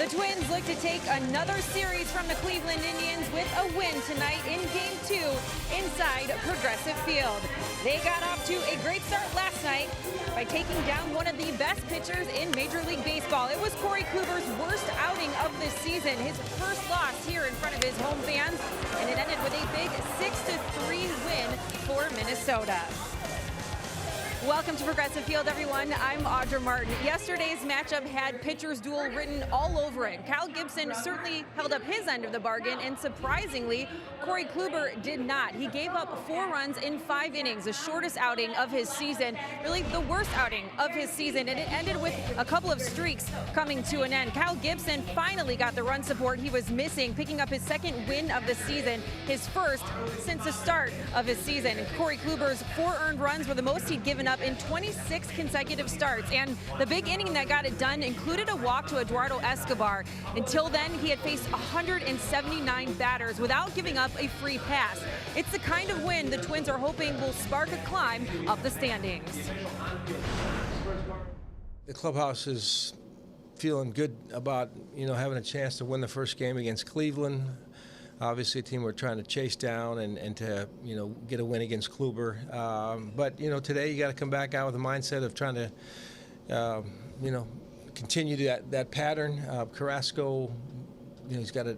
Twins look to take another series from the Cleveland Indians with a win tonight in Game 2 inside Progressive Field. They got off to a great start last night by taking down one of the best pitchers in Major League Baseball. It was Corey Kluber's worst outing of this season, his first loss here in front of his home fans, and it ended with a big 6-3 win for Minnesota. Welcome to Progressive Field, everyone. I'm Audra Martin. Yesterday's matchup had pitcher's duel written all over it. Kyle Gibson certainly held up his end of the bargain, and surprisingly, Corey Kluber did not. He gave up 4 runs in 5 innings, the shortest outing of his season, really the worst outing of his season, and it ended with a couple of streaks coming to an end. Kyle Gibson finally got the run support he was missing, picking up his second win of the season, his first since the start of his season. Corey Kluber's 4 earned runs were the most he'd given up in 26 consecutive starts, and the big inning that got it done included a walk to Eduardo Escobar. Until then, he had faced 179 batters without giving up a free pass. It's the kind of win the Twins are hoping will spark a climb up the standings. The clubhouse is feeling good about, having a chance to win the first game against Cleveland. Obviously, a team we're trying to chase down and to, get a win against Kluber. But, today you got to come back out with a mindset of trying to, continue that pattern. Carrasco, he's got a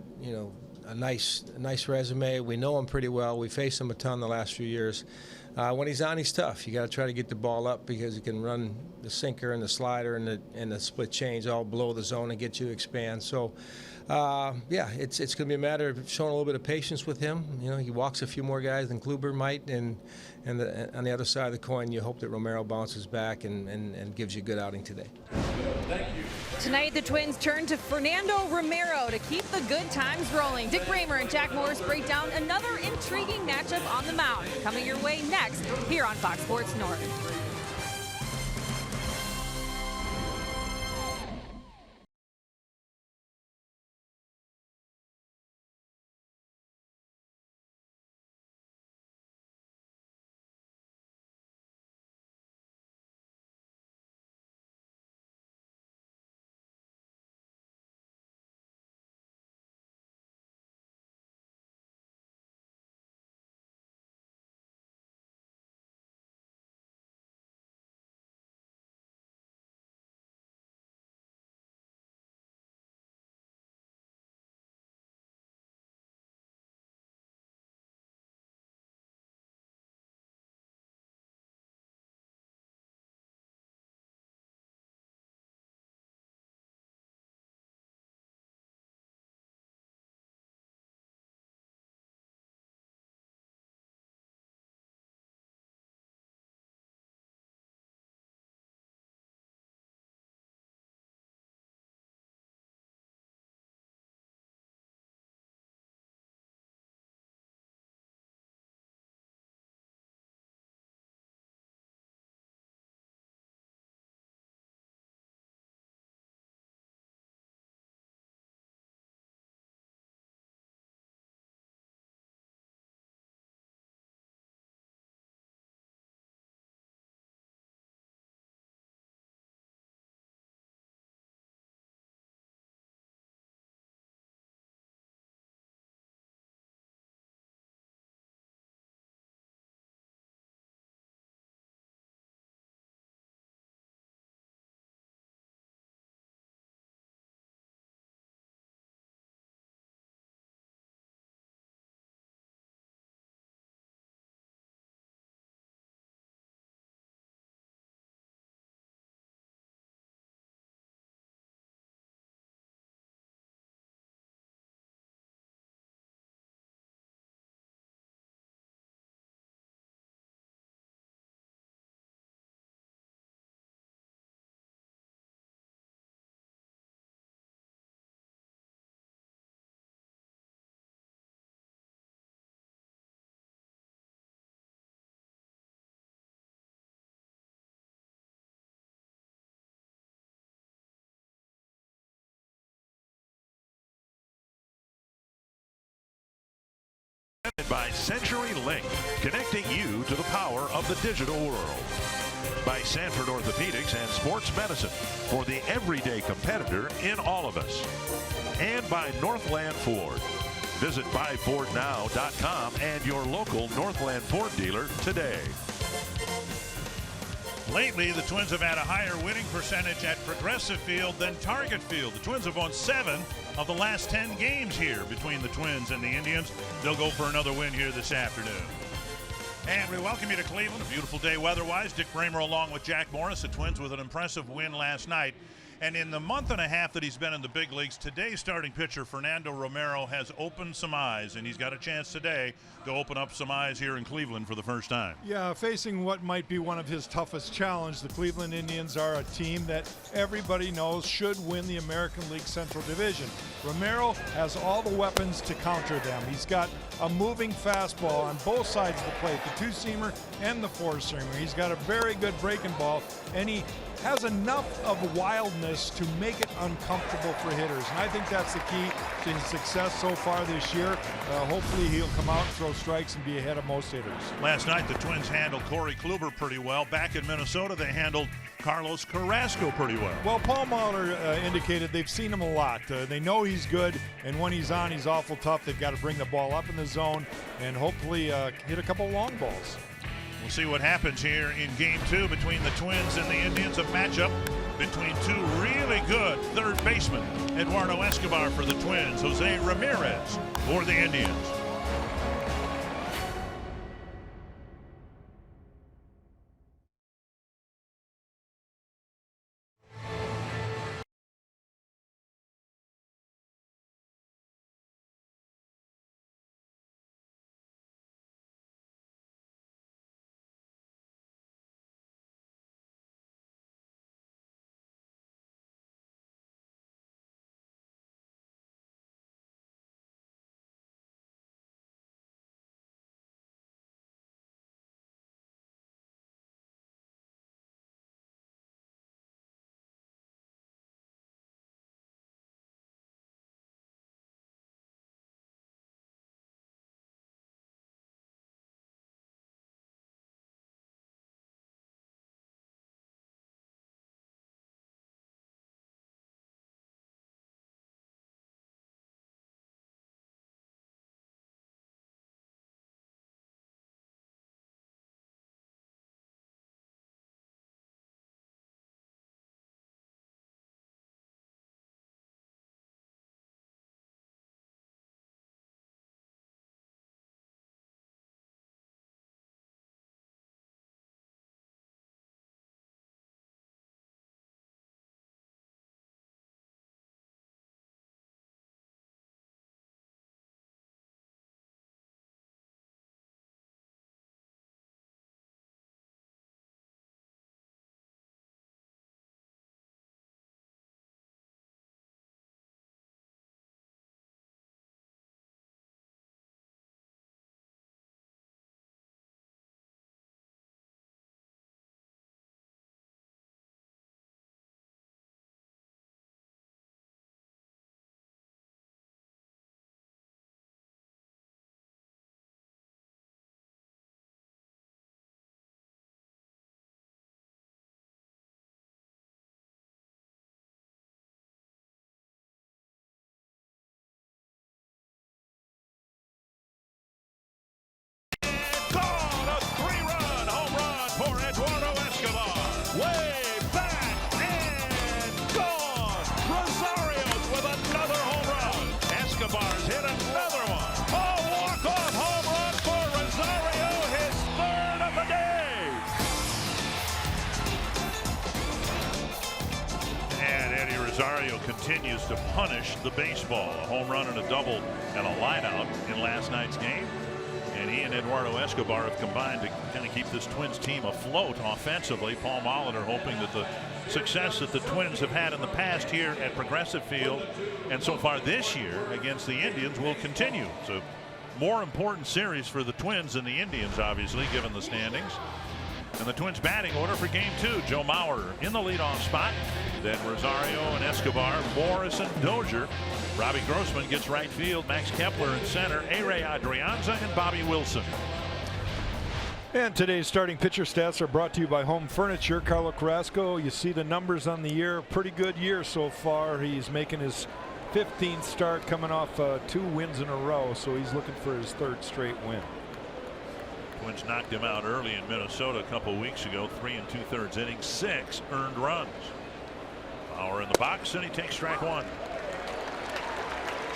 nice resume. We know him pretty well. We faced him a ton the last few years. When he's on, he's tough. You got to try to get the ball up because he can run the sinker and the slider and the split change all below the zone and get you to expand. So, it's going to be a matter of showing a little bit of patience with him. He walks a few more guys than Kluber might, and on the other side of the coin, you hope that Romero bounces back and gives you a good outing today. Thank you. Tonight, the Twins turn to Fernando Romero to keep the good times rolling. Dick Bramer and Jack Morris break down another intriguing matchup on the mound. Coming your way next here on Fox Sports North. By Century Link, connecting you to the power of the digital world. By Sanford Orthopedics and Sports Medicine for the everyday competitor in all of us. And by Northland Ford. Visit buyfordnow.com and your local Northland Ford dealer today. Lately, the Twins have had a higher winning percentage at Progressive Field than Target Field. The Twins have won 7 of the last 10 games here between the Twins and the Indians. They'll go for another win here this afternoon. And we welcome you to Cleveland. A beautiful day weather-wise. Dick Bramer along with Jack Morris. The Twins with an impressive win last night. And in the month and a half that he's been in the big leagues, today's starting pitcher, Fernando Romero, has opened some eyes, and he's got a chance today to open up some eyes here in Cleveland for the first time. Yeah, facing what might be one of his toughest challenges, the Cleveland Indians are a team that everybody knows should win the American League Central Division. Romero has all the weapons to counter them. He's got a moving fastball on both sides of the plate, the two-seamer and the four-seamer. He's got a very good breaking ball, and he has enough of wildness to make it uncomfortable for hitters. And I think that's the key to his success so far this year. Hopefully he'll come out and throw strikes and be ahead of most hitters. Last night the Twins handled Corey Kluber pretty well. Back in Minnesota they handled Carlos Carrasco pretty well. Well, Paul Mahler indicated they've seen him a lot. They know he's good, and when he's on, he's awful tough. They've got to bring the ball up in the zone and hopefully hit a couple long balls. We'll see what happens here in Game 2 between the Twins and the Indians. A matchup between two really good third basemen. Eduardo Escobar for the Twins, Jose Ramirez for the Indians. Way back and gone. Rosario's with another home run. Escobar's hit another one. A walk-off home run for Rosario, his third of the day. And Eddie Rosario continues to punish the baseball. A home run and a double and a lineout in last night's game. And he and Eduardo Escobar have combined to kind of keep this Twins team afloat offensively. Paul Molitor hoping that the success that the Twins have had in the past here at Progressive Field and so far this year against the Indians will continue. So more important series for the Twins than the Indians, obviously, given the standings. And the Twins batting order for Game 2. Joe Mauer in the leadoff spot. Then Rosario and Escobar, Morrison, Dozier. Robbie Grossman gets right field. Max Kepler in center. A-Ray Adrianza and Bobby Wilson. And today's starting pitcher stats are brought to you by Home Furniture. Carlo Carrasco, you see the numbers on the year. Pretty good year so far. He's making his 15th start, coming off 2 wins in a row, so he's looking for his 3rd straight win. Twins knocked him out early in Minnesota a couple weeks ago. 3 2/3 innings, 6 earned runs. Bauer in the box, and he takes strike 1.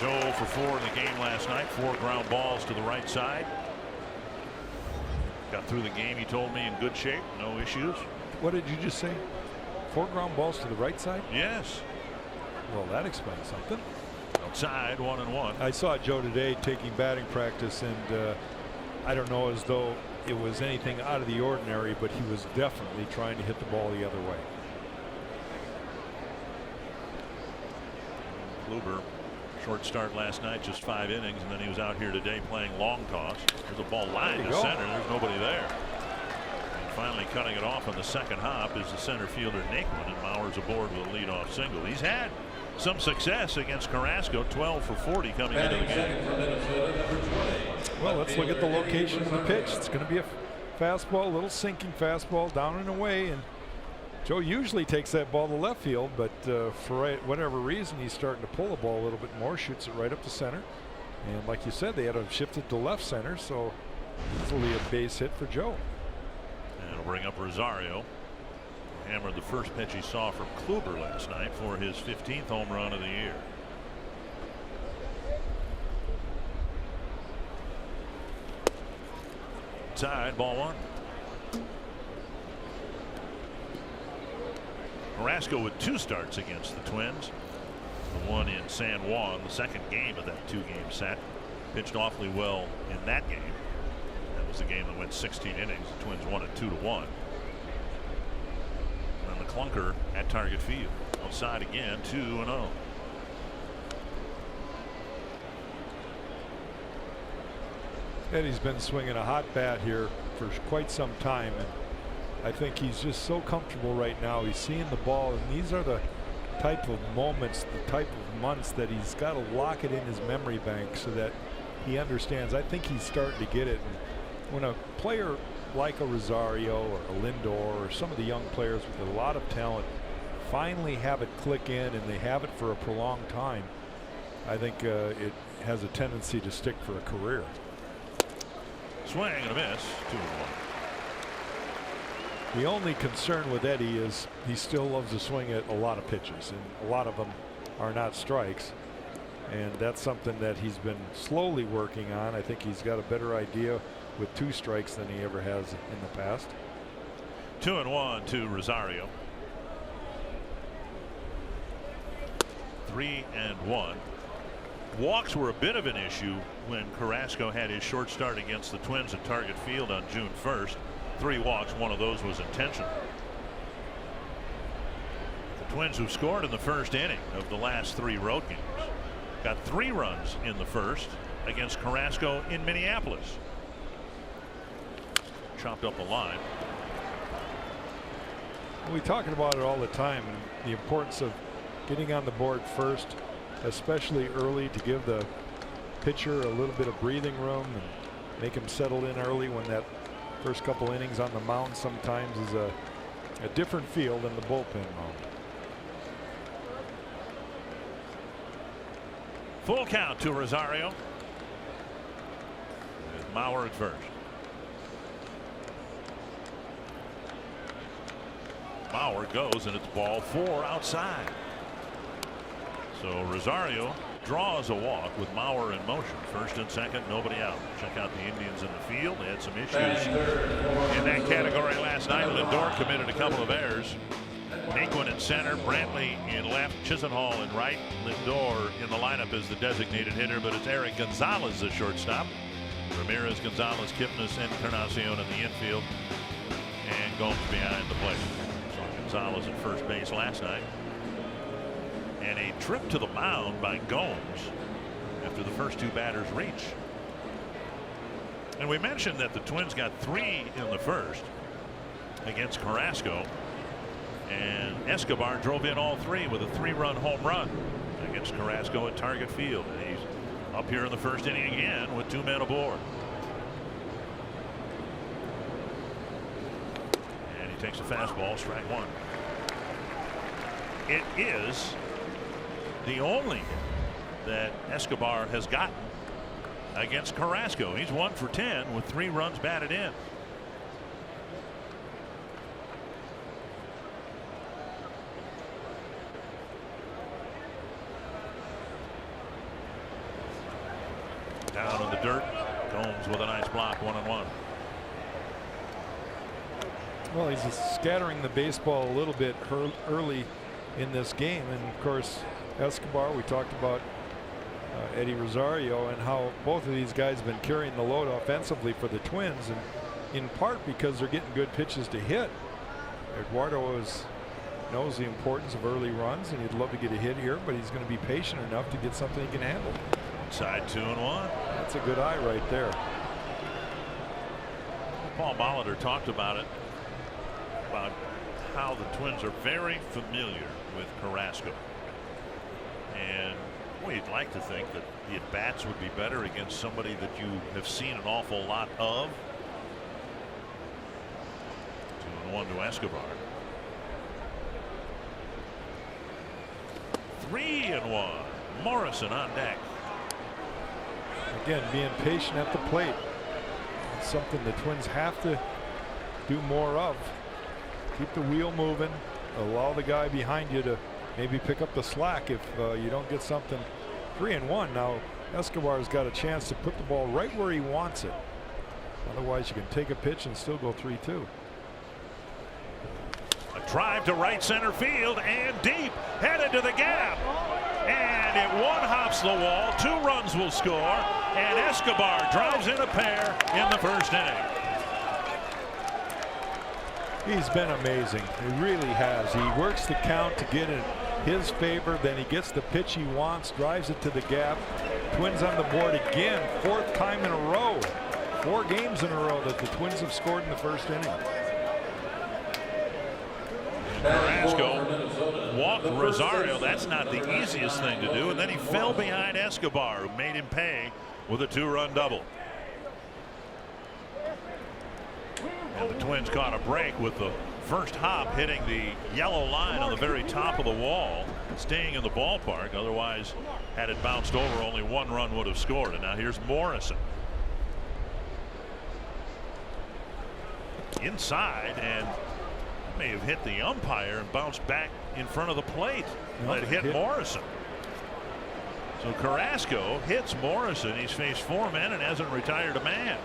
Joe for 4 in the game last night. 4 ground balls to the right side. Got through the game, he told me, in good shape, no issues. What did you just say? 4 ground balls to the right side? Yes. Well, that explains something. Outside, 1-1. I saw Joe today taking batting practice, and I don't know as though it was anything out of the ordinary, but he was definitely trying to hit the ball the other way. Kluber, short start last night, just 5 innings, and then he was out here today playing long toss. There's a ball line to center. There's nobody there. And finally cutting it off on the second hop is the center fielder Naquin, and Mauer's aboard with a leadoff single. He's had some success against Carrasco, 12 for 40 coming into the game. Well, let's look at the location of the pitch. It's going to be a fastball, a little sinking fastball down and away, and Joe usually takes that ball to left field, but for whatever reason, he's starting to pull the ball a little bit more, shoots it right up the center. And like you said, they had to shift it to left center, so easily a base hit for Joe. And it'll bring up Rosario. Hammered the first pitch he saw from Kluber last night for his 15th home run of the year. Inside, ball 1. Carrasco with 2 starts against the Twins. The one in San Juan, the second game of that 2-game set. Pitched awfully well in that game. That was the game that went 16 innings. The Twins won it 2-1. And the clunker at target field. Outside again, 2-0. Eddie's been swinging a hot bat here for quite some time, and I think he's just so comfortable right now. He's seeing the ball, and these are the type of moments, the type of months that he's got to lock it in his memory bank so that he understands. I think he's starting to get it. And when a player like a Rosario or a Lindor or some of the young players with a lot of talent finally have it click in, and they have it for a prolonged time, I think it has a tendency to stick for a career. Swing and a miss, 2-1. The only concern with Eddie is he still loves to swing at a lot of pitches, and a lot of them are not strikes, and that's something that he's been slowly working on. I think he's got a better idea with 2 strikes than he ever has in the past. 2-1 to Rosario. 3-1. Walks were a bit of an issue when Carrasco had his short start against the Twins at Target Field on June 1st. 3 walks, one of those was intentional. The Twins, who scored in the first inning of the last 3 road games, got 3 runs in the first against Carrasco in Minneapolis. Chopped up the line. We're talking about it all the time, and the importance of getting on the board first, especially early, to give the pitcher a little bit of breathing room and make him settle in early. When that first couple innings on the mound sometimes is a different feel than the bullpen mound. Full count to Rosario. With Mauer at first. Mauer goes, and it's ball 4 outside. So Rosario draws a walk with Mauer in motion. First and second, nobody out. Check out the Indians in the field. They had some issues in that category last night. Lindor committed a couple of errors. Naquin in center, Brantley in left, Chisenhall in right. Lindor in the lineup as the designated hitter, but it's Eric Gonzalez, the shortstop. Ramirez, Gonzalez, Kipnis, and Encarnacion in the infield, and Gomes behind the plate. So Gonzalez at first base last night. And a trip to the mound by Gomes after the first 2 batters reach. And we mentioned that the Twins got 3 in the first against Carrasco, and Escobar drove in all 3 with a 3-run home run against Carrasco at Target Field. And he's up here in the first inning again with 2 men aboard. He takes a fastball, strike one. It is the only hit that Escobar has gotten against Carrasco. He's 1 for 10 with 3 runs batted in. Down in the dirt. Combs with a nice block, 1-1. Well, he's scattering the baseball a little bit early in this game, and of course Escobar, we talked about Eddie Rosario and how both of these guys have been carrying the load offensively for the Twins, and in part because they're getting good pitches to hit. Eduardo knows the importance of early runs, and he'd love to get a hit here, but he's going to be patient enough to get something he can handle. Inside 2-1. That's a good eye right there. Paul Molitor talked about it, about how the Twins are very familiar with Carrasco. And boy, you'd like to think that the at-bats would be better against somebody that you have seen an awful lot of. 2-1 to Escobar. 3-1. Morrison on deck. Again, being patient at the plate. It's something the Twins have to do more of. Keep the wheel moving. Allow the guy behind you to maybe pick up the slack if you don't get something. 3-1 now. Escobar's got a chance to put the ball right where he wants it. Otherwise, you can take a pitch and still go 3-2. A drive to right center field and deep, headed to the gap. And it one-hops the wall. 2 runs will score. And Escobar drives in a pair in the first inning. He's been amazing. He really has. He works the count to get in his favor. Then he gets the pitch he wants, drives it to the gap. Twins on the board again. 4th time in a row. 4 games in a row that the Twins have scored in the first inning. Carrasco walked Rosario. That's not the easiest thing to do. And then he fell behind Escobar, who made him pay with a 2-run double. And the Twins caught a break with the first hop hitting the yellow line on the very top of the wall, staying in the ballpark. Otherwise, had it bounced over, only 1 run would have scored. And now here's Morrison. Inside, and may have hit the umpire and bounced back in front of the plate. That hit Morrison. So Carrasco hits Morrison. He's faced 4 men and hasn't retired a man.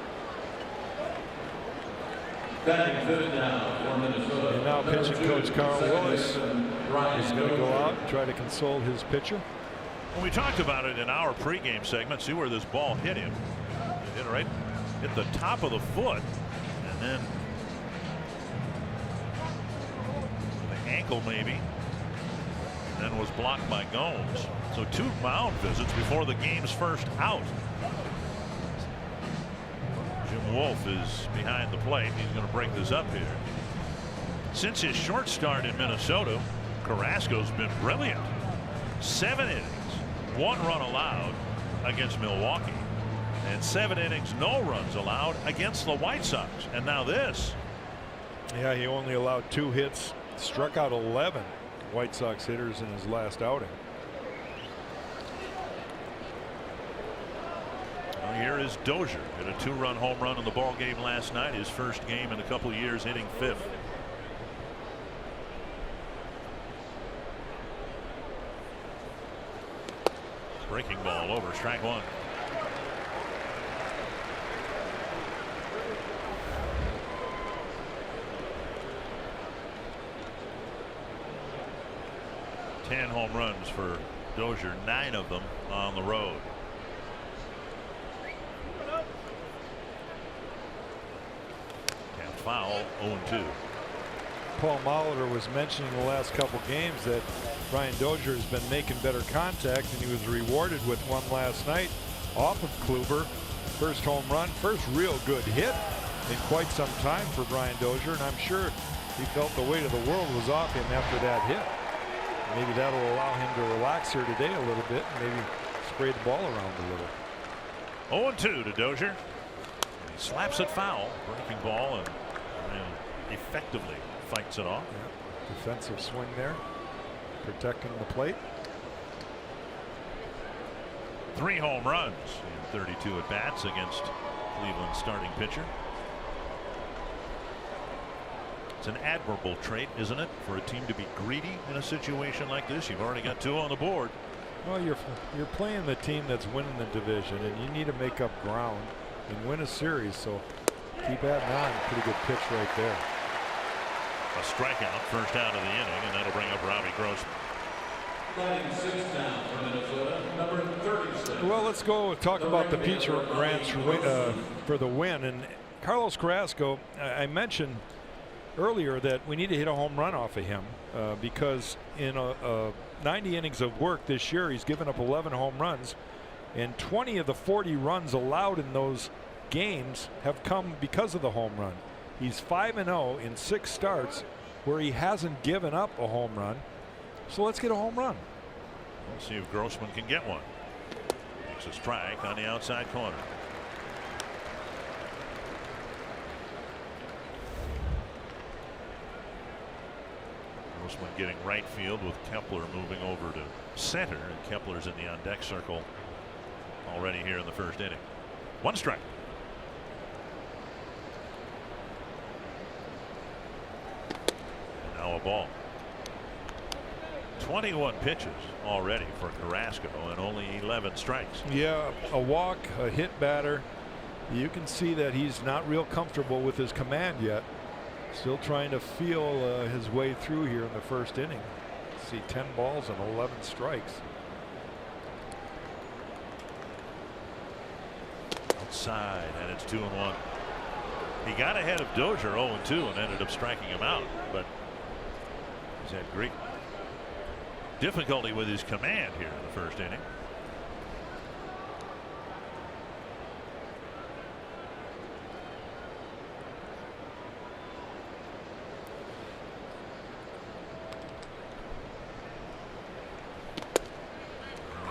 And now pitching coach Carl Willis is going to go out and try to console his pitcher. Well, we talked about it in our pregame segment. See where this ball hit him. It hit right at the top of the foot, and then the ankle maybe, and then was blocked by Gomes. So 2 mound visits before the game's first out. Jim Wolf is behind the plate. He's going to break this up here. Since his short start in Minnesota, Carrasco's been brilliant. 7 innings, 1 run allowed against Milwaukee, and 7 innings, no runs allowed against the White Sox. And now this. Yeah, he only allowed 2 hits, struck out 11 White Sox hitters in his last outing. Here is Dozier. Hit a 2-run home run in the ball game last night. His first game in a couple of years, hitting 5th. Breaking ball over, strike 1. Ten home runs for Dozier, 9 of them on the road. Foul, 0-2. Paul Molitor was mentioning the last couple games that Brian Dozier has been making better contact, and he was rewarded with one last night off of Kluber. First home run, first real good hit in quite some time for Brian Dozier, and I'm sure he felt the weight of the world was off him after that hit. Maybe that'll allow him to relax here today a little bit and maybe spray the ball around a little. 0-2 to Dozier. He slaps it foul, breaking ball, and effectively fights it off. Yeah. Defensive swing there, protecting the plate. 3 home runs in 32 at bats against Cleveland's starting pitcher. It's an admirable trait, isn't it, for a team to be greedy in a situation like this? You've already got 2 on the board. Well, you're playing the team that's winning the division, and you need to make up ground and win a series. So keep adding on. Pretty good pitch right there. A strikeout, first out of the inning, and that'll bring up Robbie Grossman. Well, let's go talk about the Peach Ranch for the win. And Carlos Carrasco, I mentioned earlier that we need to hit a home run off of him because in 90 innings of work this year, he's given up 11 home runs, and 20 of the 40 runs allowed in those games have come because of the home run. He's 5-0 in 6 starts where he hasn't given up a home run. So let's get a home run. We'll see if Grossman can get one. Takes a strike on the outside corner. Grossman getting right field with Kepler moving over to center, and Kepler's in the on deck circle already here in the first inning. 1 strike. And now a ball. 21 pitches already for Carrasco and only 11 strikes. Yeah, a walk, a hit batter. You can see that he's not real comfortable with his command yet. Still trying to feel his way through here in the first inning. See 10 balls and 11 strikes. Outside, and it's 2-1. He got ahead of Dozier 0-2 and ended up striking him out, but he's had great difficulty with his command here in the first inning.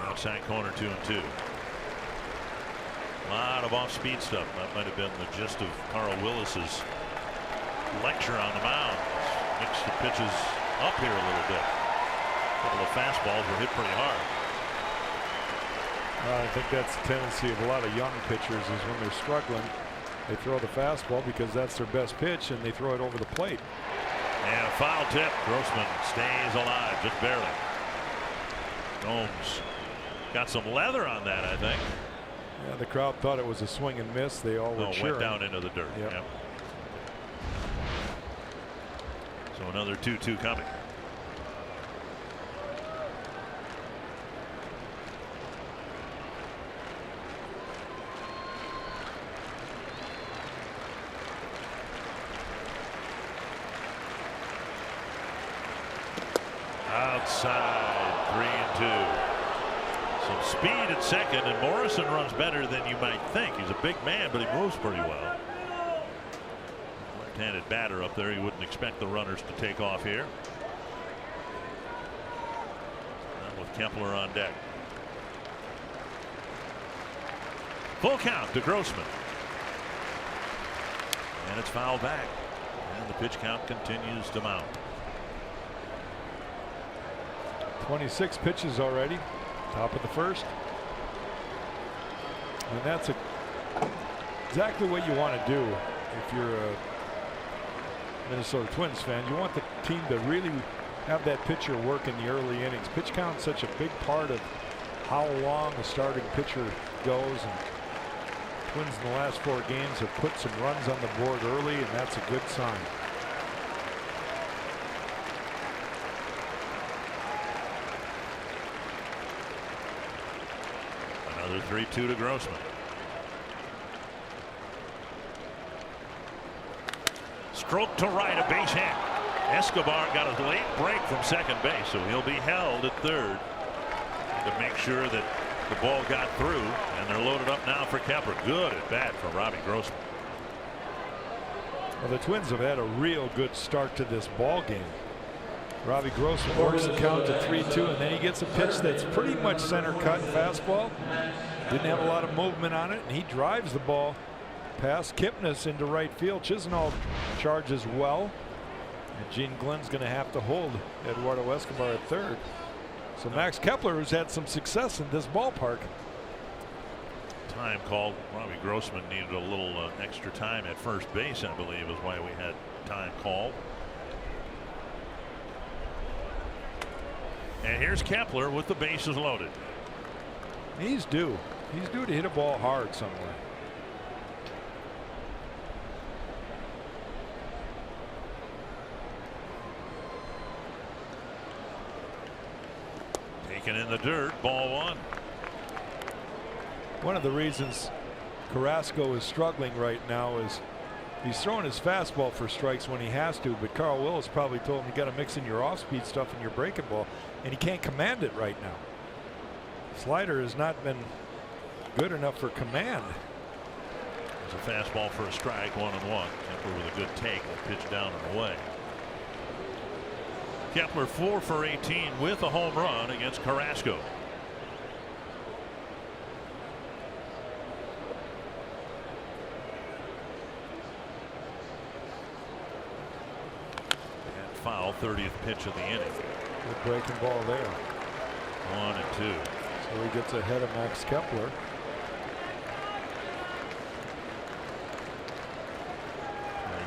Outside corner 2-2. A lot of off-speed stuff. That might have been the gist of Carl Willis's lecture on the mound. Mix the pitches up here a little bit. A couple of fastballs were hit pretty hard. I think that's the tendency of a lot of young pitchers is when they're struggling, they throw the fastball because that's their best pitch and they throw it over the plate. And a foul tip. Grossman stays alive just barely. Gomes got some leather on that, I think. Yeah, the crowd thought it was a swing and miss. They all were cheering. Went down into the dirt. Yep. Yep. So another 2-2 coming. Outside, 3-2. Some speed at second, and Morrison runs better than you might think. He's a big man, but he moves pretty well. Left-handed batter up there. You wouldn't expect the runners to take off here. And with Kepler on deck. Full count to Grossman. And it's fouled back. And the pitch count continues to mount. 26 pitches already. Top of the first. And that's exactly what you want to do if you're a Minnesota Twins fan. You want the team to really have that pitcher work in the early innings. Pitch count's such a big part of how long the starting pitcher goes. And Twins in the last 4 games have put some runs on the board early, and that's a good sign. Another 3-2 to Grossman. Stroke to right, a base hit. Escobar got a late break from second base, so he'll be held at third to make sure that the ball got through, and they're loaded up now for Kepler. Good at bat for Robbie Grossman. Well, the Twins have had a real good start to this ball game. Robbie Grossman works the count to 3-2, and then he gets a pitch that's pretty much center cut fastball. Didn't have a lot of movement on it, and he drives the ball past Kipnis into right field. Chisenhall charges well. And Gene Glenn's going to have to hold Eduardo Escobar at third. So Max Kepler, who's had some success in this ballpark. Time called. Robbie Grossman needed a little extra time at first base, I believe, is why we had time called. And here's Kepler with the bases loaded. He's due. He's due to hit a ball hard somewhere. Taken in the dirt, ball one. One of the reasons Carrasco is struggling right now is he's throwing his fastball for strikes when he has to, but Carl Willis probably told him you got to mix in your off-speed stuff in your breaking ball, and he can't command it right now. Slider has not been good enough for command. There's a fastball for a strike, 1-1. Kepler with a good take, a pitch down and away. Kepler 4 for 18 with a home run against Carrasco. And foul, 30th pitch of the inning. Good breaking ball there. 1-2. So he gets ahead of Max Kepler.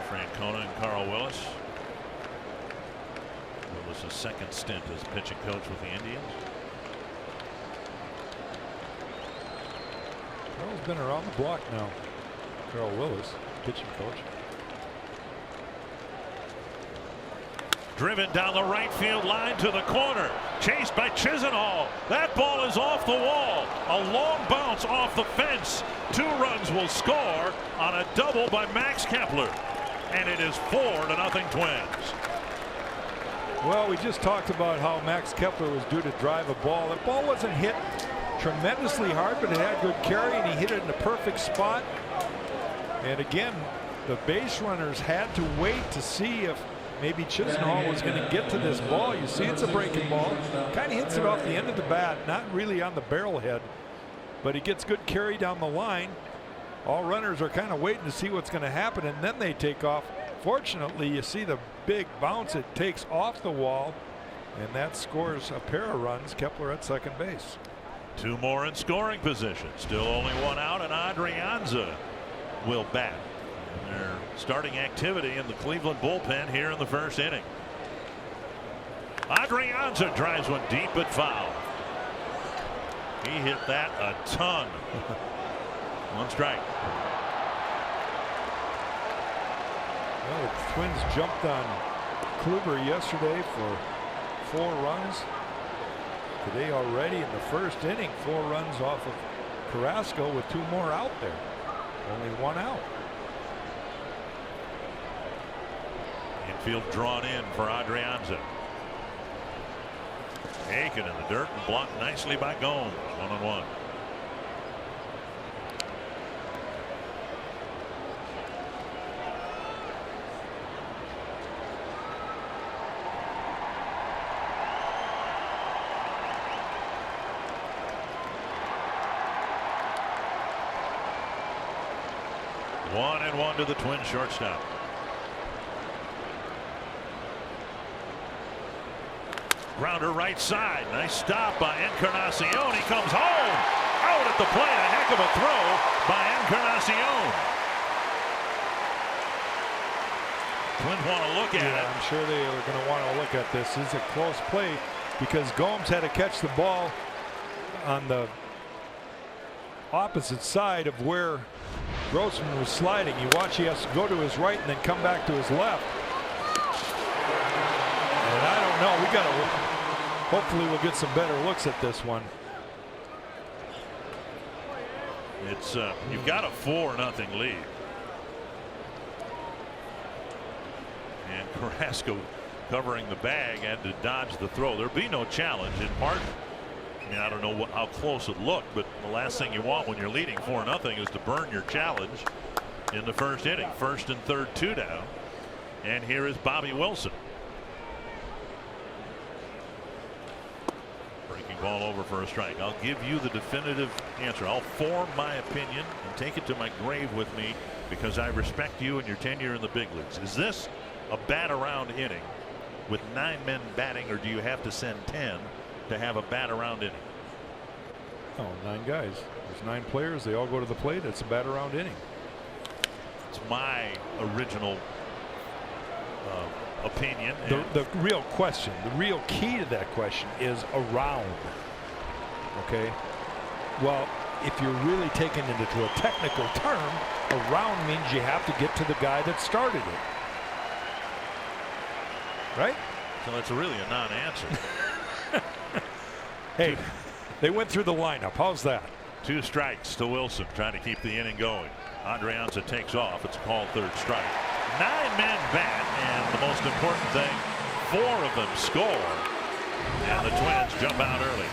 Francona and Carl Willis. Willis' second stint as pitching coach with the Indians. Carl's been around the block now. Carl Willis, pitching coach. Driven down the right field line to the corner. Chased by Chisenhall. That ball is off the wall. A long bounce off the fence. 2 runs will score on a double by Max Kepler. And it is 4-0 Twins. Well, we just talked about how Max Kepler was due to drive a ball. The ball wasn't hit tremendously hard, but it had good carry, and he hit it in the perfect spot. And again, the base runners had to wait to see if maybe Chisenhall was going to get to this ball. You see it's a breaking ball. Kind of hits it off the end of the bat, not really on the barrel head, but he gets good carry down the line. All runners are kind of waiting to see what's going to happen, and then they take off. Fortunately, you see the big bounce it takes off the wall, and that scores a pair of runs. Kepler at second base. 2 more in scoring position. Still only 1 out, and Adrianza will bat. And they're starting activity in the Cleveland bullpen here in the first inning. Adrianza drives one deep but foul. He hit that a ton. 1 strike. Well, the Twins jumped on Kluber yesterday for 4 runs. Today already in the first inning, 4 runs off of Carrasco with 2 more out there. Only 1 out. Infield drawn in for Adrianza. Taken in the dirt and blocked nicely by Gomes. 1-1. One to the Twins shortstop. Grounder right side. Nice stop by Encarnacion. He comes home. Out at the plate. A heck of a throw by Encarnacion. Twins want to look at it. I'm sure they are going to want to look at this. This is a close play because Gomes had to catch the ball on the opposite side of where Grossman was sliding. You watch, he has to go to his right and then come back to his left. And I don't know. We got to. Hopefully, we'll get some better looks at this one. It's you've got a 4-0 lead. And Carrasco covering the bag and to dodge the throw. There'll be no challenge in part. I mean, I don't know how close it looked, but the last thing you want when you're leading 4-0 is to burn your challenge in the first inning. First and third, 2 down. And here is Bobby Wilson. Breaking ball over for a strike. I'll give you the definitive answer. I'll form my opinion and take it to my grave with me because I respect you and your tenure in the big leagues. Is this a bat around inning with 9 men batting, or do you have to send 10 to have a bat around inning? Oh, 9 guys. There's 9 players. They all go to the plate. It's a bat around inning. It's my original opinion. The real question, the real key to that question is around. Okay. Well, if you're really taking it into a technical term, around means you have to get to the guy that started it. Right? So it's really a non-answer. Hey, they went through the lineup. How's that? 2 strikes to Wilson, trying to keep the inning going. Andrianza takes off. It's a called 3rd strike. 9 men bat, and the most important thing, 4 of them score. And the Twins jump out early.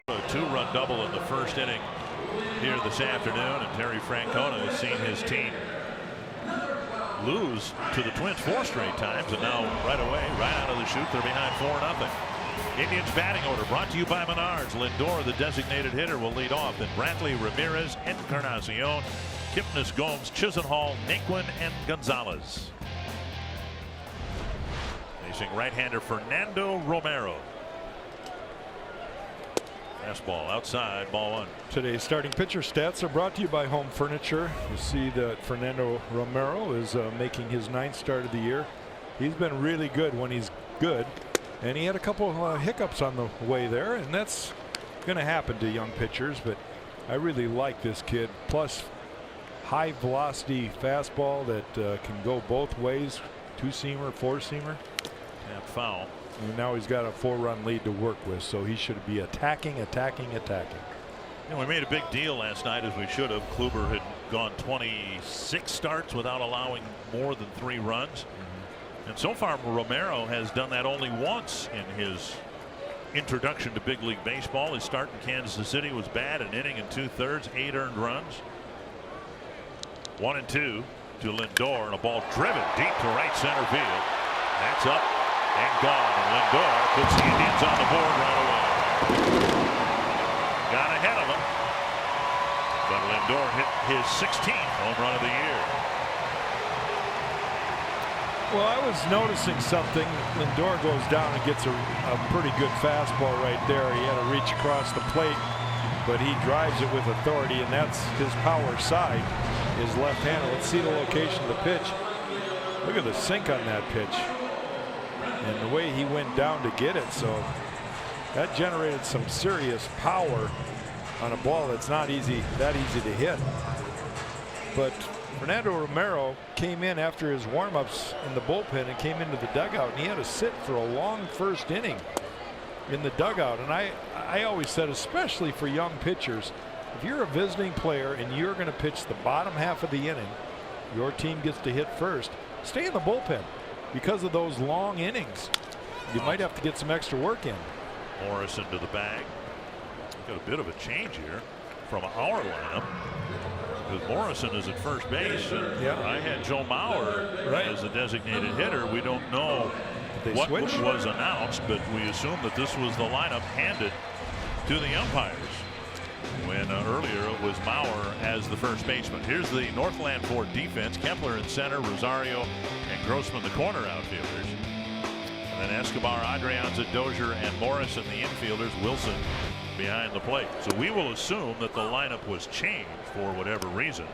A 2-run double in the first inning here this afternoon, and Terry Francona has seen his team lose to the Twins 4 straight times, and now right away, right out of the chute, they're behind 4-0. Indians batting order brought to you by Menards. Lindor, the designated hitter, will lead off. Then Brantley, Ramirez, Encarnacion, Kipnis, Gomes, Chisenhall, Naquin, and Gonzalez. Facing right-hander Fernando Romero. Fastball outside, ball 1. Today's starting pitcher stats are brought to you by Home Furniture. You see that Fernando Romero is making his 9th start of the year. He's been really good when he's good, and he had a couple hiccups on the way there, and that's going to happen to young pitchers, but I really like this kid. Plus, high velocity fastball that can go both ways, 2-seamer, 4-seamer. Tap foul. And now he's got a 4-run lead to work with, so he should be attacking. You know, we made a big deal last night, as we should have. Kluber had gone 26 starts without allowing more than 3 runs. And so far, Romero has done that only once in his introduction to big league baseball. His start in Kansas City was bad, an inning and 2/3, 8 earned runs. 1-2 to Lindor, and a ball driven deep to right center field. That's up and gone, and Lindor puts the Indians on the board right away. Got ahead of them, but Lindor hit his 16th home run of the year. Well, I was noticing something. Lindor goes down and gets a pretty good fastball right there. He had to reach across the plate, but he drives it with authority, and that's his power side, his left hand. Let's see the location of the pitch. Look at the sink on that pitch. And the way he went down to get it, so that generated some serious power on a ball that's not that easy to hit. But Fernando Romero came in after his warm-ups in the bullpen and came into the dugout, and he had to sit for a long first inning in the dugout. And I always said, especially for young pitchers, If you're a visiting player and you're going to pitch the bottom half of the inning, your team gets to hit first, stay in the bullpen. Because of those long innings, you might have to get some extra work in. Morrison to the bag. We've got a bit of a change here from our lineup. Because Morrison is at first base. And I had Joe Mauer as the designated hitter. We don't know what was announced, but we assume that this was the lineup handed to the umpires. When earlier it was Mauer as the first baseman. Here's the Northland Ford defense. Kepler in center, Rosario and Grossman the corner outfielders. And then Escobar, Adrianza, Dozier, and Morrison the infielders. Wilson behind the plate. So we will assume that the lineup was changed for whatever reason.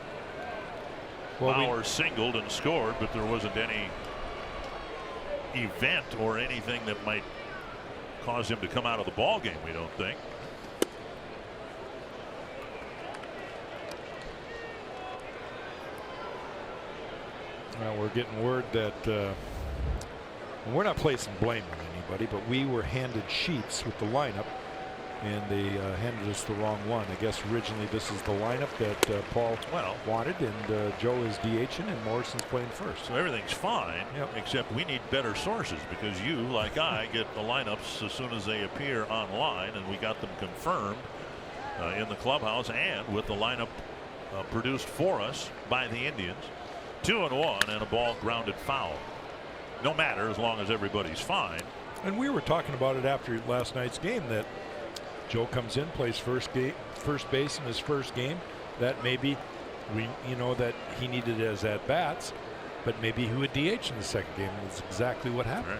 Well, Mauer singled and scored, but there wasn't any event or anything that might cause him to come out of the ball game, we don't think. Well, we're getting word that we're not placing blame on anybody, but we were handed sheets with the lineup, and they handed us the wrong one. I guess originally this is the lineup that Paul wanted, and Joe is DHing and Morrison's playing first. So everything's fine, except we need better sources, because you, like I, get the lineups as soon as they appear online, and we got them confirmed in the clubhouse and with the lineup produced for us by the Indians. 2-1 and a ball grounded foul. No matter, as long as everybody's fine. And we were talking about it after last night's game, that Joe comes in, plays first base in his first game. That maybe that he needed as at bats, but maybe he would DH in the second game. And that's exactly what happened.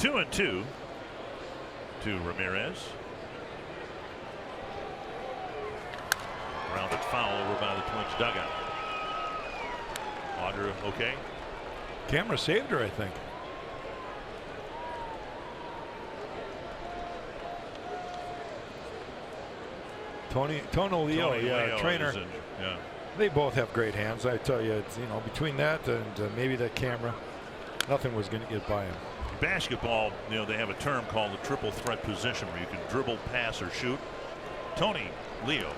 Right. 2-2 to Ramirez. Grounded foul over by the Twins dugout. Audra, okay. Camera saved her, I think. Tony Leo, trainer. They both have great hands. I tell you, it's, between that and maybe that camera, nothing was going to get by him. Basketball, they have a term called the triple threat position, where you can dribble, pass, or shoot. Tony Leo.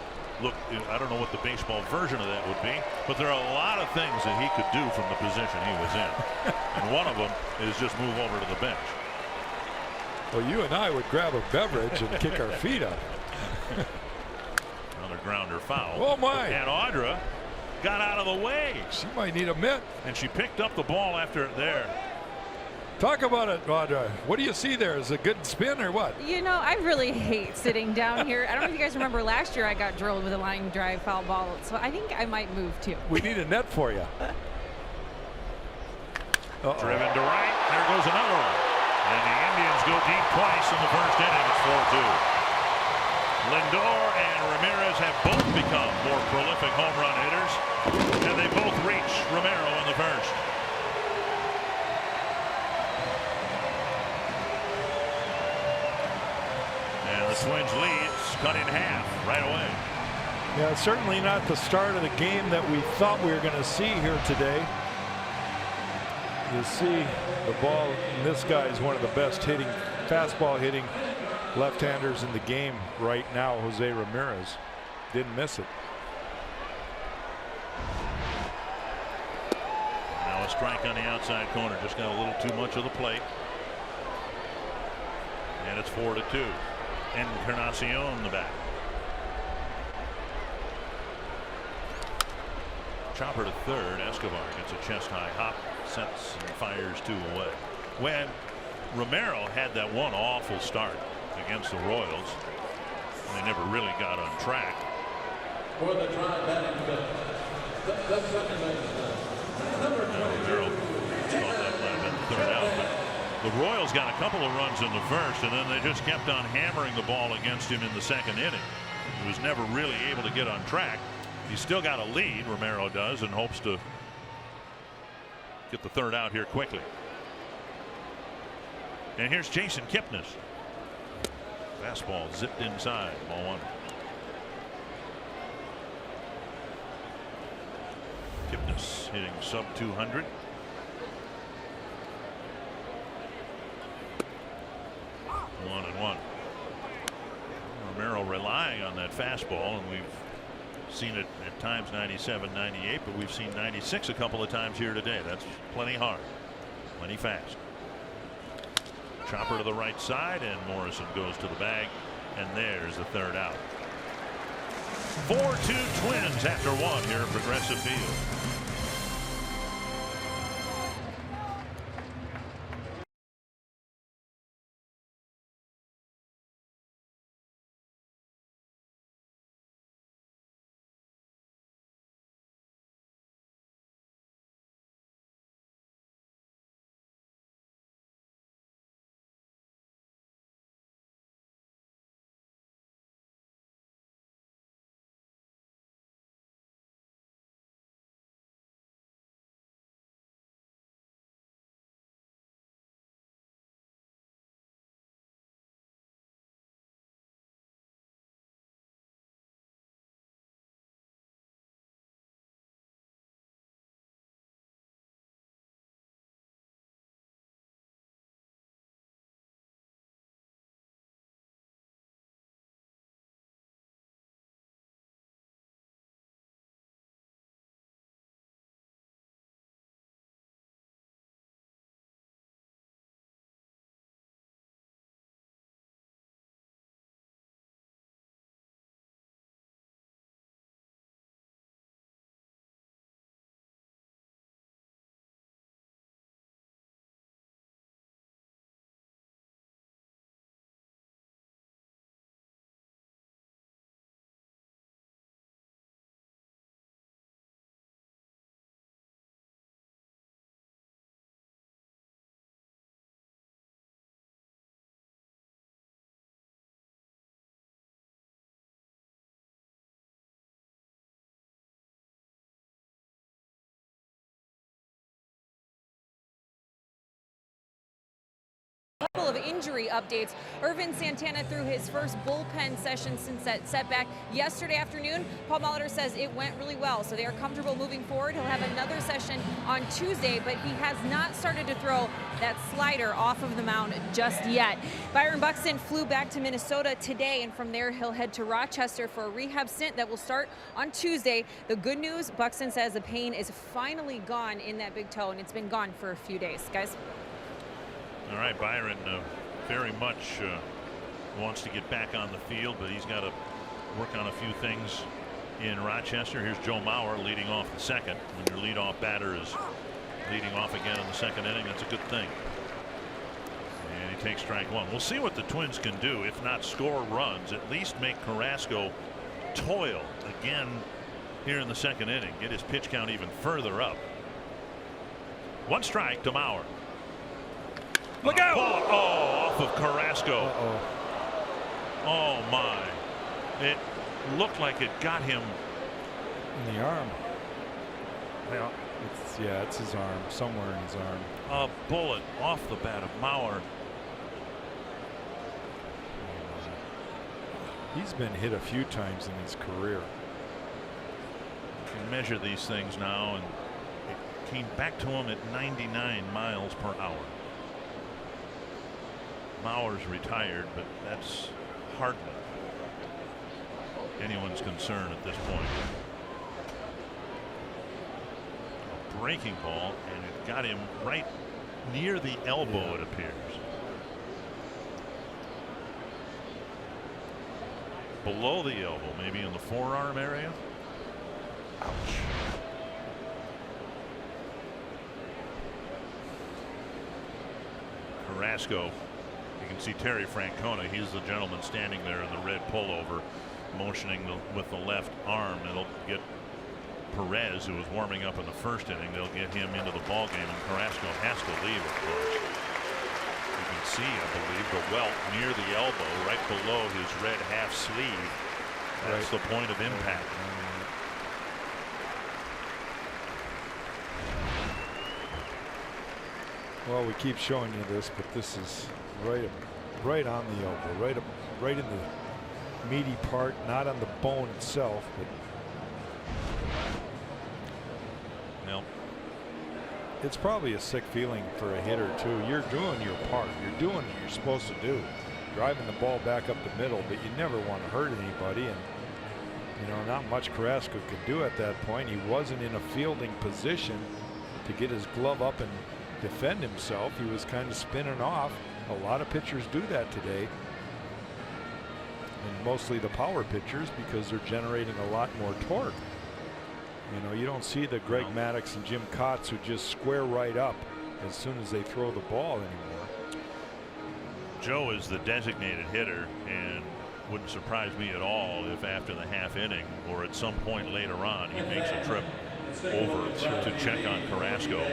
Look, I don't know what the baseball version of that would be, but there are a lot of things that he could do from the position he was in. And one of them is just move over to the bench. Well, you and I would grab a beverage and kick our feet up. Another grounder foul. Oh, my. And Audra got out of the way. She might need a mitt. And she picked up the ball after there. Talk about it, Audra. What do you see there? Is it a good spin or what? I really hate sitting down here. I don't know if you guys remember last year I got drilled with a line drive foul ball, so I think I might move too. We need a net for you. Driven to right. There goes another one. And the Indians go deep twice in the first inning. It's 4-2. Lindor and Ramirez have both become more prolific home run hitters, and they both reach Romero in the first. The Twins leads cut in half right away. Yeah, certainly not the start of the game that we thought we were going to see here today. You see the ball, and this guy is one of the best fastball hitting left-handers in the game right now, Jose Ramirez. Didn't miss it. Now a strike on the outside corner, just got a little too much of the plate. And it's 4-2. Encarnacion the bat. Chopper to third. Escobar gets a chest high hop, sets and fires 2 away. When Romero had that one awful start against the Royals, they never really got on track. For the try batting the second Romero thought that might have been the third out, but the Royals got a couple of runs in the first, and then they just kept on hammering the ball against him in the second inning. He was never really able to get on track. He's still got a lead, Romero does, and hopes to get the third out here quickly. And here's Jason Kipnis. Fastball zipped inside, ball 1. Kipnis hitting sub 200. One and one. Romero relies trying on that fastball, and we've seen it at times 97, 98, but we've seen 96 a couple of times here today. That's plenty hard, plenty fast. Chopper to the right side, and Morrison goes to the bag, and there's the third out. 4-2 Twins after one here at Progressive Field. Couple of injury updates. Irvin Santana threw his first bullpen session since that setback yesterday afternoon. Paul Molitor says it went really well, so they are comfortable moving forward. He'll have another session on Tuesday, but he has not started to throw that slider off of the mound just yet. Byron Buxton flew back to Minnesota today, and from there he'll head to Rochester for a rehab stint that will start on Tuesday. The good news, Buxton says the pain is finally gone in that big toe, and it's been gone for a few days. Guys. All right, Byron very much wants to get back on the field, but he's got to work on a few things in Rochester. Here's Joe Mauer leading off the second. When your leadoff batter is leading off again in the second inning, that's a good thing. And he takes strike one. We'll see what the Twins can do. If not score runs, at least make Carrasco toil again here in the second inning. Get his pitch count even further up. One strike to Mauer. Look out! Oh, off of Carrasco. Oh my. It looked like it got him in the arm. Yeah, it's his arm, somewhere in his arm. A bullet off the bat of Mauer. He's been hit a few times in his career. You can measure these things now, and it came back to him at 99 miles per hour. Mauer's retired, but that's hardly anyone's concern at this point. A breaking ball, and it got him right near the elbow, it appears. Below the elbow, maybe in the forearm area. Ouch. Carrasco. You can see Terry Francona. He's the gentleman standing there in the red pullover, motioning with the left arm. It'll get Perez, who was warming up in the first inning, they'll get him into the ball game, and Carrasco has to leave, of course. You can see, I believe, the welt near the elbow, right below his red half sleeve. That's the point of impact. Well, we keep showing you this, but this is right on the elbow, right in the meaty part, not on the bone itself, but no. It's probably a sick feeling for a hitter too. You're doing your part. You're doing what you're supposed to do. driving the ball back up the middle, but you never want to hurt anybody. And you know, not much Carrasco could do at that point. He wasn't in a fielding position to get his glove up and defend himself. He was kind of spinning off. A lot of pitchers do that today, and mostly the power pitchers, because they're generating a lot more torque. You know, you don't see the Greg Maddux and Jim Kotz who just square right up as soon as they throw the ball anymore. Joe is the designated hitter, and wouldn't surprise me at all if after the half inning or at some point later on he makes a trip over to check on Carrasco.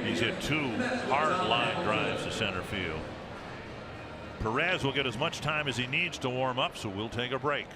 He's hit 2 hard line drives to center field. Perez will get as much time as he needs to warm up, so we'll take a break.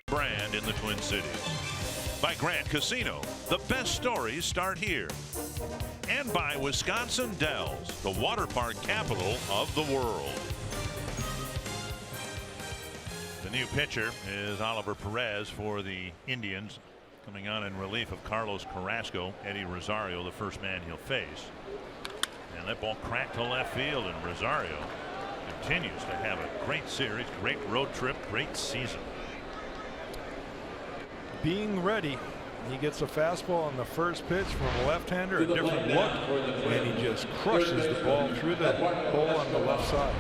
Brand in the Twin Cities. By Grant Casino, the best stories start here. And by Wisconsin Dells, the water park capital of the world. The new pitcher is Oliver Perez for the Indians, coming on in relief of Carlos Carrasco. Eddie Rosario, the first man he'll face. And that ball cracked to left field, and Rosario continues to have a great series, great road trip, great season. Being ready, he gets a fastball on the first pitch from a left-hander, a different look, and he just crushes the ball through the hole on the left side.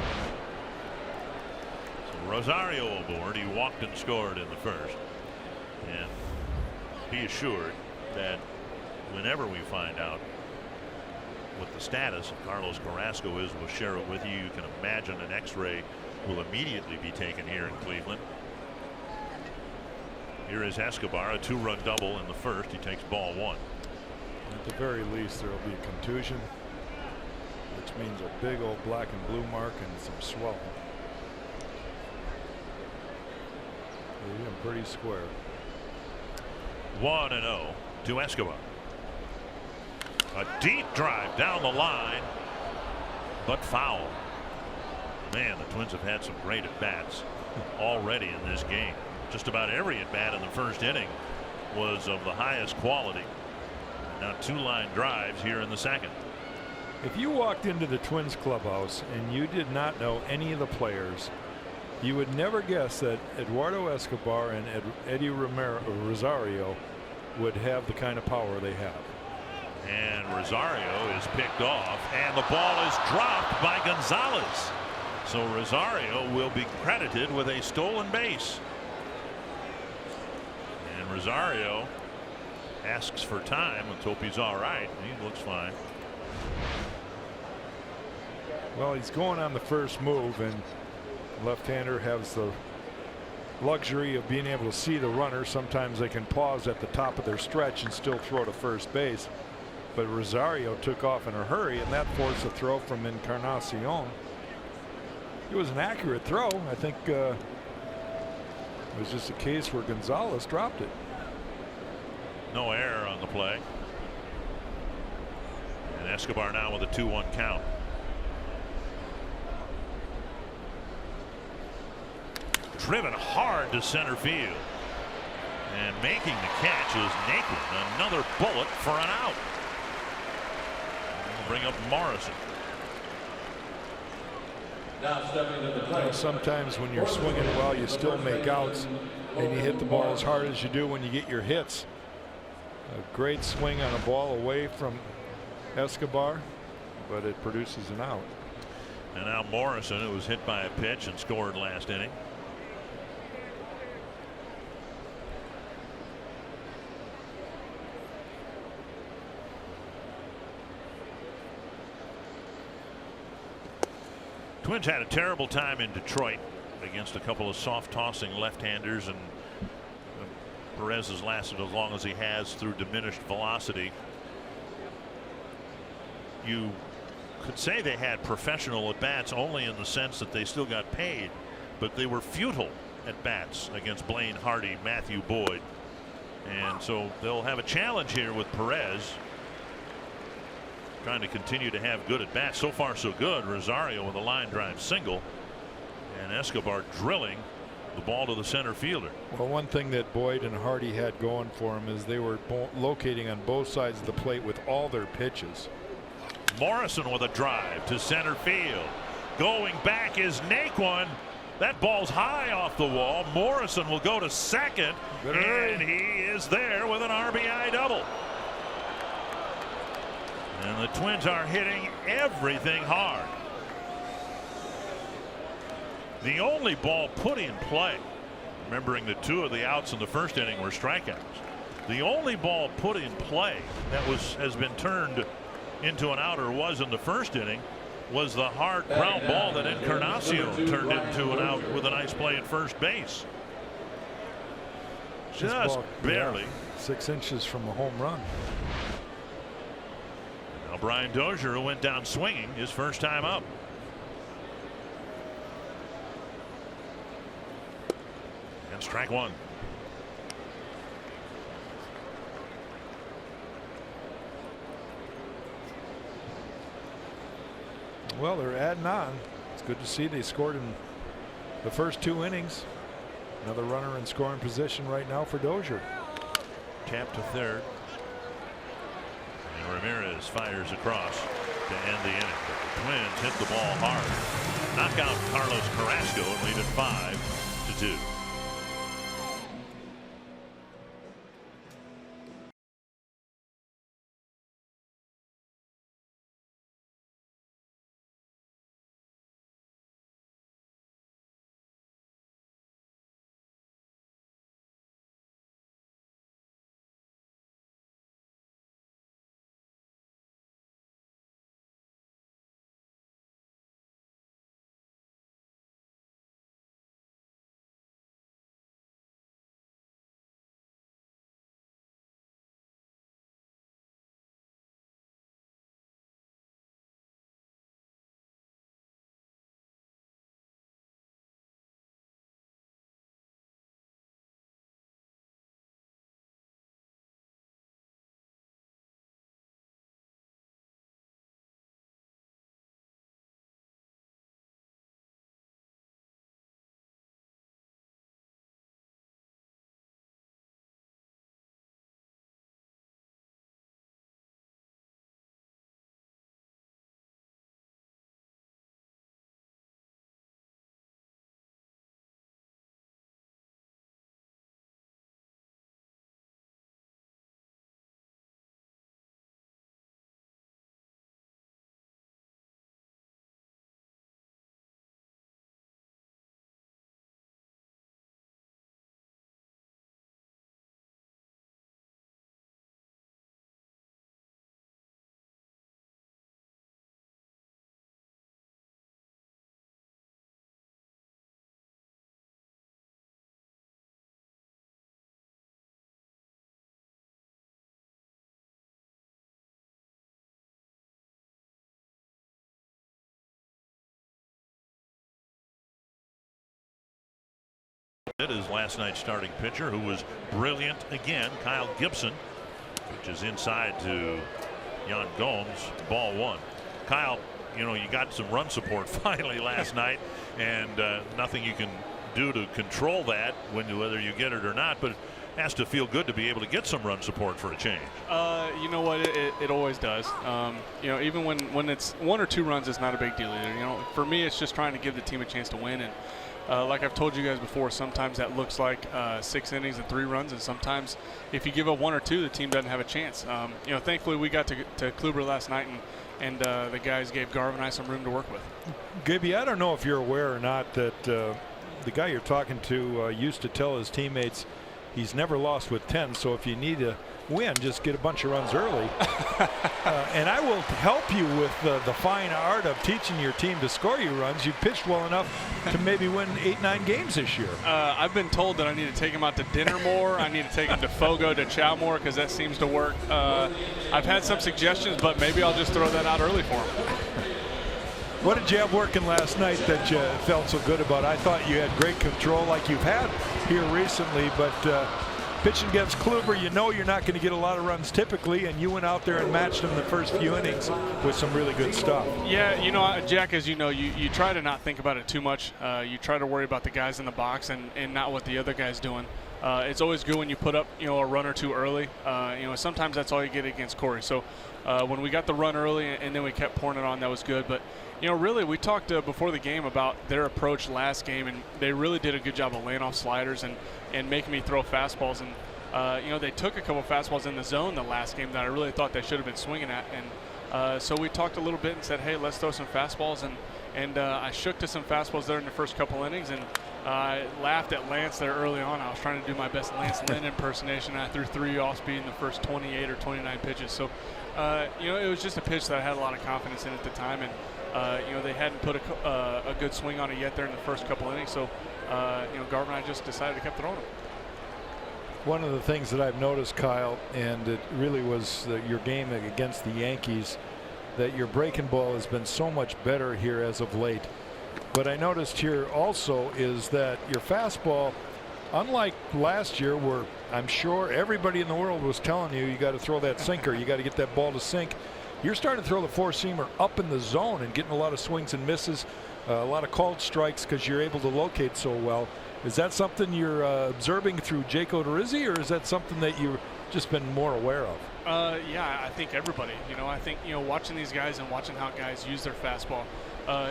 So Rosario aboard. He walked and scored in the first, and be assured that whenever we find out what the status of Carlos Carrasco is, we'll share it with you. You can imagine an X-ray will immediately be taken here in Cleveland. Here is Escobar, a 2-run double in the first. He takes ball 1. At the very least, there will be a contusion, which means a big old black and blue mark and some swelling. They're pretty square. 1-0 to Escobar. A deep drive down the line, but foul. Man, the Twins have had some great at-bats already in this game. Just about every at bat in the first inning was of the highest quality. Now 2 line drives here in the second. If you walked into the Twins clubhouse and you did not know any of the players, you would never guess that Eduardo Escobar and Eddie Rosario would have the kind of power they have. And Rosario is picked off, and the ball is dropped by Gonzalez. So Rosario will be credited with a stolen base. Rosario asks for time. Let's hope he's all right. He looks fine. Well, he's going on the first move, and left-hander has the luxury of being able to see the runner. Sometimes they can pause at the top of their stretch and still throw to first base. But Rosario took off in a hurry, and that forced a throw from Encarnacion. It was an accurate throw. I think It was just a case where Gonzalez dropped it. No error on the play. And Escobar now with a 2-1 count. Driven hard to center field. And making the catch is Naquin. Another bullet for an out. We'll bring up Morrison. Sometimes when you're swinging well, you still make outs, and you hit the ball as hard as you do when you get your hits. A great swing on a ball away from Escobar, but it produces an out. And now Morrison, who was hit by a pitch and scored last inning. Twins had a terrible time in Detroit against a couple of soft tossing left-handers, and Perez has lasted as long as he has through diminished velocity. You could say they had professional at bats only in the sense that they still got paid, but they were futile at bats against Blaine Hardy, Matthew Boyd, and so they'll have a challenge here with Perez trying to continue to have good at bats. So far so good. Rosario with a line drive single, and Escobar drilling the ball to the center fielder. Well, one thing that Boyd and Hardy had going for them is they were locating on both sides of the plate with all their pitches. Morrison with a drive to center field. Going back is Naquin. That ball's high off the wall. Morrison will go to second, and he is there with an RBI double. And the Twins are hitting everything hard. The only ball put in play, remembering that 2 of the outs in the first inning were strikeouts, the only ball put in play that has been turned into an out or was in the first inning was the hard ground ball that Encarnacion turned into an out with a nice play at first base. Just barely. 6 inches from a home run. Now Brian Dozier, who went down swinging his first time up. And strike 1. Well, they're adding on. It's good to see they scored in the first 2 innings. Another runner in scoring position right now for Dozier. Tap to third. And Ramirez fires across to end the inning. But the Twins hit the ball hard. Knock out Carlos Carrasco and lead it 5-2. It is last night's starting pitcher, who was brilliant again, Kyle Gibson, which is inside to Jan Gomes, ball one. Kyle, you know, you got some run support finally last night, and nothing you can do to control that whether you get it or not, but it has to feel good to be able to get some run support for a change. You know what, it always does. You know, even when it's 1 or 2 runs, it's not a big deal either. You know, for me, it's just trying to give the team a chance to win, and like I've told you guys before, sometimes that looks like 6 innings and 3 runs, and sometimes if you give up 1 or 2, the team doesn't have a chance. You know, thankfully we got to Kluber last night, and the guys gave Garv and I some room to work with. Gibby, I don't know if you're aware or not that the guy you're talking to used to tell his teammates he's never lost with 10, so if you need to win, just get a bunch of runs early. And I will help you with the fine art of teaching your team to score you runs. You've pitched well enough to maybe win 8-9 games this year. I've been told that I need to take him out to dinner more. I need to take him to Fogo de Chao more, because that seems to work. I've had some suggestions, but maybe I'll just throw that out early for him. What did you have working last night that you felt so good about? I thought you had great control like you've had here recently, but pitching against Kluber, you know you're not going to get a lot of runs typically, and you went out there and matched him the first few innings with some really good stuff. Yeah, you know, Jack, as you know, you try to not think about it too much. You try to worry about the guys in the box and not what the other guy's doing. It's always good when you put up, you know, a run or two early. You know, sometimes that's all you get against Corey. So when we got the run early and then we kept pouring it on, that was good. But you know, really, we talked before the game about their approach last game, and they really did a good job of laying off sliders and making me throw fastballs. And you know, they took a couple fastballs in the zone the last game that I really thought they should have been swinging at. And so we talked a little bit and said, hey, let's throw some fastballs. And I shook to some fastballs there in the first couple innings, and I laughed at Lance there early on. I was trying to do my best Lance Lynn impersonation, and I threw 3 off speed in the first 28 or 29 pitches. So you know, it was just a pitch that I had a lot of confidence in at the time, and you know, they hadn't put a good swing on it yet there in the first couple innings. So you know, Garv and I just decided to keep throwing them. One of the things that I've noticed, Kyle, and it really was your game against the Yankees, that your breaking ball has been so much better here as of late. But I noticed here also is that your fastball, unlike last year where I'm sure everybody in the world was telling you got to throw that sinker, you got to get that ball to sink, you're starting to throw the 4-seamer up in the zone and getting a lot of swings and misses, a lot of called strikes because you're able to locate so well. Is that something you're observing through Jake Odorizzi, or is that something that you've just been more aware of? Yeah, I think everybody. You know, I think, you know, watching these guys and watching how guys use their fastball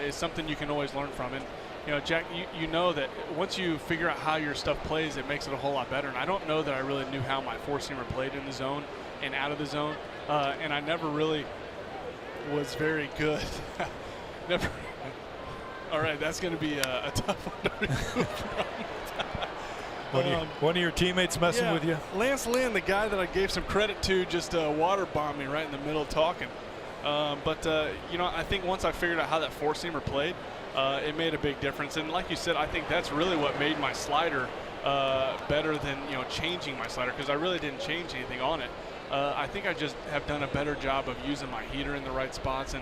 is something you can always learn from. And you know, Jack, you know that once you figure out how your stuff plays, it makes it a whole lot better. And I don't know that I really knew how my 4-seamer played in the zone and out of the zone, and I never really was very good. Never. All right, that's going to be a tough one to remove from. One of your teammates messing with you? Lance Lynn, the guy that I gave some credit to, just water bombed me right in the middle talking. But you know, I think once I figured out how that 4-seamer played, it made a big difference. And like you said, I think that's really what made my slider better than, you know, changing my slider, because I really didn't change anything on it. I think I just have done a better job of using my heater in the right spots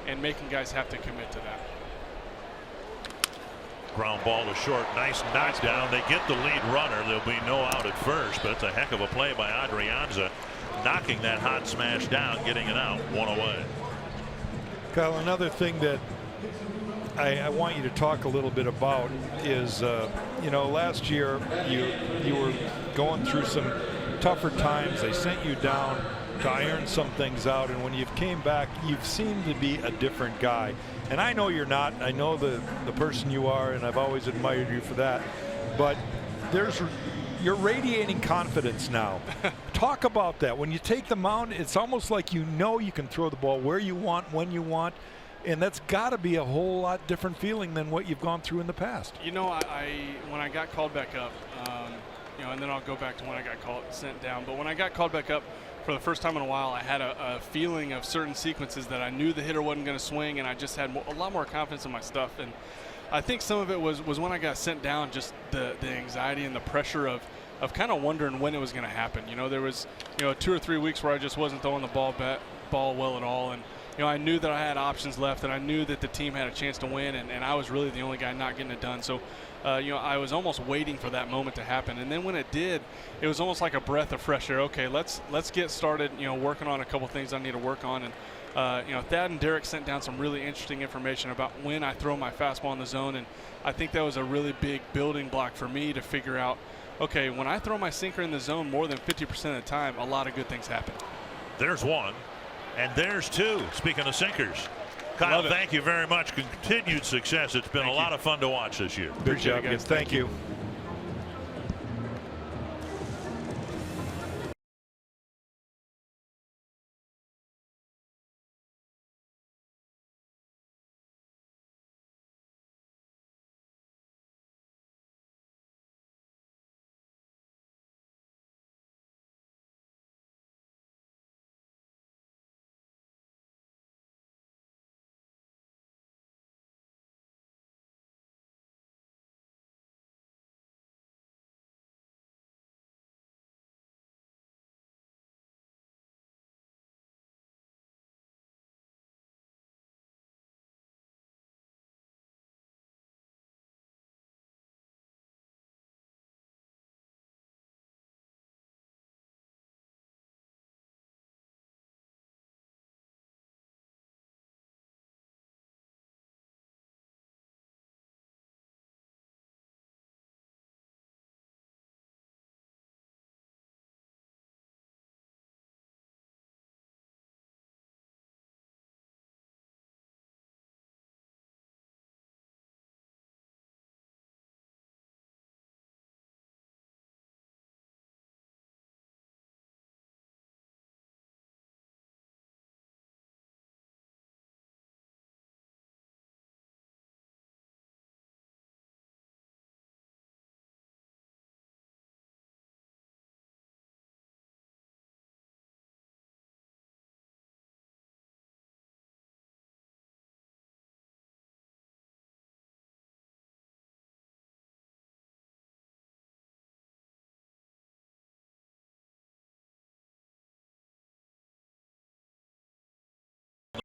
and making guys have to commit to that. Ground ball to short. Nice knockdown. They get the lead runner. There'll be no out at first, but it's a heck of a play by Adrianza, knocking that hot smash down, getting it out, 1 away. Kyle, another thing that I want you to talk a little bit about is, you know, last year you were going through some tougher times. They sent you down to iron some things out, and when you came back, you've seemed to be a different guy. And I know you're not. I know the person you are, and I've always admired you for that. But you're radiating confidence now. Talk about that. When you take the mound, it's almost like you know you can throw the ball where you want, when you want, and that's got to be a whole lot different feeling than what you've gone through in the past. You know, when I got called back up, you know, and then I'll go back to when I got sent down. But when I got called back up, for the first time in a while, I had a feeling of certain sequences that I knew the hitter wasn't going to swing, and I just had a lot more confidence in my stuff. And I think some of it was when I got sent down, just the anxiety and the pressure of kind of wondering when it was going to happen. You know, there was, you know, 2 or 3 weeks where I just wasn't throwing the ball well at all, and I knew that I had options left, and I knew that the team had a chance to win, and I was really the only guy not getting it done. So, I was almost waiting for that moment to happen. And then when it did, it was almost like a breath of fresh air. Okay, let's get started, working on a couple things I need to work on. And, Thad and Derek sent down some really interesting information about when I throw my fastball in the zone. And I think that was a really big building block for me to figure out, okay, when I throw my sinker in the zone more than 50% of the time, a lot of good things happen. There's one. And there's two. Speaking of sinkers, Kyle, thank you very much. Continued success. It's been a lot of fun to watch this year. Good job, guys. Thank you.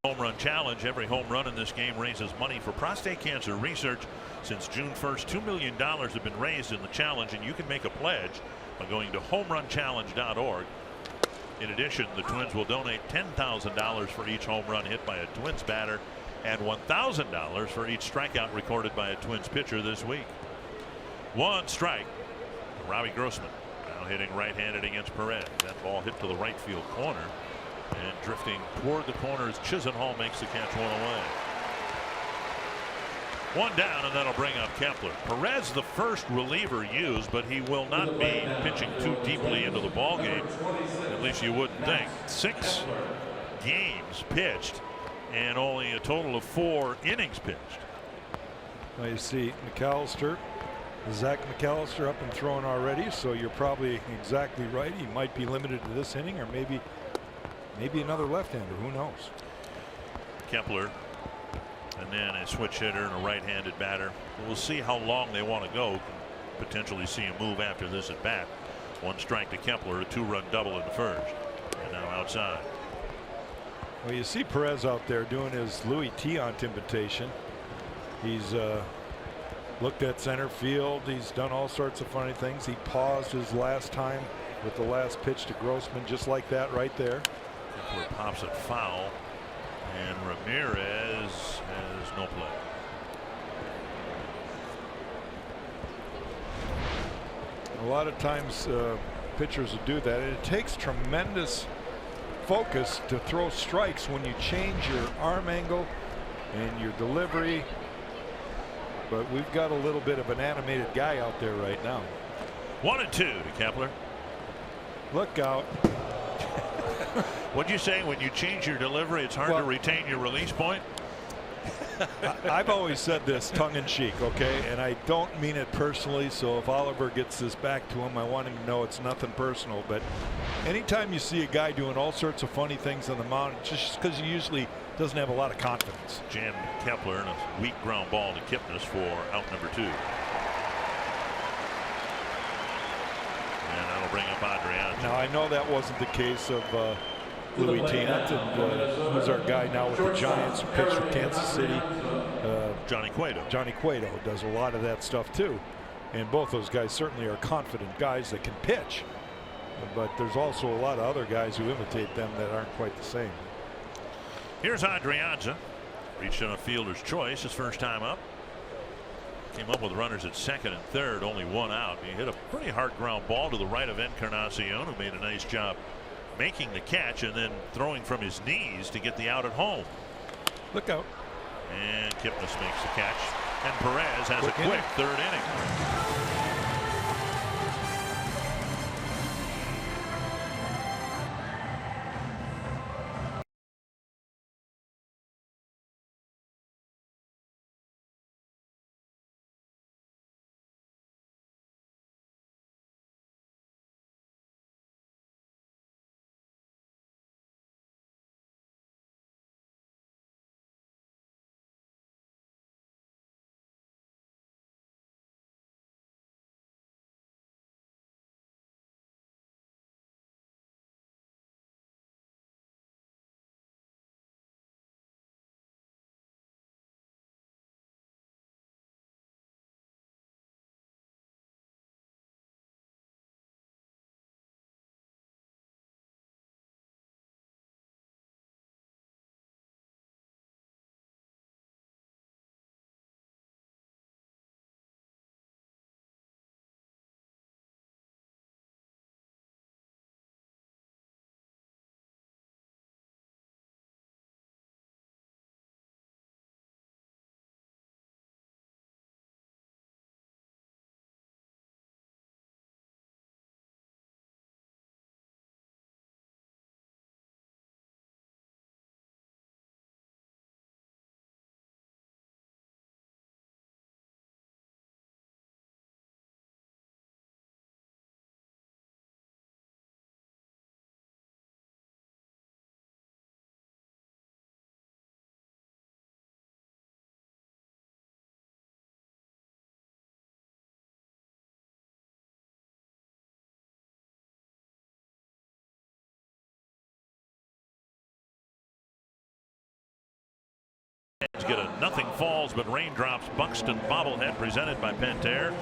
Home run challenge. Every home run in this game raises money for prostate cancer research. Since June 1st, $2 million have been raised in the challenge, and you can make a pledge by going to homerunchallenge.org. In addition, the Twins will donate $10,000 for each home run hit by a Twins batter and $1,000 for each strikeout recorded by a Twins pitcher this week. One strike. Robbie Grossman now hitting right-handed against Perez. That ball hit to the right field corner. And drifting toward the corners, Chisenhall makes the catch one away. One down, and that'll bring up Kepler. Perez, the first reliever used, but he will not be pitching too deeply into the ball game. At least you wouldn't think. 6 games pitched, and only a total of 4 innings pitched. Well, you see Zach McAllister up and throwing already, so you're probably exactly right. He might be limited to this inning, or maybe another left-hander. Who knows? Kepler, and then a switch hitter and a right-handed batter. We'll see how long they want to go. Potentially see a move after this at bat. 1 strike to Kepler, a 2-run double in the first, and now outside. Well, you see Perez out there doing his Louis Tiant invitation. He's looked at center field. He's done all sorts of funny things. He paused his last time with the last pitch to Grossman, just like that right there. Kepler pops it foul, and Ramirez has no play. A lot of times pitchers will do that. It takes tremendous focus to throw strikes when you change your arm angle and your delivery. But we've got a little bit of an animated guy out there right now. 1-2 to Kepler. Look out. What'd you say? When you change your delivery, it's hard to retain your release point? I've always said this tongue-in-cheek, okay, and I don't mean it personally, so if Oliver gets this back to him, I want him to know it's nothing personal. But anytime you see a guy doing all sorts of funny things on the mound, just because he usually doesn't have a lot of confidence. Jammed Kepler and a weak ground ball to Kipnis for out number 2. And that'll bring up Adrian. Now I know that wasn't the case of Louis Tiant, and who's our guy now with the Giants, who pitched for Kansas City? Johnny Cueto. Johnny Cueto does a lot of that stuff too. And both those guys certainly are confident guys that can pitch. But there's also a lot of other guys who imitate them that aren't quite the same. Here's Adrianza. Reached on a fielder's choice his first time up. Came up with runners at second and third, only one out. He hit a pretty hard ground ball to the right of Encarnacion, who made a nice job making the catch and then throwing from his knees to get the out at home. Look out. And Kipnis makes the catch. And Perez has a quick third inning. To get a nothing falls but raindrops Buxton bobblehead presented by Pentair.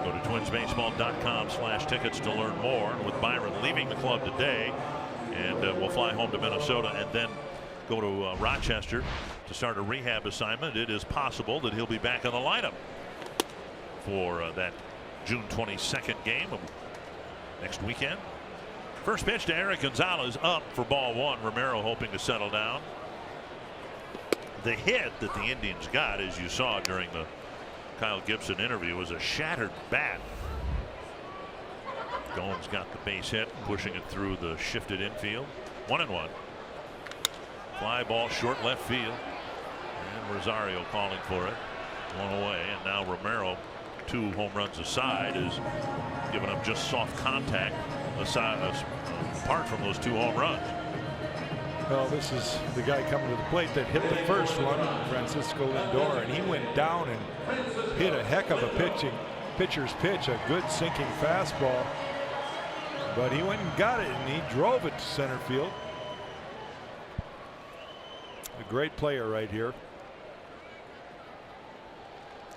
Go to twinsbaseball.com/tickets to learn more. With Byron leaving the club today, and we'll fly home to Minnesota and then go to Rochester to start a rehab assignment. It is possible that he'll be back in the lineup for that June 22nd game of next weekend. First pitch to Eric Gonzalez, up for ball one. Romero hoping to settle down. The hit that the Indians got, as you saw during the Kyle Gibson interview, was a shattered bat. Gomes got the base hit, pushing it through the shifted infield. 1-1. Fly ball short left field. And Rosario calling for it. One away. And now Romero, 2 home runs aside, is giving up just soft contact apart from those 2 home runs. Well, this is the guy coming to the plate that hit the first one, Francisco Lindor, and he went down and hit a heck of a pitcher's pitch, a good sinking fastball. But he went and got it, and he drove it to center field. A great player right here.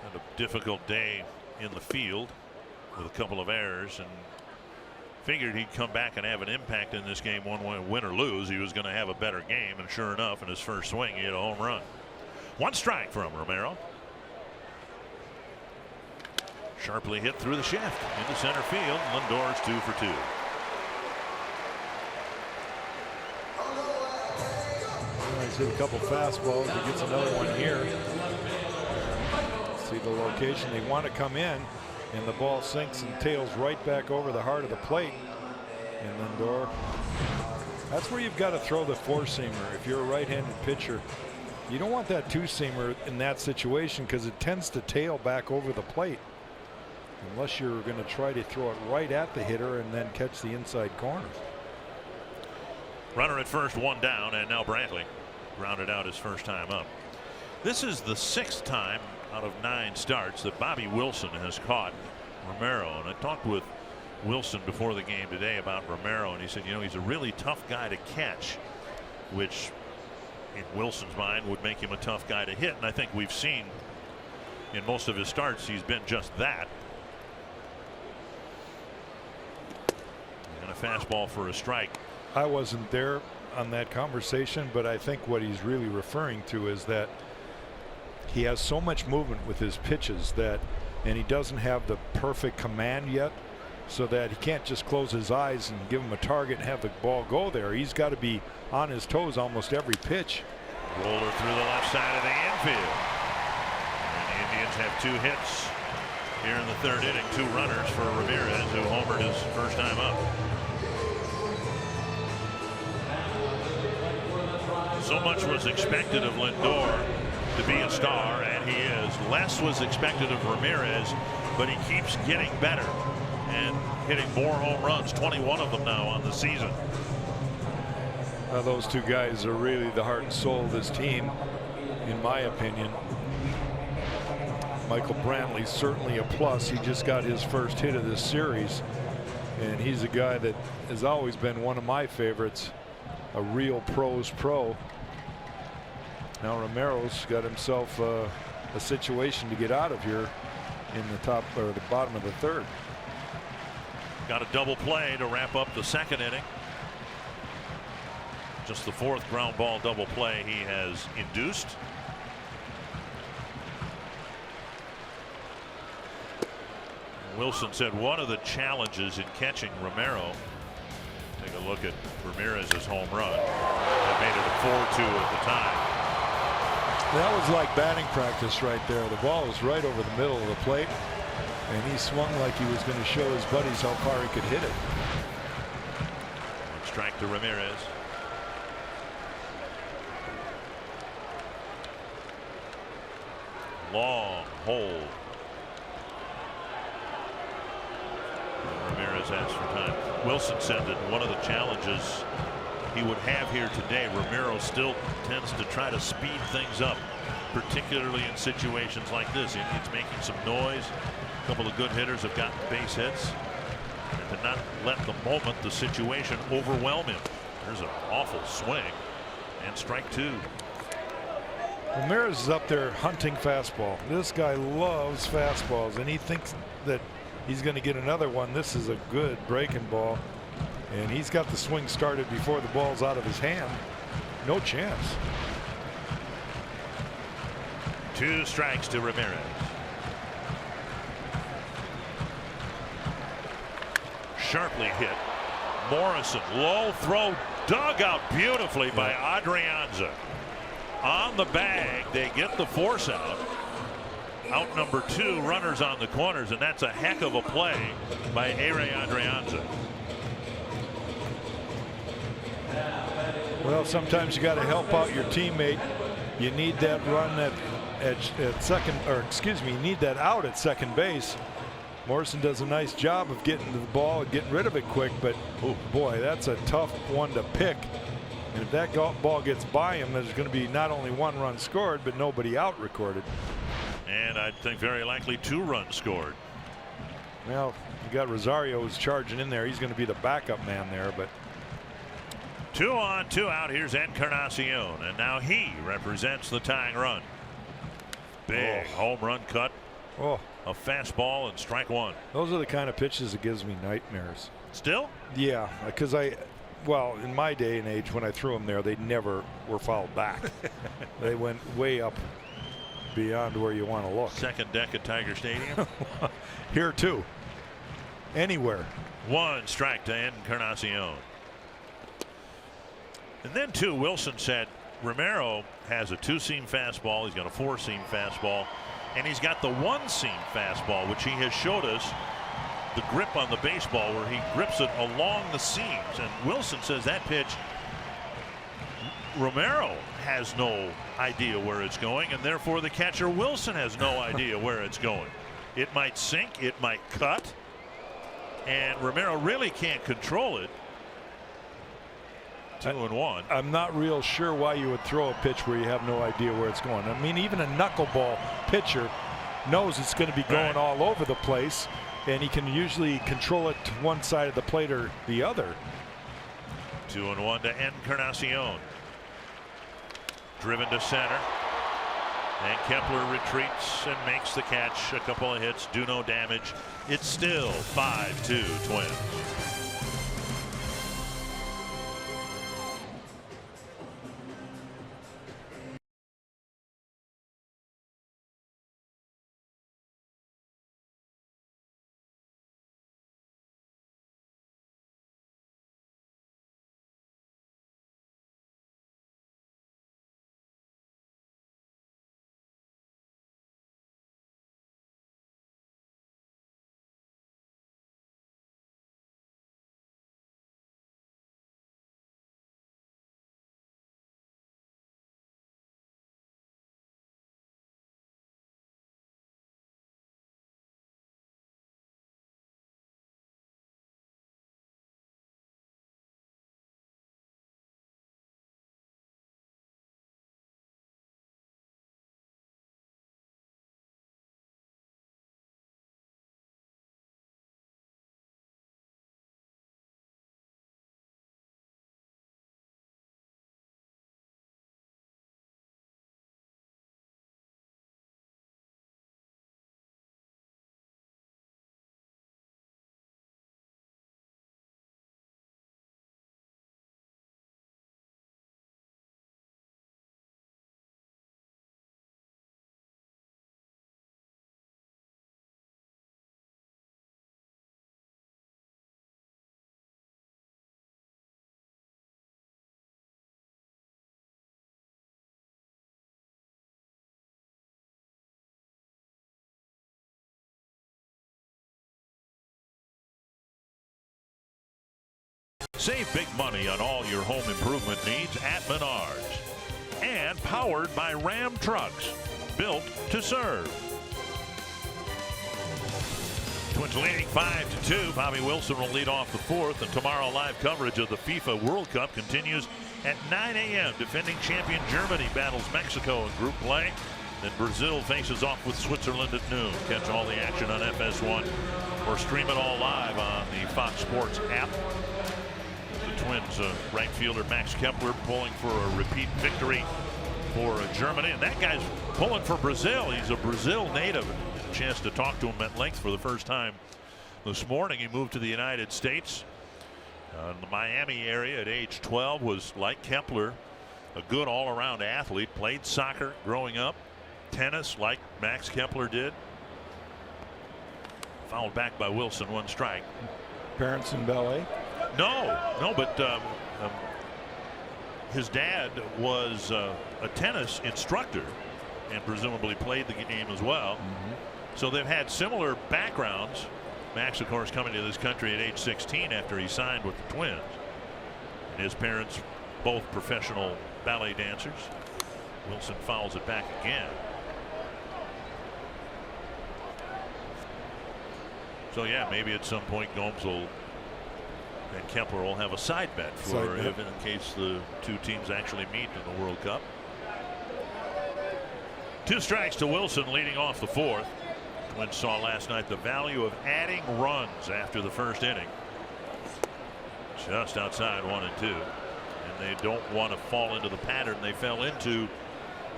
Had a difficult day in the field with a couple of errors, and figured he'd come back and have an impact in this game. One way, win or lose, he was going to have a better game, and sure enough, in his first swing, he hit a home run. 1 strike from Romero. Sharply hit through the shaft into center field. Lindor's 2 for 2. He's hit a couple fastballs. He gets another one here. See the location. They want to come in, and the ball sinks and tails right back over the heart of the plate. And Lindor, that's where you've got to throw the 4-seamer. If you're a right-handed pitcher, you don't want that 2-seamer in that situation because it tends to tail back over the plate. Unless you're going to try to throw it right at the hitter and then catch the inside corner. Runner at first, 1 down, and now Brantley grounded out his first time up. This is the 6th time out of 9 starts that Bobby Wilson has caught Romero. And I talked with Wilson before the game today about Romero, and he said, you know, he's a really tough guy to catch. which in Wilson's mind would make him a tough guy to hit. And I think we've seen in most of his starts he's been just that. And a fastball for a strike. I wasn't there on that conversation, but I think what he's really referring to is that he has so much movement with his pitches that, and he doesn't have the perfect command yet, so that he can't just close his eyes and give him a target and have the ball go there. He's got to be on his toes almost every pitch. Roller through the left side of the infield. And the Indians have 2 hits here in the 3rd inning. 2 runners for Ramirez, who homered his first time up. So much was expected of Lindor to be a star, and he is. Less was expected of Ramirez, but he keeps getting better and hitting more home runs, 21 of them now on the season. Those 2 guys are really the heart and soul of this team, in my opinion. Michael Brantley's certainly a plus. He just got his first hit of this series, and he's a guy that has always been one of my favorites, a real pro's pro. Now Romero's got himself a situation to get out of here in the top or the bottom of the 3rd. Got a double play to wrap up the 2nd inning. Just the 4th ground ball double play he has induced. Wilson said one of the challenges in catching Romero. Take a look at Ramirez's home run. That made it a 4-2 at the time. That was like batting practice right there. The ball was right over the middle of the plate, and he swung like he was going to show his buddies how far he could hit it. Strike to Ramirez. Long hold. Ramirez asks for time. Wilson said that one of the challenges he would have here today, Romero still tends to try to speed things up, particularly in situations like this. Indians making some noise. A couple of good hitters have gotten base hits. And to not let the moment, the situation overwhelm him. There's an awful swing. And strike 2. Ramirez is up there hunting fastball. This guy loves fastballs, and he thinks that he's going to get another one. This is a good breaking ball, and he's got the swing started before the ball's out of his hand. No chance. 2 strikes to Ramirez. Sharply hit. Morrison, low throw, dug out beautifully by Adrianza. On the bag, they get the force out. Out number 2, runners on the corners, and that's a heck of a play by Ere Adrianza. Well, sometimes you got to help out your teammate. You need that run at second, or excuse me, you need that out at second base. Morrison does a nice job of getting to the ball and getting rid of it quick, but oh boy, that's a tough one to pick. And if that ball gets by him, there's going to be not only 1 run scored, but nobody out recorded. And I think very likely 2 runs scored. Well, you got Rosario who's charging in there. He's going to be the backup man there, but 2 on, 2 out. Here's Encarnacion, and now he represents the tying run. Big home run cut. A fastball and strike 1. Those are the kind of pitches that gives me nightmares. Still? Yeah, because well, in my day and age, when I threw them there, they never were fouled back. They went way up beyond where you want to look. Second deck at Tiger Stadium. Here too. Anywhere. 1 strike to Encarnacion. And then 2, Wilson said Romero has a 2-seam fastball. He's got a 4-seam fastball, and he's got the 1-seam fastball, which he has showed us the grip on the baseball where he grips it along the seams. And Wilson says that pitch, Romero has no idea where it's going, and therefore the catcher Wilson has no idea where it's going. It might sink, it might cut, and Romero really can't control it. 2-1. I'm not real sure why you would throw a pitch where you have no idea where it's going. I mean, even a knuckleball pitcher knows it's going to be going all over the place, and he can usually control it to one side of the plate or the other. 2-1 to Encarnacion. Driven to center. And Kepler retreats and makes the catch. A couple of hits, do no damage. It's still 5-2 Twins. Save big money on all your home improvement needs at Menards. And powered by Ram trucks, built to serve. Twins leading 5-2. Bobby Wilson will lead off the fourth, and tomorrow live coverage of the FIFA World Cup continues at 9 a.m. Defending champion Germany battles Mexico in group play. Then Brazil faces off with Switzerland at noon. Catch all the action on FS1 or stream it all live on the Fox Sports app. The Twins right fielder Max Kepler pulling for a repeat victory for Germany, and that guy's pulling for Brazil. He's a Brazil native. A chance to talk to him at length for the first time this morning. He moved to the United States in the Miami area at age 12. Was like Kepler, a good all-around athlete. Played soccer growing up, tennis like Max Kepler did. Fouled back by Wilson, one strike. Parents in ballet? No, but his dad was a tennis instructor and presumably played the game as well. So they've had similar backgrounds. Max, of course, coming to this country at age 16 after he signed with the Twins. And his parents, both professional ballet dancers. Wilson fouls it back again. So yeah, maybe at some point Gomes will and Kepler will have a side bet for him in case the two teams actually meet in the World Cup. 2 strikes to Wilson leading off the fourth. Twins saw last night the value of adding runs after the first inning. Just outside 1 and 2. And they don't want to fall into the pattern they fell into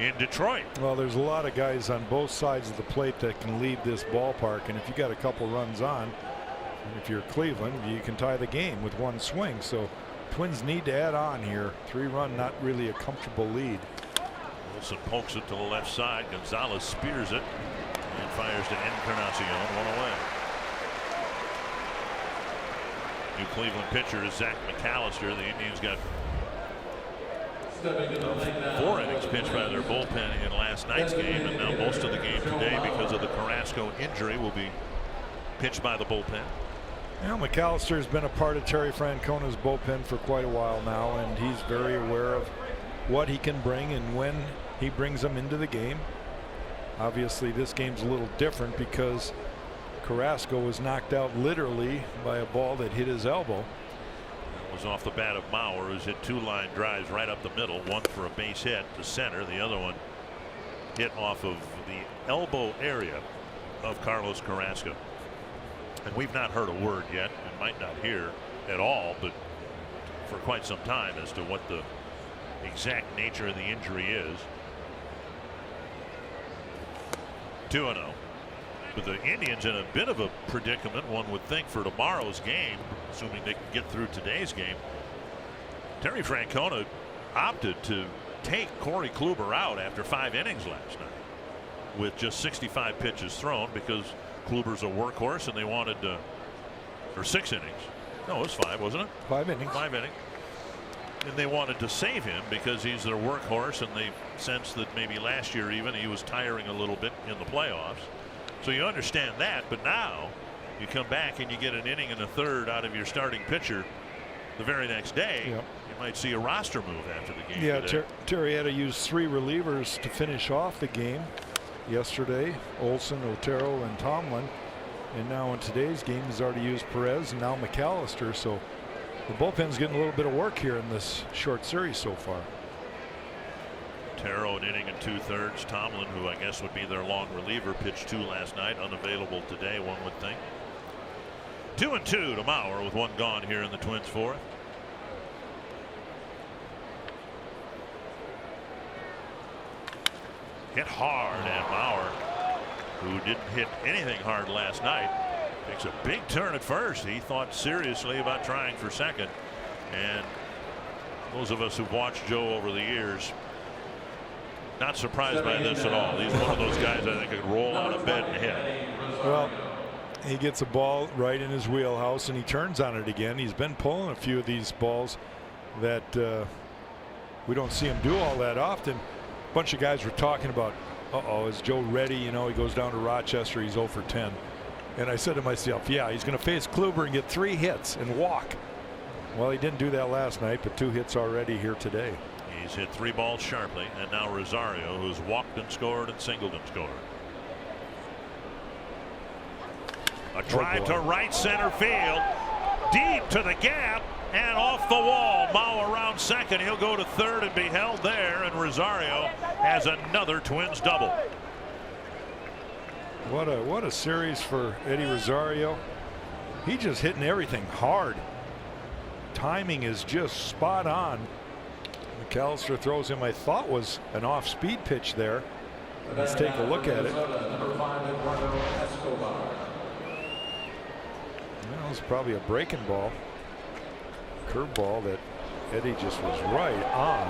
in Detroit. Well, there's a lot of guys on both sides of the plate that can leave this ballpark, and if you got a couple runs on, if you're Cleveland, you can tie the game with one swing. So Twins need to add on here. 3-run, not really a comfortable lead. Wilson pokes it to the left side. Gonzalez spears it and fires to Encarnacion, 1 away. New Cleveland pitcher is Zach McAllister. The Indians got 4 innings pitched by their bullpen in last night's game, and now most of the game today, because of the Carrasco injury, will be pitched by the bullpen. Well, McAllister has been a part of Terry Francona's bullpen for quite a while now, and he's very aware of what he can bring and when he brings them into the game. Obviously, this game's a little different because Carrasco was knocked out literally by a ball that hit his elbow. That was off the bat of Mauer, who's hit 2 line drives right up the middle, one for a base hit to center, the other one hit off of the elbow area of Carlos Carrasco. And we've not heard a word yet, and might not hear at all, but for quite some time, as to what the exact nature of the injury is. 2-0. But the Indians in a bit of a predicament, one would think, for tomorrow's game, assuming they can get through today's game. Terry Francona opted to take Corey Kluber out after 5 innings last night with just 65 pitches thrown, because Kluber's a workhorse and they wanted or 6 innings. No, it was 5, wasn't it? 5 innings. 5 innings. And they wanted to save him because he's their workhorse, and they sensed that maybe last year even he was tiring a little bit in the playoffs. So you understand that, but now you come back and you get an inning and a third out of your starting pitcher the very next day. Yep. You might see a roster move after the game. Yeah, Terry had to use 3 relievers to finish off the game yesterday. Olsen, Otero, and Tomlin. And now in today's game, he's already used Perez and now McAllister. So the bullpen's getting a little bit of work here in this short series so far. Otero an inning and 2/3. Tomlin, who I guess would be their long reliever, pitched 2 last night, unavailable today, one would think. 2-2 to Mauer with 1 gone here in the Twins' 4th. Hit hard, and Mauer, who didn't hit anything hard last night, takes a big turn at first. He thought seriously about trying for second, and those of us who've watched Joe over the years, not surprised by this at all. He's one of those guys I think could roll out of bed and hit. Well, he gets a ball right in his wheelhouse and he turns on it again. He's been pulling a few of these balls that we don't see him do all that often. A bunch of guys were talking about, is Joe ready? You know, he goes down to Rochester, he's 0 for 10. And I said to myself, yeah, he's going to face Kluber and get 3 hits and walk. Well, he didn't do that last night, but 2 hits already here today. He's hit 3 balls sharply, and now Rosario, who's walked and scored and singled and scored. A drive to right center field, deep to the gap and off the wall. Mauer around second. He'll go to third and be held there, and Rosario has another Twins double. What a series for Eddie Rosario. He just hitting everything hard. Timing is just spot on. McAllister throws him, I thought was an off-speed pitch there. Let's take a look at it. That was probably a breaking ball. Curveball that Eddie just was right on.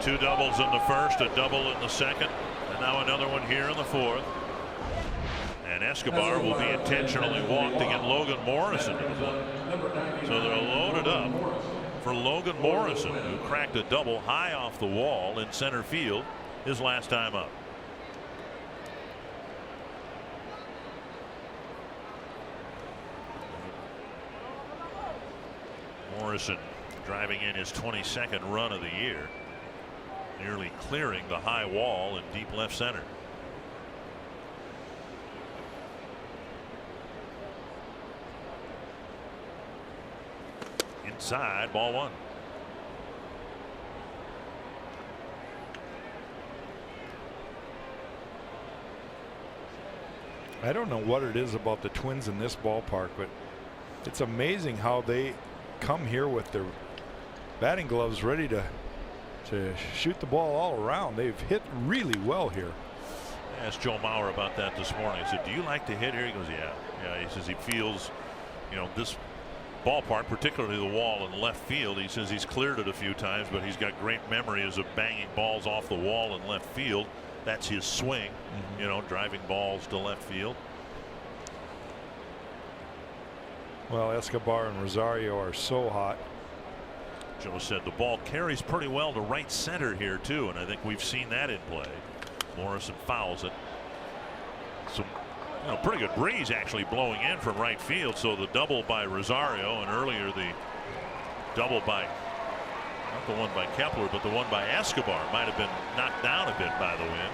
2 doubles in the first, a double in the second, and now another one here in the 4th. And Escobar will be intentionally walked to get Logan Morrison to the plate. So they're loaded up for Logan Morrison, who cracked a double high off the wall in center field his last time up. Morrison driving in his 22nd run of the year, nearly clearing the high wall in deep left center. Inside, ball 1. I don't know what it is about the Twins in this ballpark, but it's amazing how they come here with their batting gloves ready to shoot the ball all around. They've hit really well here. I asked Joe Mauer about that this morning. I said, do you like to hit here? He goes, yeah. He says he feels, this ballpark, particularly the wall in left field. He says he's cleared it a few times, but he's got great memories of banging balls off the wall in left field. That's his swing, driving balls to left field. Well, Escobar and Rosario are so hot. Joe said the ball carries pretty well to right center here too, and I think we've seen that in play. Morrison fouls it. Some pretty good breeze actually blowing in from right field, so the double by Rosario, and earlier the double by, not the one by Kepler, but the one by Escobar, might have been knocked down a bit by the wind.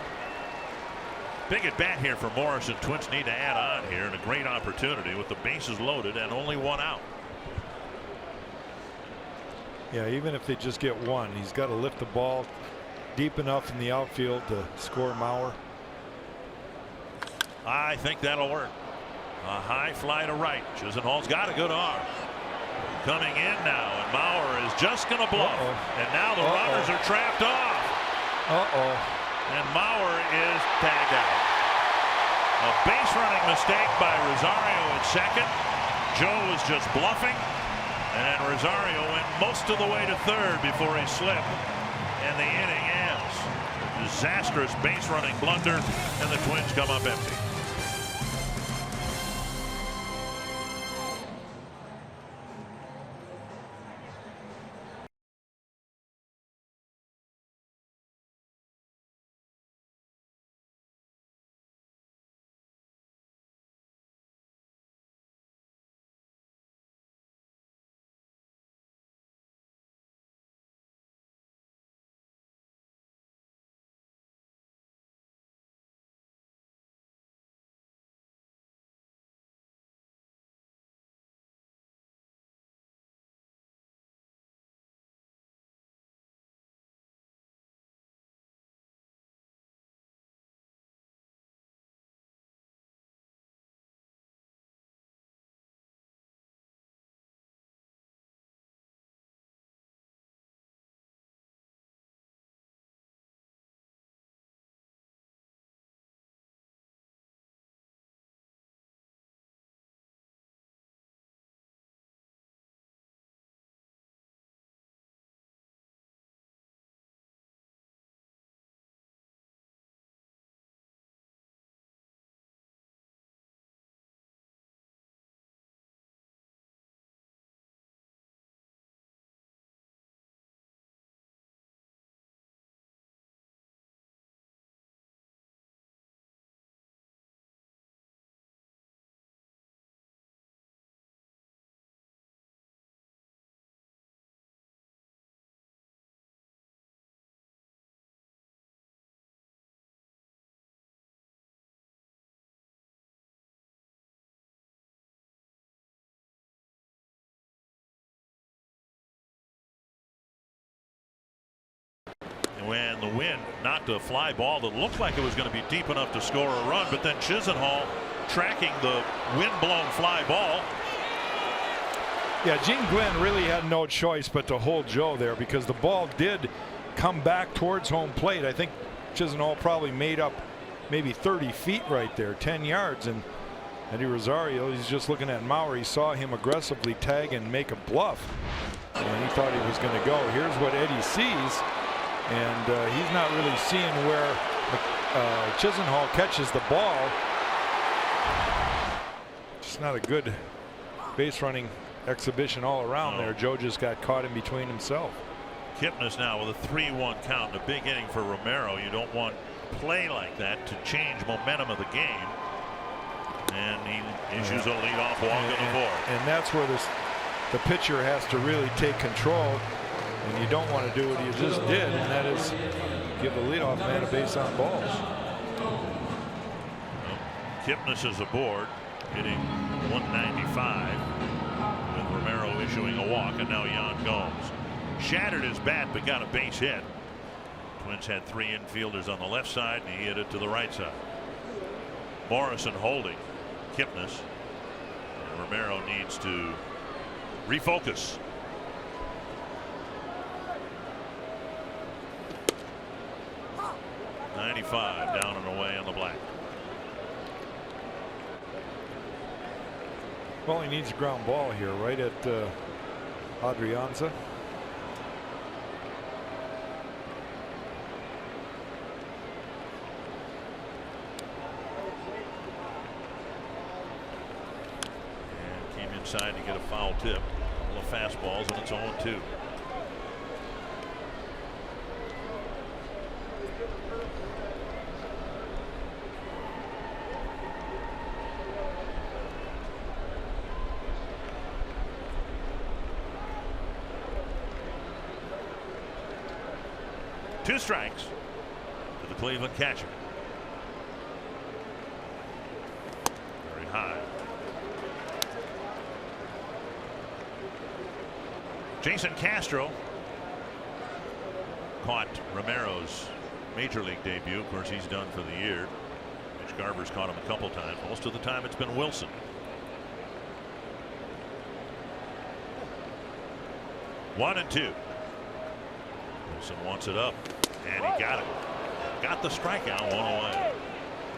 Big at bat here for Morrison. Twins need to add on here, and a great opportunity with the bases loaded and only 1 out. Yeah, even if they just get 1, he's got to lift the ball deep enough in the outfield to score Mauer. I think that'll work. A high fly to right. Chisenhall's got a good arm. coming in now, and Maurer is just going to bluff. And now the runners are trapped off. And Maurer is tagged out. A base running mistake by Rosario at second. Joe was just bluffing, and Rosario went most of the way to third before he slipped, and the inning ends. Disastrous base running blunder, and the Twins come up empty. When the wind knocked a fly ball that looked like it was going to be deep enough to score a run, but then Chisenhall tracking the wind-blown fly ball. Yeah, Gene Glenn really had no choice but to hold Joe there, because the ball did come back towards home plate. I think Chisenhall probably made up maybe 30 feet right there, 10 yards, and Eddie Rosario, he's just looking at Maurer. He saw him aggressively tag and make a bluff, and he thought he was going to go. Here's what Eddie sees. And he's not really seeing where Chisenhall catches the ball. Just not a good base running exhibition all around there. Joe just got caught in between himself. Kipnis now with a 3-1 count, a big inning for Romero. You don't want play like that to change momentum of the game. And he issues a leadoff walk on the board. And that's where the pitcher has to really take control. And you don't want to do what you just did, and that is give the leadoff man a base on balls. Kipnis is aboard, hitting 195, with Romero issuing a walk, and now Yan Gomes shattered his bat but got a base hit. Twins had 3 infielders on the left side, and he hit it to the right side. Morrison holding Kipnis, and Romero needs to refocus. 95 down and away on the black. Well, he needs a ground ball here, right at Adrianza. And came inside to get a foul tip. A couple of fastballs, and it's 0-2. Two strikes to the Cleveland catcher. Very high. Jason Castro caught Romero's major league debut. Of course, he's done for the year. Mitch Garver's caught him a couple times. Most of the time it's been Wilson. 1-2. Wilson wants it up, and he got it. Got the strikeout, 1 away.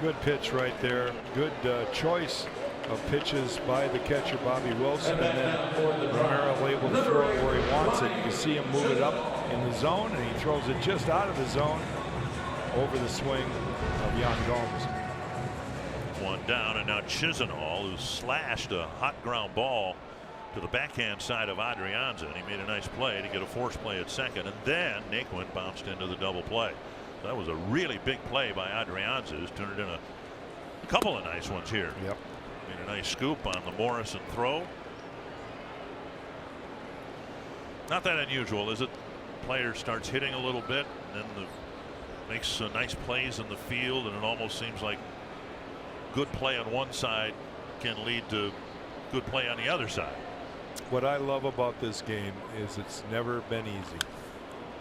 Good pitch right there. Good choice of pitches by the catcher, Bobby Wilson, and then Romero able to throw it where he wants it. You see him move it up in the zone, and he throws it just out of the zone over the swing of Yan Gomes. 1 down, and now Chisenhall, who slashed a hot ground ball to the backhand side of Adrianza, and he made a nice play to get a force play at second, and then Naquin bounced into the double play. That was a really big play by Adrianza, who's turned it in a couple of nice ones here. Yep. Made a nice scoop on the Morrison throw. Not that unusual, is it? Player starts hitting a little bit, and then makes nice plays in the field, and it almost seems like good play on one side can lead to good play on the other side. What I love about this game is it's never been easy,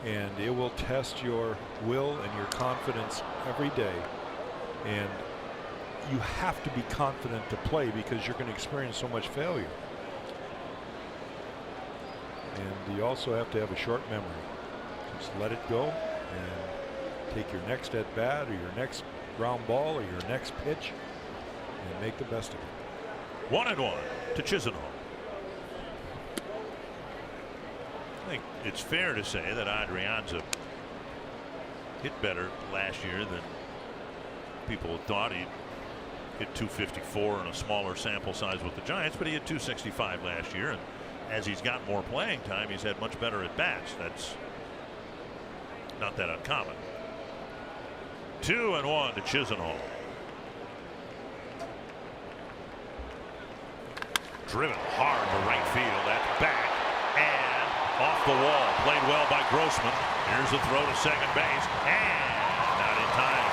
and it will test your will and your confidence every day, and you have to be confident to play because you're going to experience so much failure, and you also have to have a short memory. Just let it go and take your next at bat or your next ground ball or your next pitch and make the best of it. 1-1 to Chisenhall. I think it's fair to say that Adrianza hit better last year than people thought. He hit 254 in a smaller sample size with the Giants, but he hit 265 last year, and as he's got more playing time, he's had much better at bats. That's not that uncommon. 2-1 to Chisenhall. Driven hard to right field. That's back and off the wall. Played well by Grossman. Here's a throw to second base, and not in time.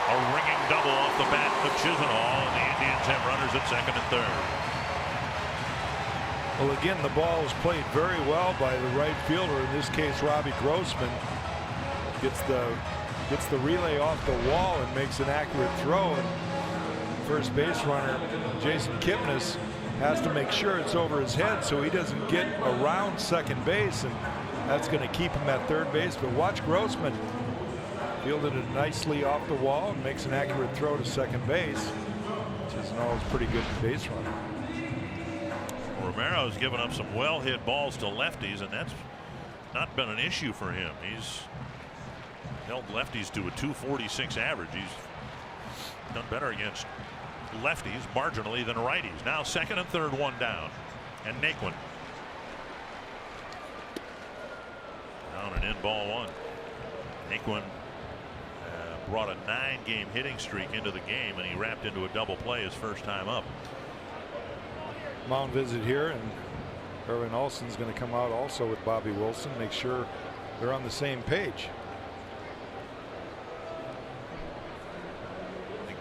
A ringing double off the bat of Chisenhall, and the Indians have runners at second and third. Well, again, the ball is played very well by the right fielder, in this case Robbie Grossman. Gets the relay off the wall and makes an accurate throw, and first base runner Jason Kipnis has to make sure it's over his head so he doesn't get around second base, and that's going to keep him at third base. But watch Grossman fielded it nicely off the wall and makes an accurate throw to second base. Chisenhall is pretty good base runner. Romero's given up some well hit balls to lefties, and that's not been an issue for him. He's held lefties to a 246 average. He's done better against lefties marginally than righties. Now second and third, 1 down, and Naquin down and in, ball 1. Naquin brought a 9-game hitting streak into the game, and he wrapped into a double play his first time up. Mound visit here, and Erwin Olsen's going to come out also with Bobby Wilson, make sure they're on the same page.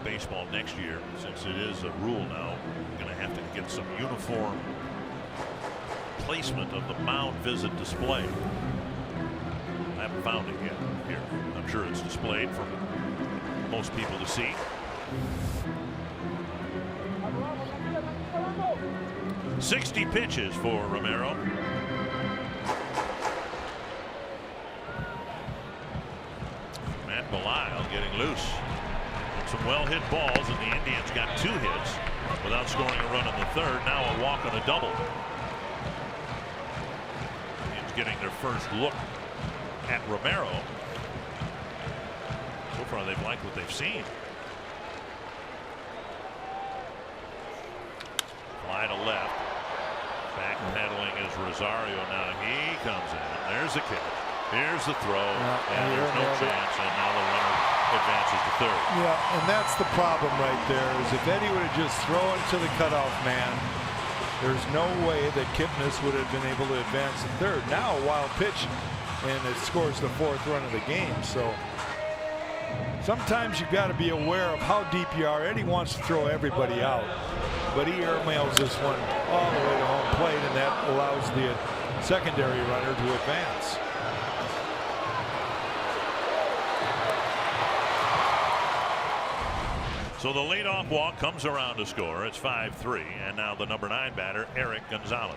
Baseball next year, since it is a rule now, going to have to get some uniform placement of the mound visit display. I haven't found it yet here. I'm sure it's displayed for most people to see. "60 pitches for Romero. Matt Belisle getting loose. Some well hit balls, and the Indians got 2 hits without scoring a run in the third. Now a walk and a double. Indians getting their first look at Romero. So far they've liked what they've seen. Fly to left. Backpedaling is Rosario. Now he comes in. There's the catch. Here's the throw, and there's no chance, and now the runner advances to third. Yeah, and that's the problem right there, is if Eddie would have just thrown to the cutoff man, there's no way that Kipnis would have been able to advance to third. Now a wild pitch, and it scores the 4th run of the game. So sometimes you've got to be aware of how deep you are. Eddie wants to throw everybody out, but he airmails this one all the way to home plate, and that allows the secondary runner to advance. So the leadoff walk comes around to score. It's 5-3, and now the number 9 batter, Eric Gonzalez.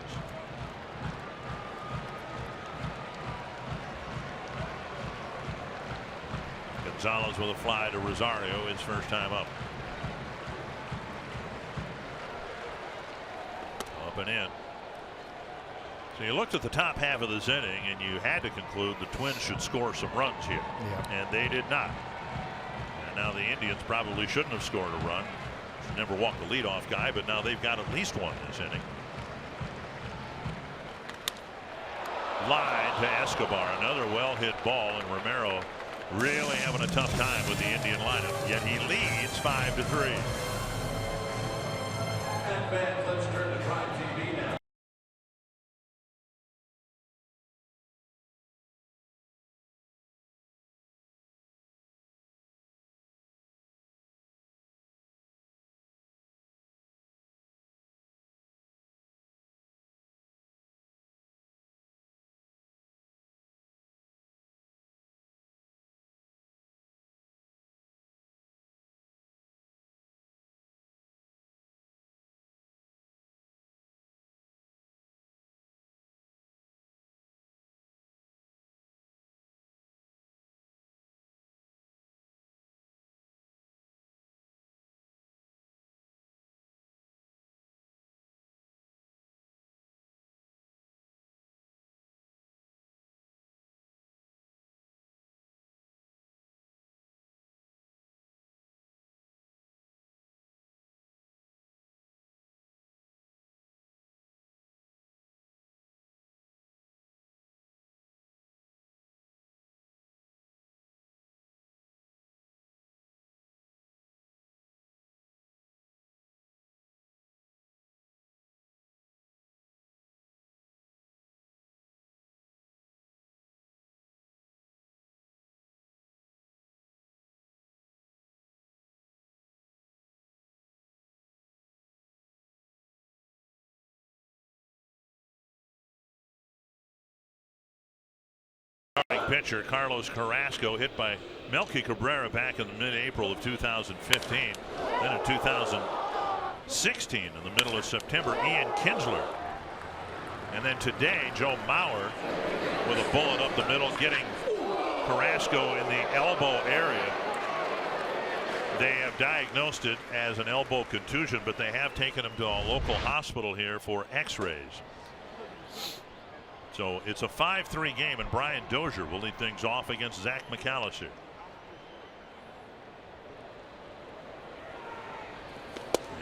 Gonzalez with a fly to Rosario, his first time up. Up and in. So you looked at the top half of this inning and you had to conclude the Twins should score some runs here. And they did not. And now the Indians probably shouldn't have scored a run. Never walked the leadoff guy, but now they've got at least one this inning. Line to Escobar, another well hit ball, and Romero really having a tough time with the Indian lineup, yet he leads 5-3. And fans, let's turn to Prime TV now. Pitcher Carlos Carrasco hit by Melky Cabrera back in mid-April of 2015. Then in 2016, in the middle of September, Ian Kinsler. And then today, Joe Mauer with a bullet up the middle, getting Carrasco in the elbow area. They have diagnosed it as an elbow contusion, but they have taken him to a local hospital here for x-rays. So it's a 5-3 game, and Brian Dozier will lead things off against Zach McAllister.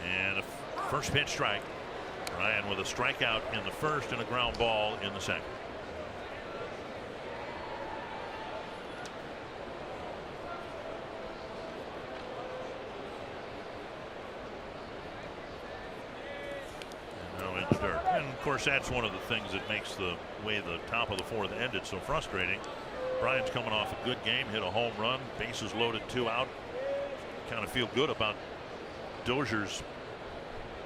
And a first pitch strike. Ryan with a strikeout in the first and a ground ball in the second. In the dirt. And of course, that's one of the things that makes the way the top of the fourth ended so frustrating. Brian's coming off a good game, hit a home run, bases loaded, 2 out. Kind of feel good about Dozier's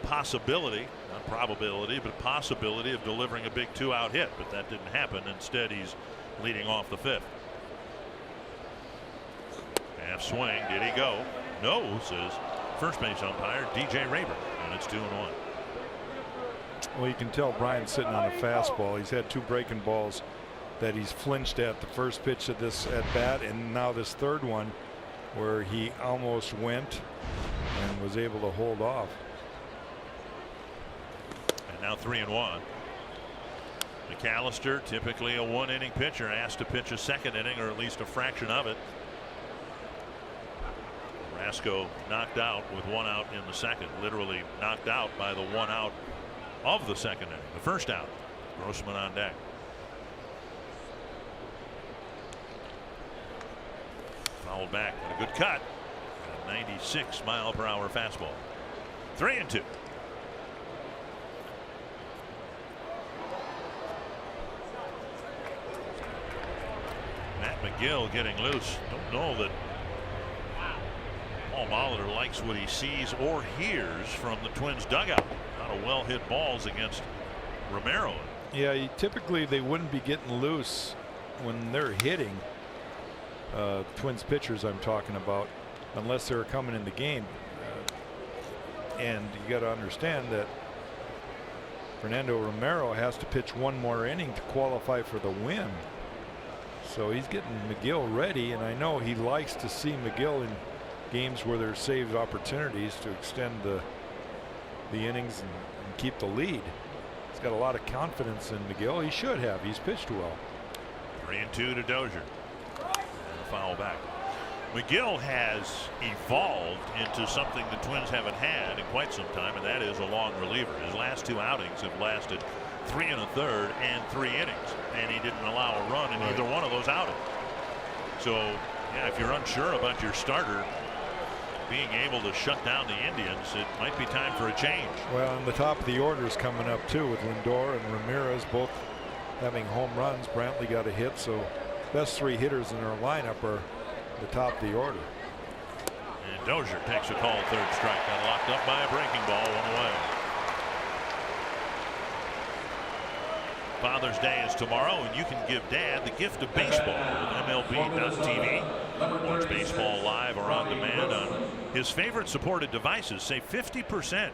possibility, not probability, but possibility of delivering a big 2-out hit, but that didn't happen. Instead, he's leading off the 5th. Half swing, did he go? No, says first base umpire DJ Rayburn, and it's 2-1. Well, you can tell Brian's sitting on a fastball. He's had 2 breaking balls that he's flinched at the first pitch of this at bat, and now this third one where he almost went and was able to hold off. And now 3-1. McAllister, typically a 1-inning pitcher, asked to pitch a second inning or at least a fraction of it. Carrasco knocked out with 1 out in the second, literally knocked out by the 1 out of the second inning, the first out. Grossman on deck. Fouled back, but a good cut. A 96-mile-per-hour fastball. 3-2. Matt McGill getting loose. Don't know that Paul Molitor likes what he sees or hears from the Twins dugout. A lot of well hit balls against Romero. Yeah, typically they wouldn't be getting loose when they're hitting. Twins pitchers I'm talking about, unless they're coming in the game. And you got to understand that Fernando Romero has to pitch 1 more inning to qualify for the win. So he's getting McGill ready, and I know he likes to see McGill in games where there's saved opportunities to extend the innings and keep the lead. He's got a lot of confidence in McGill. He should have. He's pitched well. 3-2 to Dozier. And a foul back. McGill has evolved into something the Twins haven't had in quite some time, and that is a long reliever. His last 2 outings have lasted 3 1/3 and 3 innings, and he didn't allow a run in either one of those outings. So, yeah, if you're unsure about your starter being able to shut down the Indians, it might be time for a change. Well, and the top of the order is coming up too, with Lindor and Ramirez both having home runs. Brantley got a hit, so best 3 hitters in our lineup are the top of the order. And Dozier takes a call, 3rd strike. Got locked up by a breaking ball, 1 away. Father's Day is tomorrow, and you can give Dad the gift of baseball with MLB.tv. Watch baseball live or on demand on his favorite supported devices. Save 50%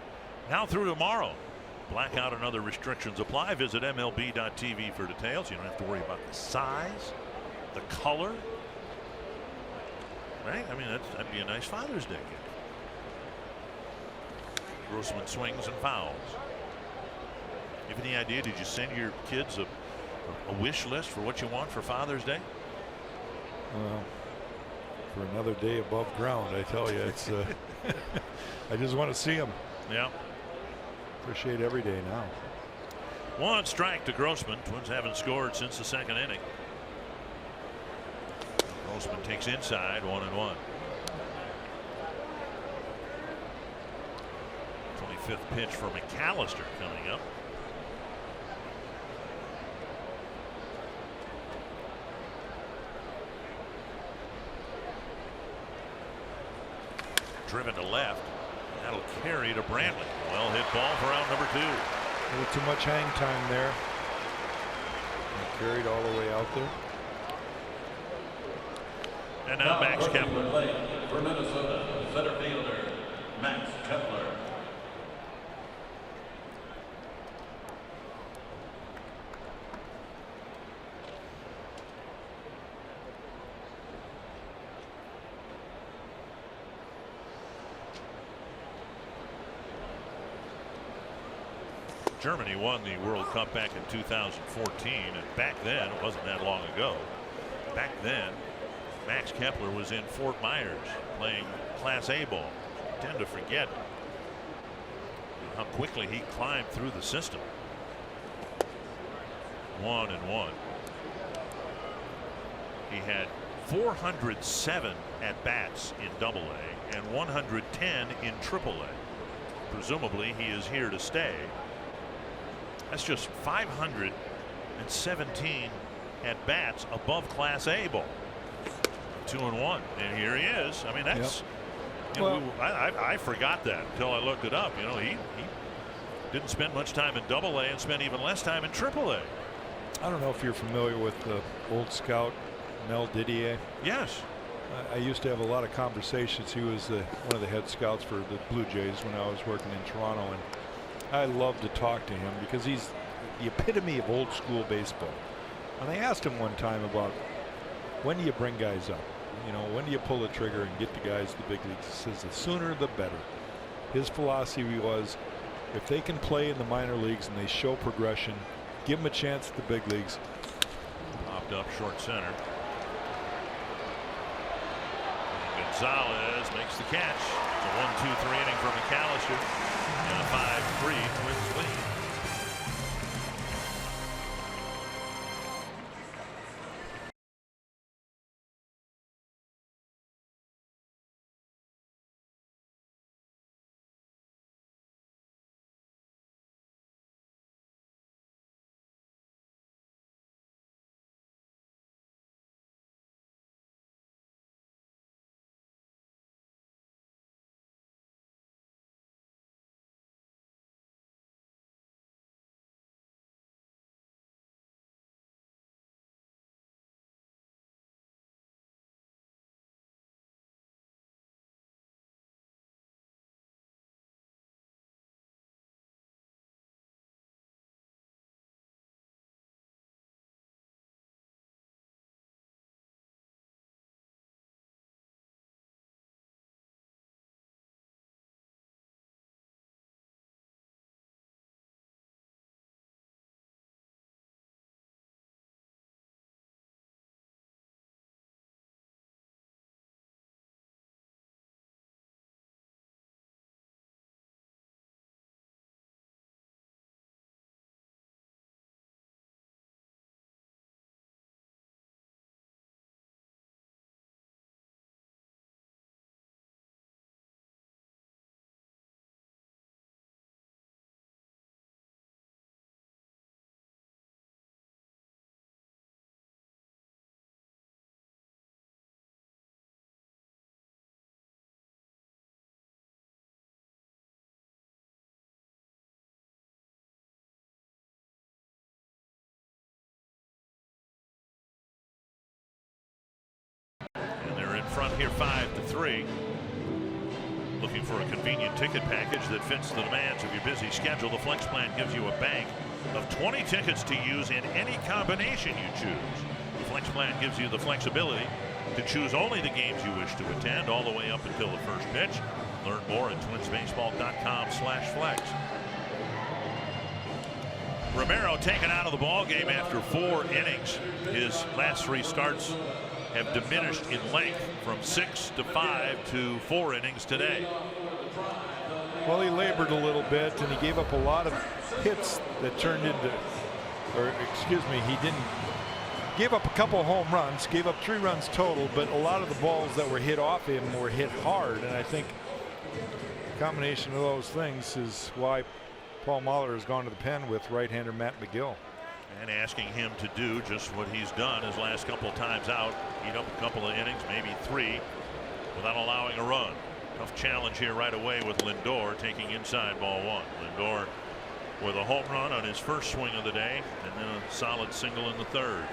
now through tomorrow. Blackout and other restrictions apply. Visit MLB.tv for details. You don't have to worry about the size, the color. Right? I mean, that'd be a nice Father's Day gift. Grossman swings and fouls. You have any idea? Did you send your kids a wish list for what you want for Father's Day? Well, for another day above ground, I tell you, it's. I just want to see them. Yeah. Appreciate every day now. 1 strike to Grossman. Twins haven't scored since the 2nd inning. Grossman takes inside, 1-1. 25th pitch for McAllister coming up. Driven to left. That'll carry to Brantley. Well hit ball for out number 2. A little too much hang time there. And carried all the way out there. And now Max Kepler. For Minnesota, center fielder Max Kepler. Germany won the World Cup back in 2014, and back then, it wasn't that long ago, back then Max Kepler was in Fort Myers playing Class A ball. I tend to forget how quickly he climbed through the system. 1-1. He had 407 at bats in AA and 110 in AAA. Presumably he is here to stay. That's just 517 at bats above Class A ball. 2-1, and here he is. I mean, that's. You know, I forgot that until I looked it up. You know, he didn't spend much time in AA and spent even less time in AAA. I don't know if you're familiar with the old scout Mel Didier. Yes. I used to have a lot of conversations. He was one of the head scouts for the Blue Jays when I was working in Toronto, and I love to talk to him because he's the epitome of old school baseball. And I asked him one time about when do you bring guys up? You know, when do you pull the trigger and get the guys to the big leagues? He says the sooner the better. His philosophy was if they can play in the minor leagues and they show progression, give them a chance at the big leagues. Popped up short center. And Gonzalez makes the catch. It's a 1-2-3 inning for McAllister and a 5-3 Twins lead. 3. Looking for a convenient ticket package that fits the demands of your busy schedule? The Flex Plan gives you a bank of 20 tickets to use in any combination you choose. The Flex Plan gives you the flexibility to choose only the games you wish to attend all the way up until the first pitch. Learn more at twinsbaseball.com/flex. Romero taken out of the ball game after 4 innings. His last 3 starts have diminished in length from 6 to 5 to 4 innings today. Well, he labored a little bit and he gave up a lot of hits that turned into, or excuse me, he didn't. Gave up a couple home runs, gave up 3 runs total, but a lot of the balls that were hit off him were hit hard, and I think a combination of those things is why Paul Mahler has gone to the pen with right-hander Matt McGill. And asking him to do just what he's done his last couple of times out, eat up a couple of innings, maybe 3, without allowing a run. Tough challenge here right away with Lindor taking inside ball 1. Lindor with a home run on his first swing of the day, and then a solid single in the 3rd.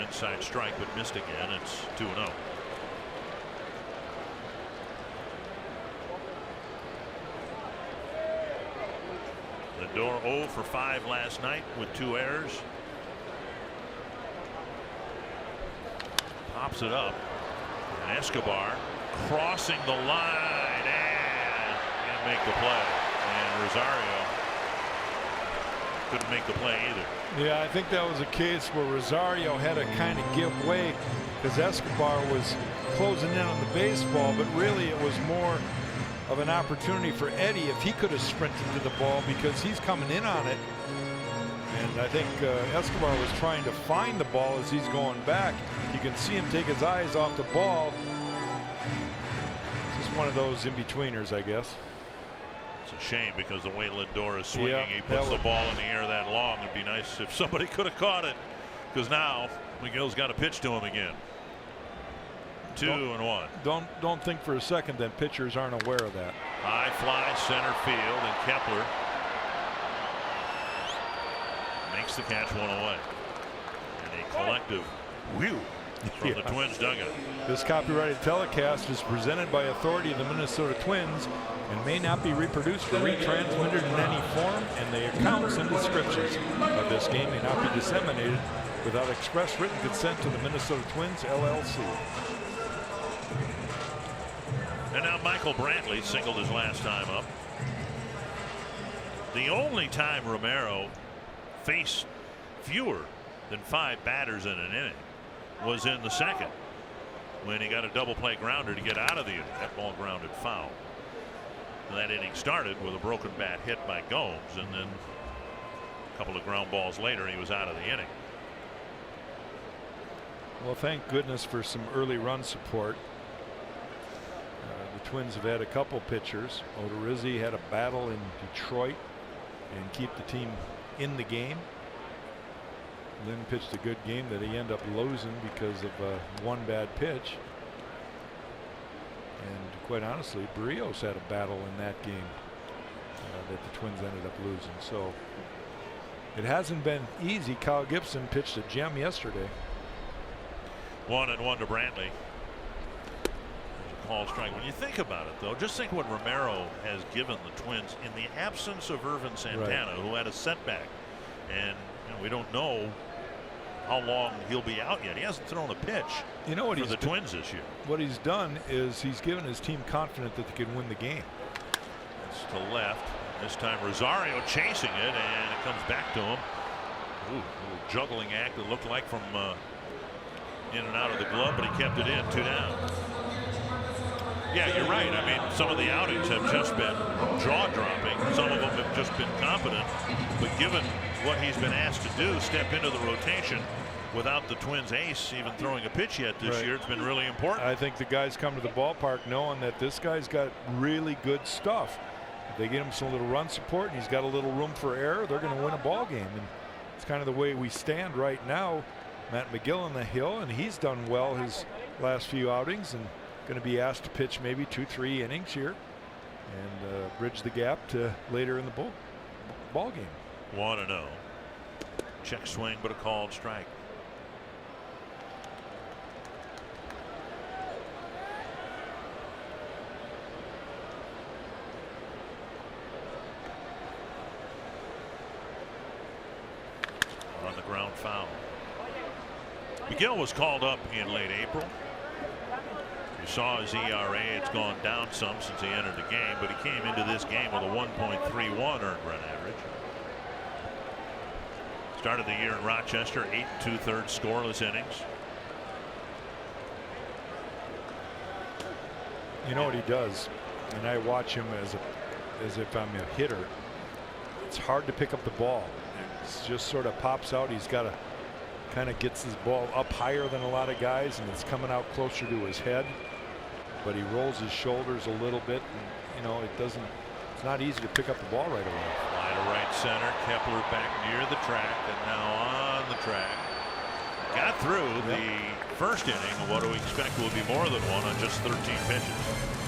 Inside strike, but missed again. It's 2-0. Lindor 0 for 5 last night with 2 errors. Pops it up. And Escobar crossing the line and can't make the play. And Rosario couldn't make the play either. Yeah, I think that was a case where Rosario had to kind of give way because Escobar was closing in on the baseball, but really it was more of an opportunity for Eddie if he could have sprinted to the ball because he's coming in on it. And I think Escobar was trying to find the ball as he's going back. You can see him take his eyes off the ball. It's just one of those in-betweeners, I guess. It's a shame because the way Lindor is swinging, he puts the ball in the air that long. It'd be nice if somebody could have caught it, because now McGill's got to pitch to him again. 2-1. Don't think for a second that pitchers aren't aware of that. High fly center field, and Kepler makes the catch 1 away. And a collective whew from the Twins dugout. This copyrighted telecast is presented by authority of the Minnesota Twins and may not be reproduced or retransmitted in any form, and the accounts and descriptions of this game may not be disseminated without express written consent to the Minnesota Twins, LLC. And now Michael Brantley singled his last time up. The only time Romero faced fewer than 5 batters in an inning was in the 2nd, when he got a double play grounder to get out of the inning. That ball grounded foul. And that inning started with a broken bat hit by Gomes, and then a couple of ground balls later he was out of the inning. Well, thank goodness for some early run support. The Twins have had a couple pitchers. Odorizzi had a battle in Detroit and keep the team in the game. Lynn pitched a good game that he ended up losing because of one bad pitch. And quite honestly, Berrios had a battle in that game that the Twins ended up losing. So it hasn't been easy. Kyle Gibson pitched a gem yesterday. 1-1 to Brantley. There's a call strike. When you think about it, though, just think what Romero has given the Twins in the absence of Irvin Santana, who had a setback. And we don't know how long he'll be out yet. He hasn't thrown a pitch for the Twins this year. What he's done is he's given his team confidence that they can win the game. It's to left. This time Rosario chasing it, and it comes back to him. Ooh, a little juggling act that looked like from in and out of the glove, but he kept it in. 2 down. Yeah, you're right. I mean, some of the outings have just been jaw-dropping. Some of them have just been competent. But given what he's been asked to do, step into the rotation without the Twins ace even throwing a pitch yet this year, it's been really important. I think the guys come to the ballpark knowing that this guy's got really good stuff. If they get him some little run support and he's got a little room for error, they're going to win a ball game. And it's kind of the way we stand right now. Matt McGill on the hill, and he's done well his last few outings, and going to be asked to pitch maybe 2-3 innings here and bridge the gap to later in the ball game. 1-0. Check swing, but a called strike. On the ground foul. McGill was called up in late April. You saw his ERA, it's gone down some since he entered the game, but he came into this game with a 1.31 earned run average. Started the year in Rochester, 8 2/3 scoreless innings. You know what he does, and I watch him as if I'm a hitter. It's hard to pick up the ball. It just sort of pops out. He's got to kind of gets his ball up higher than a lot of guys, and it's coming out closer to his head. But he rolls his shoulders a little bit, and you know it's not easy to pick up the ball right away. Fly to right center. Kepler back near the track, and now on the track. Got through the first inning. What do we expect will be more than one on just 13 pitches?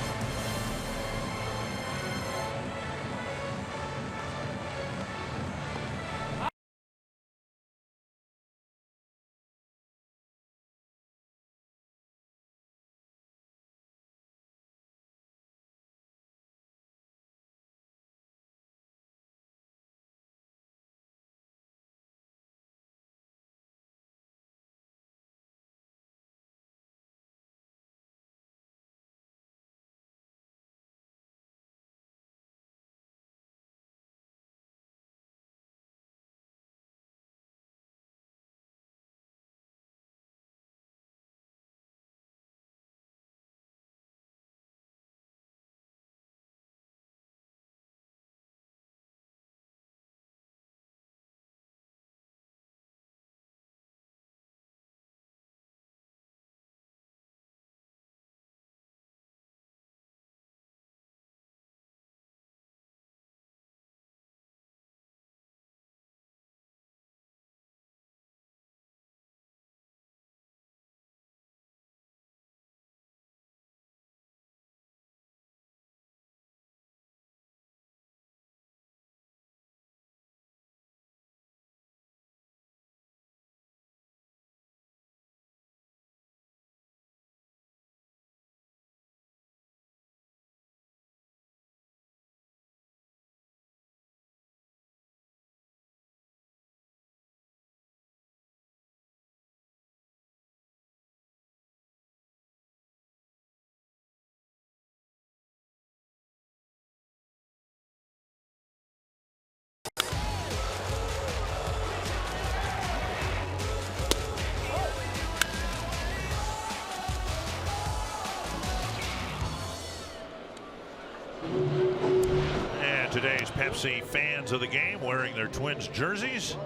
Today's Pepsi fans of the game wearing their Twins jerseys,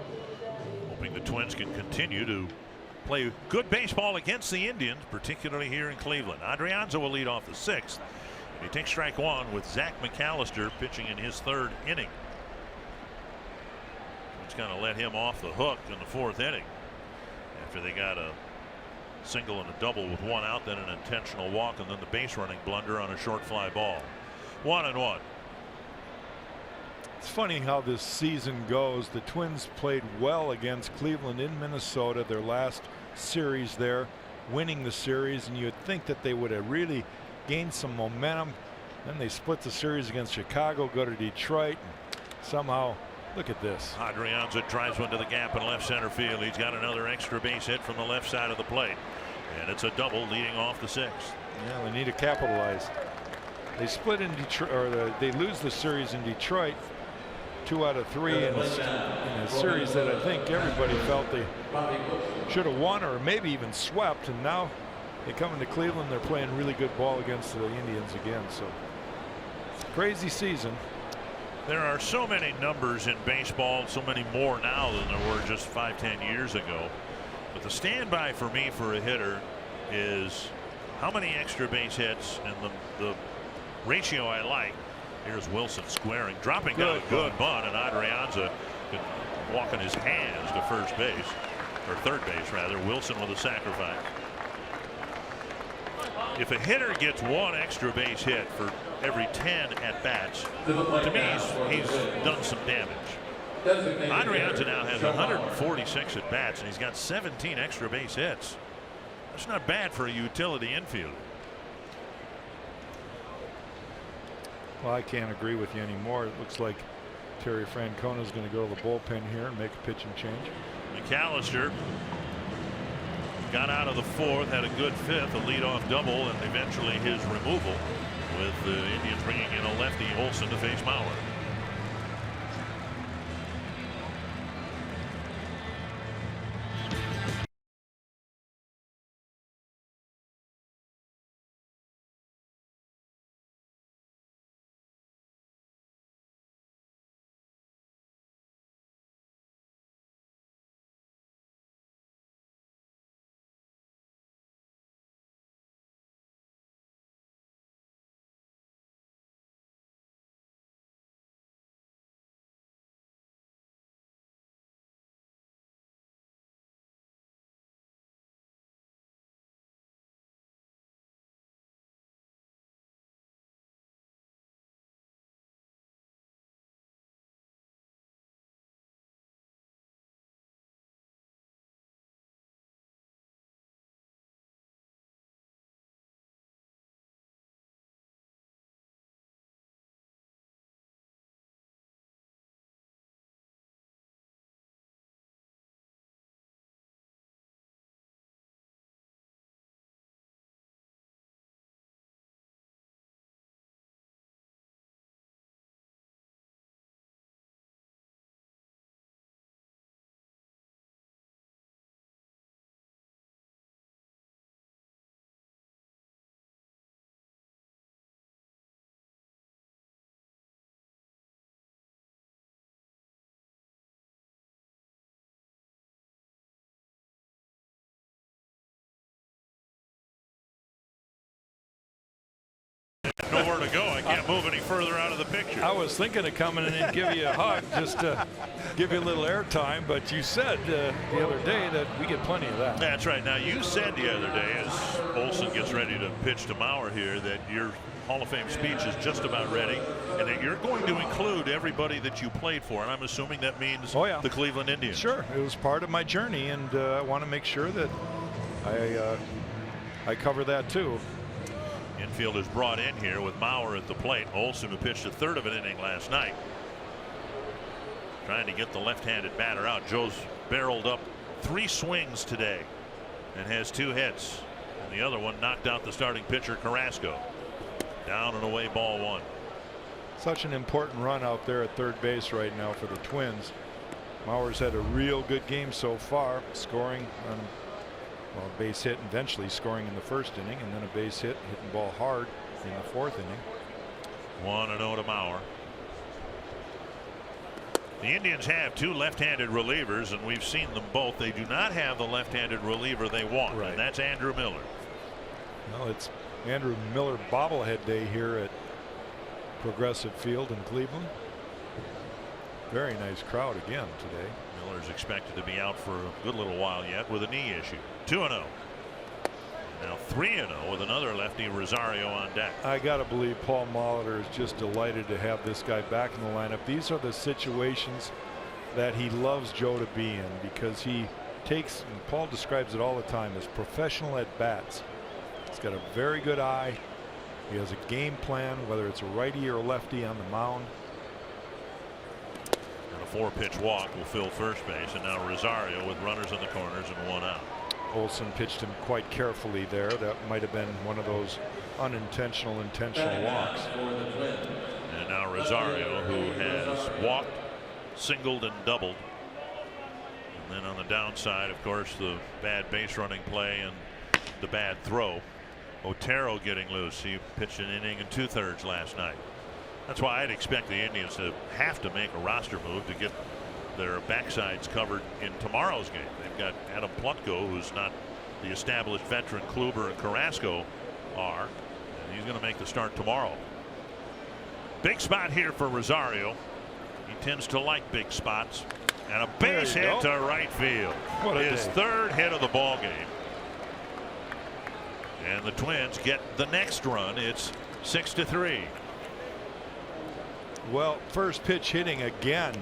hoping the Twins can continue to play good baseball against the Indians, particularly here in Cleveland. Adrianza will lead off the 6th, and he takes strike one with Zach McAllister pitching in his 3rd inning. It's going to let him off the hook in the 4th inning after they got a single and a double with 1 out, then an intentional walk, and then the base running blunder on a short fly ball. 1-1. It's funny how this season goes. The Twins played well against Cleveland in Minnesota, their last series there, winning the series, and you'd think that they would have really gained some momentum. Then they split the series against Chicago, go to Detroit, and somehow look at this. Adrianza drives one to the gap in left center field. He's got another extra base hit from the left side of the plate, and it's a double leading off the 6th. Yeah, they need to capitalize. They split in Detroit, or they lose the series in Detroit. 2 out of 3 in a series that I think everybody felt they should have won or maybe even swept, and now they come into Cleveland, they're playing really good ball against the Indians again. So it's a crazy season. There are so many numbers in baseball, so many more now than there were just 5-10 years ago. But the standby for me for a hitter is how many extra base hits, and the ratio I like. Here's Wilson squaring, dropping down a good bunt, and Adrianza walking his hands to first base, or 3rd base rather. Wilson with a sacrifice. If a hitter gets 1 extra base hit for every 10 at bats, to me he's done some damage. Adrianta now has 146 at bats, and he's got 17 extra base hits. That's not bad for a utility infielder. Well, I can't agree with you anymore. It looks like Terry Francona is going to go to the bullpen here and make a pitching change. McAllister got out of the fourth, had a good fifth, a leadoff double, and eventually his removal, with the Indians bringing in a lefty, Olson, to face Mauer. Nowhere to go. I can't move any further out of the picture. I was thinking of coming in and give you a hug just to give you a little airtime, but you said the other day that we get plenty of that. That's right. Now, you said the other day, as Olson gets ready to pitch to Mauer here, that your Hall of Fame speech is just about ready, and that you're going to include everybody that you played for, and I'm assuming that means the Cleveland Indians. Sure. It was part of my journey, and I want to make sure that I cover that too. Infield is brought in here with Mauer at the plate. Olson, who pitched a third of an inning last night, trying to get the left-handed batter out. Joe's barreled up 3 swings today and has 2 hits, and the other one knocked out the starting pitcher Carrasco. Down and away, ball 1. Such an important run out there at third base right now for the Twins. Mauer's had a real good game so far, scoring on a base hit, eventually scoring in the first inning, and then a base hit, hitting ball hard in the 4th inning. 1-0 to Mauer. The Indians have 2 left-handed relievers, and we've seen them both. They do not have the left-handed reliever they want, and that's Andrew Miller. Well, it's Andrew Miller bobblehead day here at Progressive Field in Cleveland. Very nice crowd again today. Miller's expected to be out for a good little while yet with a knee issue. 2-0. Now 3-0 with another lefty, Rosario, on deck. I got to believe Paul Molitor is just delighted to have this guy back in the lineup. These are the situations that he loves Joe to be in, because he takes, and Paul describes it all the time, as professional at bats. He's got a very good eye. He has a game plan, whether it's a righty or a lefty on the mound. And a 4-pitch walk will fill first base, and now Rosario with runners in the corners and 1 out. Olson pitched him quite carefully there. That might have been one of those unintentional intentional walks. And now Rosario, who has walked, singled, and doubled. And then on the downside, of course, the bad base running play and the bad throw. Otero getting loose. He pitched an inning and 2/3 last night. That's why I'd expect the Indians to have to make a roster move to get their backsides covered in tomorrow's game. They've got Adam Plutko, who's not the established veteran Kluber and Carrasco are, and he's going to make the start tomorrow. Big spot here for Rosario. He tends to like big spots, and a base hit to right field. His 3rd hit of the ball game. And the Twins get the next run. It's 6-3. Well, first pitch hitting again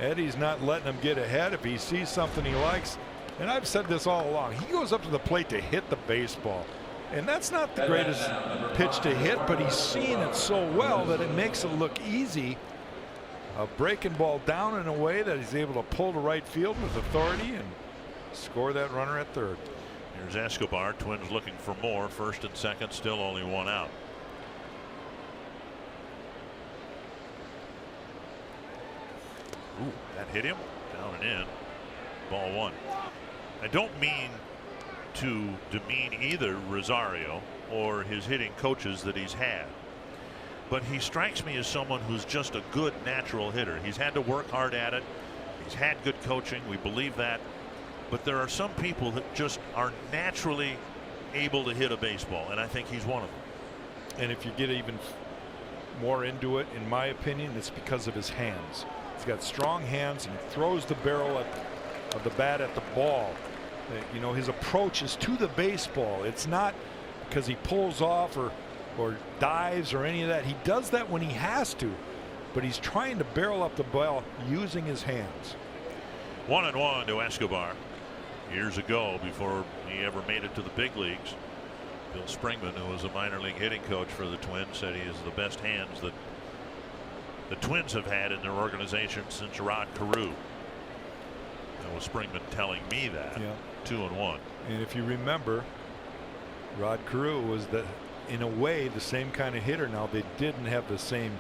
Eddie's not letting him get ahead if he sees something he likes. And I've said this all along. He goes up to the plate to hit the baseball. And that's not the greatest pitch to hit, but he's seeing it so well that it makes it look easy. A breaking ball down in a way that he's able to pull to right field with authority and score that runner at third. Here's Escobar. Twins looking for more. First and second, still only one out. Ooh, that hit him down and in. Ball one. I don't mean to demean either Rosario or his hitting coaches that he's had, but he strikes me as someone who's just a good natural hitter. He's had to work hard at it. He's had good coaching. We believe that. But there are some people that just are naturally able to hit a baseball, and I think he's one of them. And if you get even more into it, in my opinion, it's because of his hands. He's got strong hands and he throws the barrel of the bat at the ball. You know, his approach is to the baseball. It's not because he pulls off or dives or any of that. He does that when he has to, but he's trying to barrel up the ball using his hands. 1-1 to Escobar. Years ago, before he ever made it to the big leagues, Bill Springman, who was a minor league hitting coach for the Twins, said he has the best hands that the Twins have had in their organization since Rod Carew. That was Springman telling me that. Yeah. 2-1. And if you remember, Rod Carew was in a way the same kind of hitter. Now they didn't have the same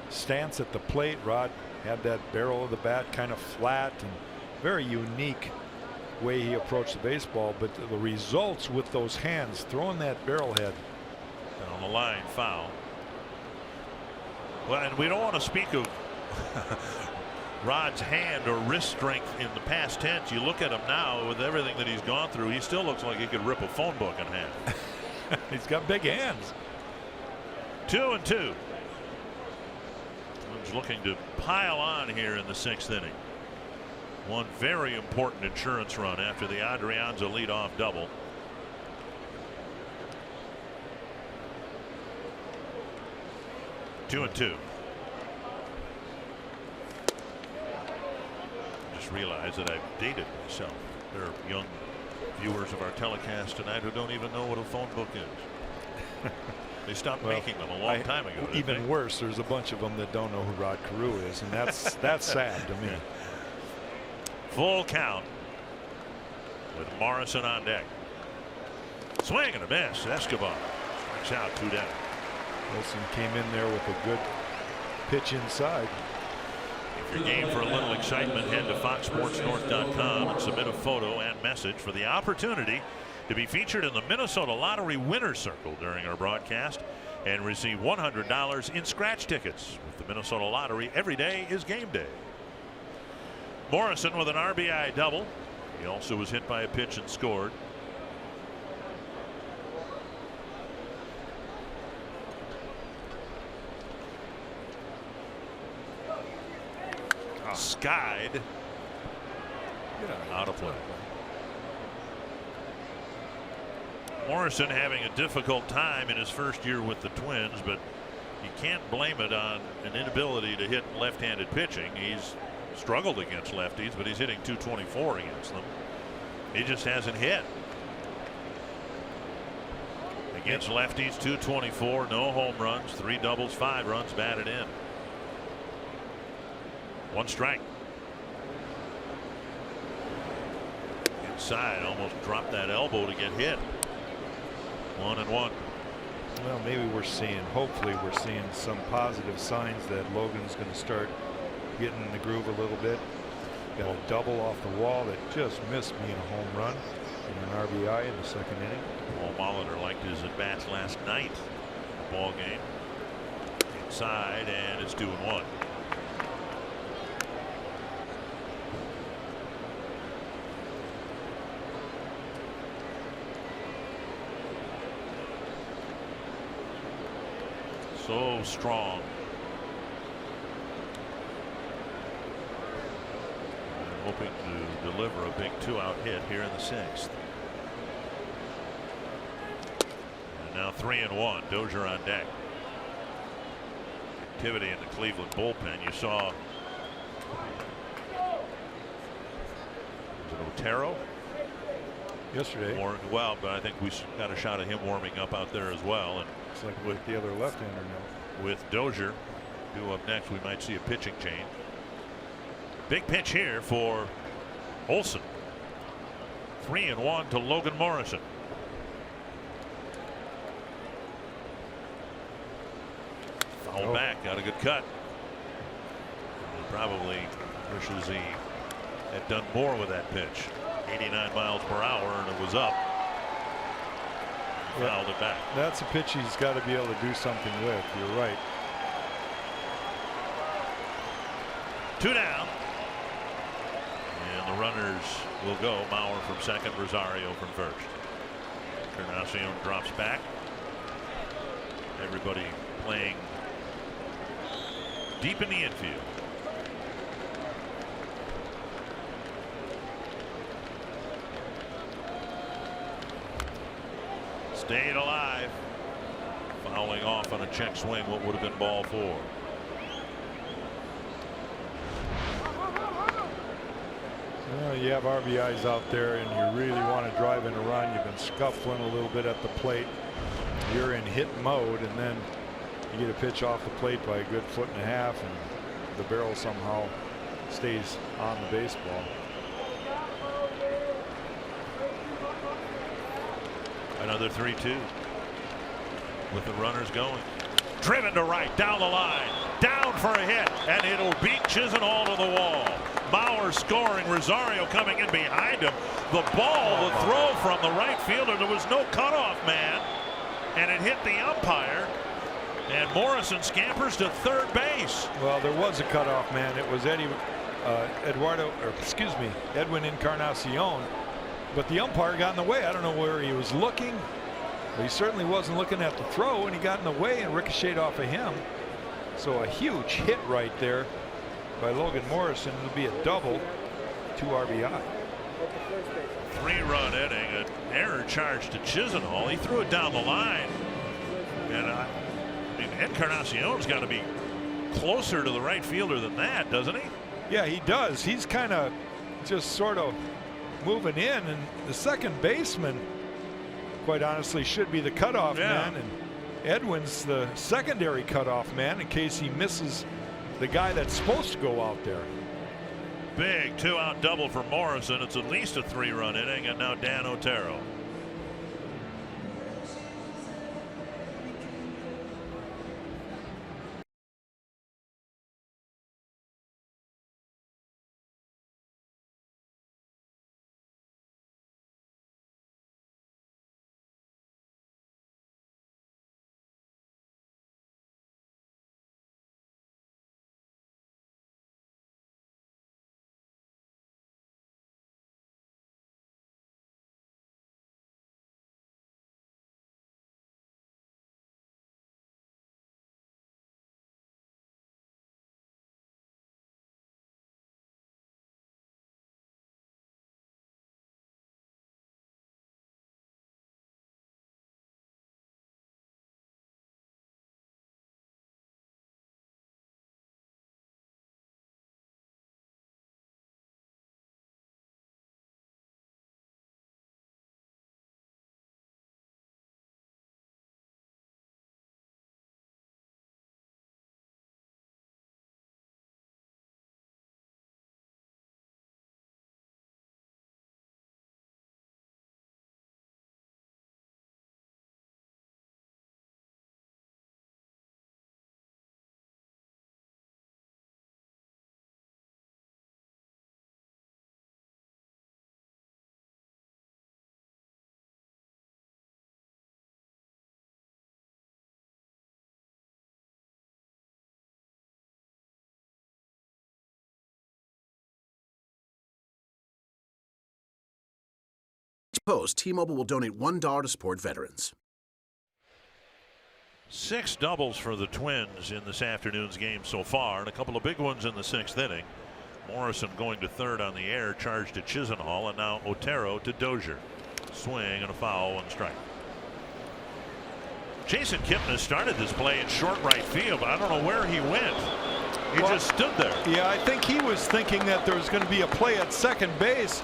stance at the plate. Rod had that barrel of the bat kind of flat and very unique way he approached the baseball, but the results with those hands throwing that barrel head. And on the line, foul. Well, and we don't want to speak of Rod's hand or wrist strength in the past tense. You look at him now with everything that he's gone through, he still looks like he could rip a phone book in half. He's got big hands. 2-2. Twins looking to pile on here in the sixth inning. One very important insurance run after the Adrianza leadoff double. Two and two. Just realized that I've dated myself. There are young viewers of our telecast tonight who don't even know what a phone book is. They stopped making them a long time ago. Even worse, there's a bunch of them that don't know who Rod Carew is, and that's sad to me. Yeah. Full count with Morrison on deck. Swing and a miss. Escobar strikes out, 2 down. Wilson came in there with a good pitch inside. If you're game for a little excitement, head to foxsportsnorth.com and submit a photo and message for the opportunity to be featured in the Minnesota Lottery Winner's Circle during our broadcast and receive $100 in scratch tickets. With the Minnesota Lottery, every day is game day. Morrison with an RBI double. He also was hit by a pitch and scored. Skied out of play. Morrison having a difficult time in his first year with the Twins, but you can't blame it on an inability to hit left-handed pitching. He's struggled against lefties, but he's hitting .224 against them. He just hasn't hit against lefties. .224, no home runs, 3 doubles, 5 runs batted in. 1 strike. Inside, almost dropped that elbow to get hit. 1-1. Well, maybe hopefully we're seeing some positive signs that Logan's going to start getting in the groove a little bit. Got a double off the wall that just missed being a home run and an RBI in the second inning. Paul Molitor liked his at-bats last night in the ball game. Inside, and it's 2-1. So strong. And hoping to deliver a big 2-out hit here in the 6th. And now 3-1. Dozier on deck. Activity in the Cleveland bullpen. You saw Otero. Yesterday. Warmed well, but I think we got a shot of him warming up out there as well. And it's like with the other left-hander now. With Dozier due up next, we might see a pitching change. Big pitch here for Olson. 3-1 to Logan Morrison. Foul back, got a good cut. He probably wishes he had done more with that pitch. 89 miles per hour, and it was up. Fouled it back. That's a pitch he's got to be able to do something with. You're right. 2 down. And the runners will go. Mauer from second, Rosario from first. Encarnacion drops back. Everybody playing deep in the infield. Stayed alive. Fouling off on a check swing, what would have been ball 4. Well, you have RBIs out there and you really want to drive in a run. You've been scuffling a little bit at the plate. You're in hit mode, and then you get a pitch off the plate by a good 1.5 feet, and the barrel somehow stays on the baseball. Another 3-2 with the runners going. Driven to right, down the line, down for a hit, and it'll beat Chisenhall to the wall. Mauer scoring, Rosario coming in behind him. The ball, the throw from the right fielder, there was no cutoff man, and it hit the umpire, and Morrison scampers to third base. Well, there was a cutoff man. It was Edwin Encarnacion, but the umpire got in the way. I don't know where he was looking, but he certainly wasn't looking at the throw, and he got in the way and ricocheted off of him. So a huge hit right there by Logan Morrison. It'll be a double, 2 RBI. 3-run inning, an error charge to Chisenhall. He threw it down the line, and I mean, Encarnacion's got to be closer to the right fielder than that, doesn't he? Yeah, he does. He's kind of just sort of moving in, and the second baseman, quite honestly, should be the cutoff man, and Edwin's the secondary cutoff man in case he misses the guy that's supposed to go out there. Big 2-out double for Morrison. It's at least a 3-run inning, and now Dan Otero. Post, T-Mobile will donate $1 to support veterans. 6 doubles for the Twins in this afternoon's game so far, and a couple of big ones in the 6th inning. Morrison going to third on the air, charged to Chisenhall, and now Otero to Dozier. Swing and a foul, 1 strike. Jason Kipnis started this play in short right field, but I don't know where he went. He just stood there. Yeah, I think he was thinking that there was going to be a play at second base,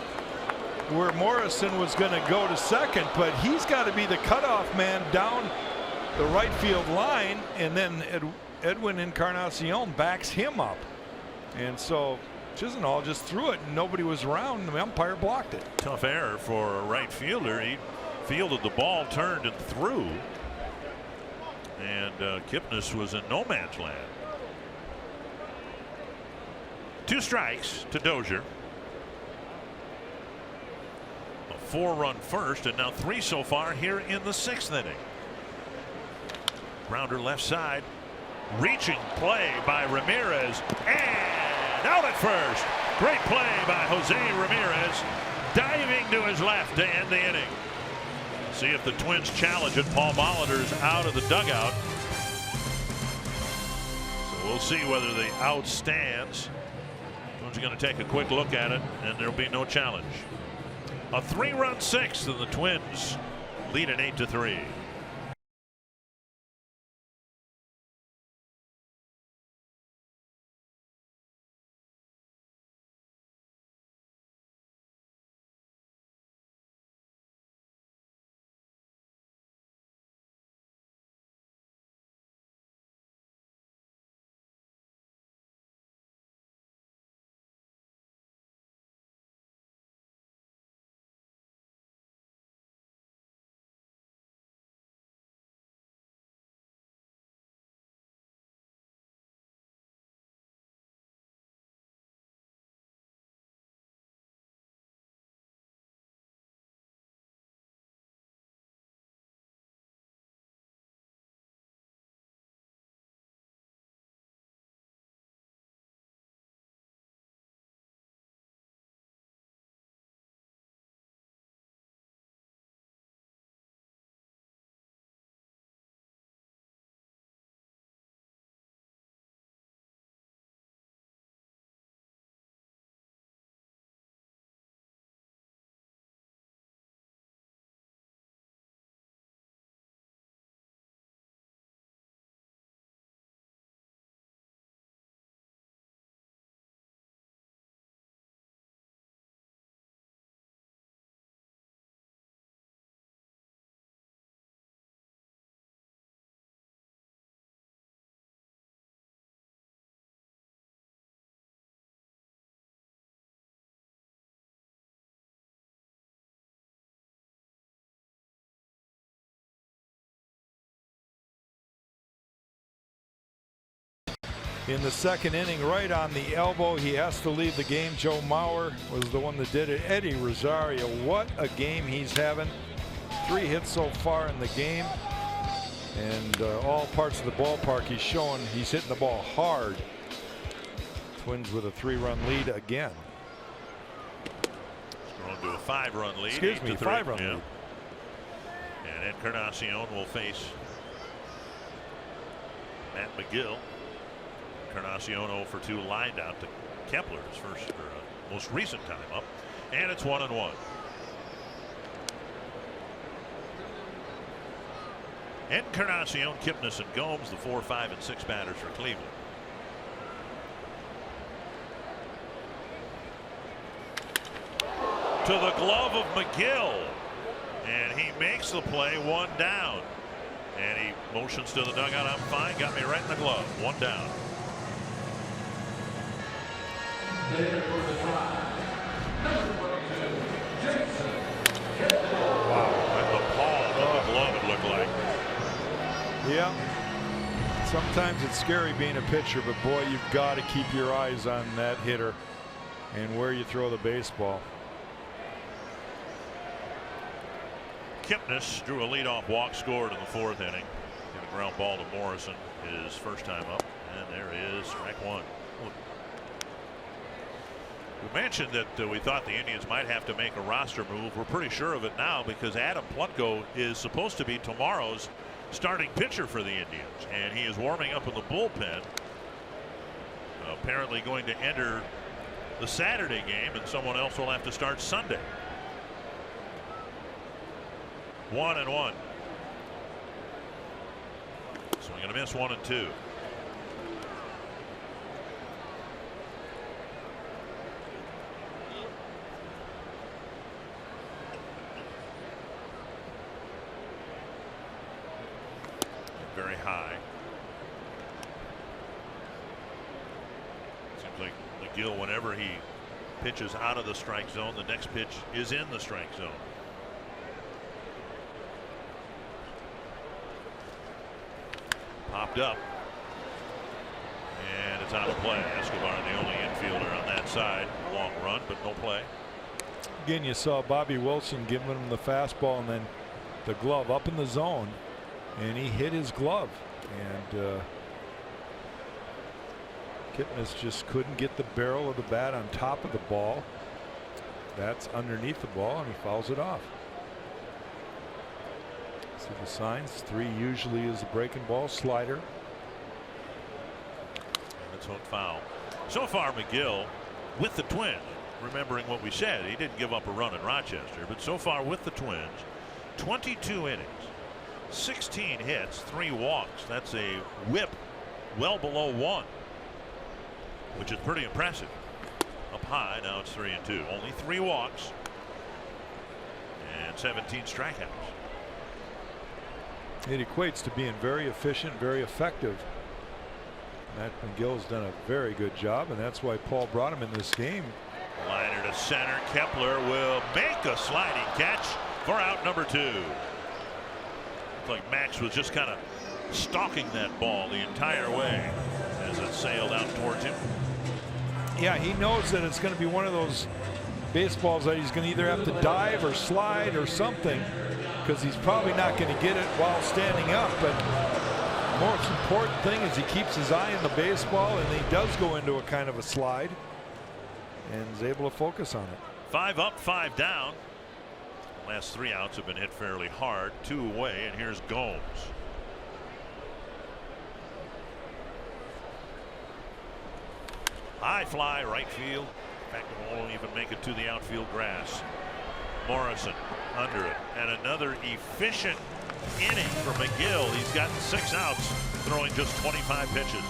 where Morrison was going to go to second, but he's got to be the cutoff man down the right field line, and then Edwin Encarnacion backs him up. And so Chisenhall just threw it and nobody was around, and the umpire blocked it. Tough error for a right fielder. He fielded the ball, turned and threw, and Kipnis was in no man's land. 2 strikes to Dozier. A 4-run first, and now 3 so far here in the 6th inning. Grounder left side, reaching play by Ramirez, and out at first. Great play by Jose Ramirez, diving to his left to end the inning. See if the Twins challenge it. Paul Molitor's out of the dugout, so we'll see whether the out stands. Twins are going to take a quick look at it, and there'll be no challenge. A 3-run 6th, and the Twins lead at 8-3. In the 2nd inning, right on the elbow, he has to leave the game. Joe Mauer was the one that did it. Eddie Rosario, what a game he's having. 3 hits so far in the game, and all parts of the ballpark he's showing he's hitting the ball hard. Twins with a 3-run lead again. Grown to a 5-run lead. Excuse me, 5-run lead. And Encarnacion will face Matt McGill. Encarnacion 0 for 2, lined out to Kepler, his first or most recent time up, and it's 1-1. Encarnacion, Kipnis, and Gomes, the 4, 5, and 6 batters for Cleveland. To the glove of McGill, and he makes the play, 1 down. And he motions to the dugout, I'm fine, got me right in the glove, 1 down. Wow, at the palm of the glove it looked like. Yeah. Sometimes it's scary being a pitcher, but boy, you've got to keep your eyes on that hitter and where you throw the baseball. Kipnis drew a leadoff walk, scored in the 4th inning. Hit a ground ball to Morrison, his first time up, and there is strike 1. We mentioned that we thought the Indians might have to make a roster move. We're pretty sure of it now because Adam Plutko is supposed to be tomorrow's starting pitcher for the Indians, and he is warming up in the bullpen. Apparently going to enter the Saturday game, and someone else will have to start Sunday. 1-1. Swing and a miss, 1-2. very high. Seems like McGill, whenever he pitches out of the strike zone, the next pitch is in the strike zone. Popped up. And it's out of play. Escobar, the only infielder on that side. Long run, but no play. Again, you saw Bobby Wilson giving him the fastball and then the glove up in the zone, and he hit his glove. And Kipnis just couldn't get the barrel of the bat on top of the ball. That's underneath the ball, and he fouls it off. See the signs. 3 usually is a breaking ball, slider. And it's hook foul. So far, McGill with the Twins, remembering what we said, he didn't give up a run in Rochester, but so far with the Twins, 22 innings, 16 hits, 3 walks. That's a whip well below 1, which is pretty impressive. Up high, now it's 3-2. Only 3 walks and 17 strikeouts. It equates to being very efficient, very effective. Matt McGill has done a very good job, and that's why Paul brought him in this game. Liner to center. Kepler will make a sliding catch for out number 2. Looks like Max was just kind of stalking that ball the entire way as it sailed out towards him. Yeah, he knows that it's going to be one of those baseballs that he's going to either have to dive or slide or something, because he's probably not going to get it while standing up. But the most important thing is he keeps his eye on the baseball, and he does go into a kind of a slide and is able to focus on it. 5 up, 5 down. Last 3 outs have been hit fairly hard. 2 away, and here's Gomes. High fly, right field. In fact, it won't even make it to the outfield grass. Morrison under it, and another efficient inning for McGill. He's gotten 6 outs, throwing just 25 pitches.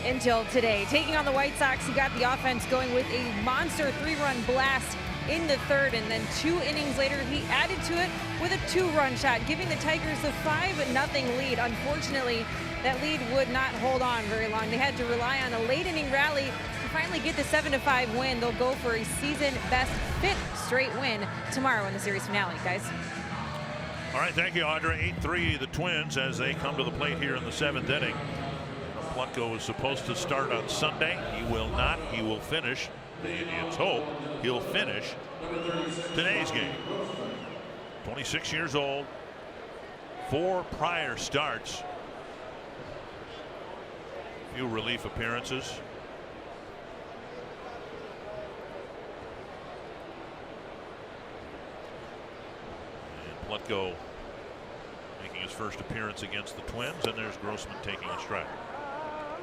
Until today, taking on the White Sox, he got the offense going with a monster 3-run blast in the 3rd, and then 2 innings later he added to it with a 2-run shot, giving the Tigers the 5-0 lead. Unfortunately, that lead would not hold on very long. They had to rely on a late inning rally to finally get the 7-5 win. They'll go for a season best 5th straight win tomorrow in the series finale, guys. All right, thank you, Audra. 8-3 the Twins as they come to the plate here in the 7th inning. Plutko was supposed to start on Sunday. He will not. He will finish. The Indians hope he'll finish today's game. 26 years old. 4 prior starts. Few relief appearances. And Plutko making his first appearance against the Twins, and there's Grossman taking a strike.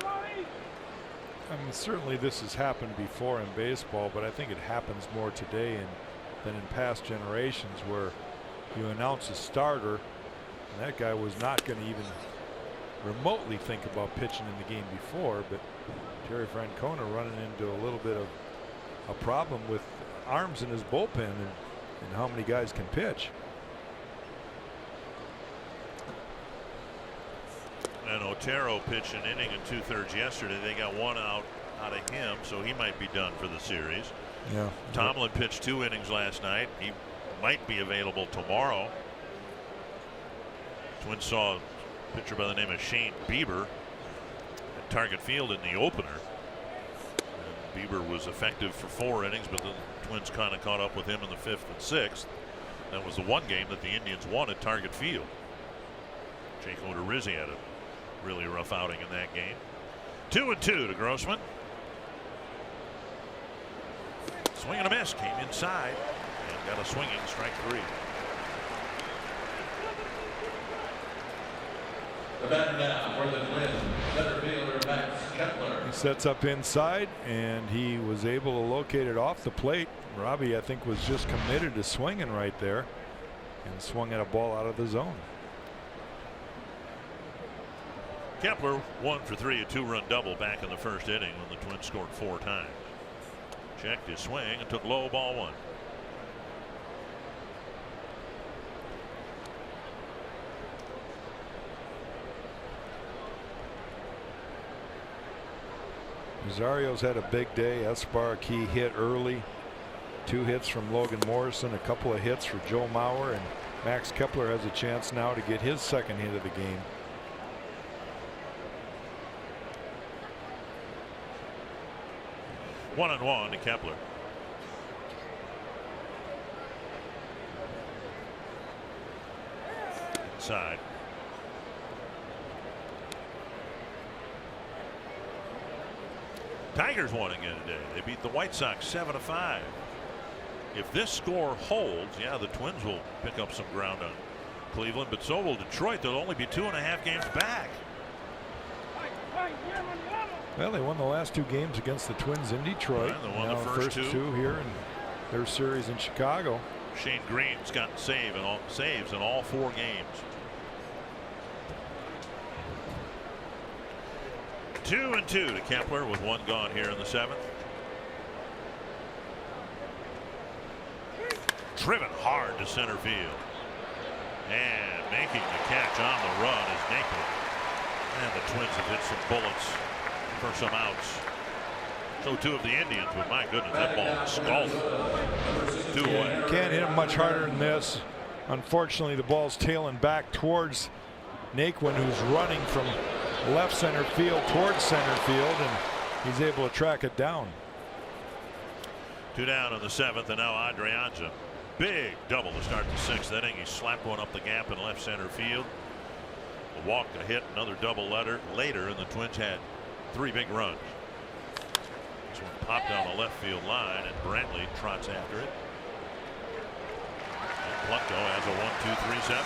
I mean, certainly this has happened before in baseball, but I think it happens more today than in past generations, where you announce a starter and that guy was not going to even remotely think about pitching in the game before, but Terry Francona running into a little bit of a problem with arms in his bullpen and how many guys can pitch. And Otero pitched an inning and 2/3 yesterday. They got one out of him, so he might be done for the series. Yeah. Tomlin pitched 2 innings last night. He might be available tomorrow. Twins saw a pitcher by the name of Shane Bieber at Target Field in the opener. And Bieber was effective for 4 innings, but the Twins kind of caught up with him in the 5th and 6th. That was the one game that the Indians won at Target Field. Jake Odorizzi had a really rough outing in that game. 2-2 to Grossman. Swing and a miss, came inside and got a swinging strike 3. The batter now for the Twins, center fielder Max Kepler. He sets up inside and he was able to locate it off the plate. Robbie, I think, was just committed to swinging right there and swung at a ball out of the zone. Kepler 1 for 3, a 2-run double back in the first inning when the Twins scored 4 times. Checked his swing and took low, ball 1. Rosario's had a big day. Escobar key hit early. 2 hits from Logan Morrison, a couple of hits for Joe Mauer, and Max Kepler has a chance now to get his second hit of the game. One and one to Kepler. Inside. Tigers won again today. They beat the White Sox 7-5. If this score holds, yeah, the Twins will pick up some ground on Cleveland, but so will Detroit. They'll only be 2.5 games back. Well, they won the last 2 games against the Twins in Detroit. Yeah, they won now the first 2 here in their series in Chicago. Shane Green's gotten saves in all 4 games. 2-2 to Kepler with 1 gone here in the 7th. Driven hard to center field. And making the catch on the run is Naquin. And the Twins have hit some bullets for some outs. So too have the Indians, but my goodness, that ball scalded. 2 away. You can't hit him much harder than this. Unfortunately, the ball's tailing back towards Naquin, who's running from left center field towards center field, and he's able to track it down. 2 down in the 7th, and now Adrianza. Big double to start the 6th inning. He slapped one up the gap in left center field. A walk, a hit, another double later, and the Twins had 3 big runs. This one popped down the left field line, and Brantley trots after it. And Plutko has a 1-2-3-7.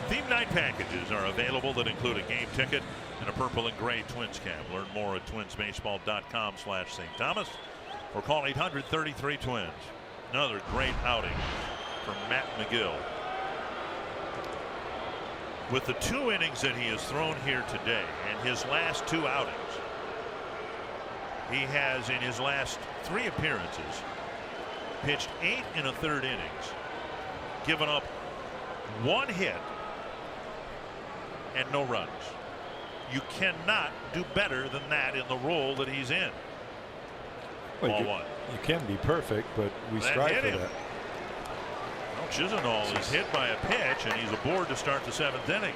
Theme night packages are available that include a game ticket and a purple and gray Twins cap. Learn more at twinsbaseball.com/St. Thomas or call 800-33-TWINS. Another great outing from Matt McGill. With the 2 innings that he has thrown here today and his last 2 outings, he has in his last 3 appearances pitched 8 1/3 innings, given up 1 hit and no runs. You cannot do better than that in the role that he's in. Well, Ball 1. You can be perfect, but we That strive hit for him. that. Well, Chisenhall is hit by a pitch, and he's aboard to start the 7th inning.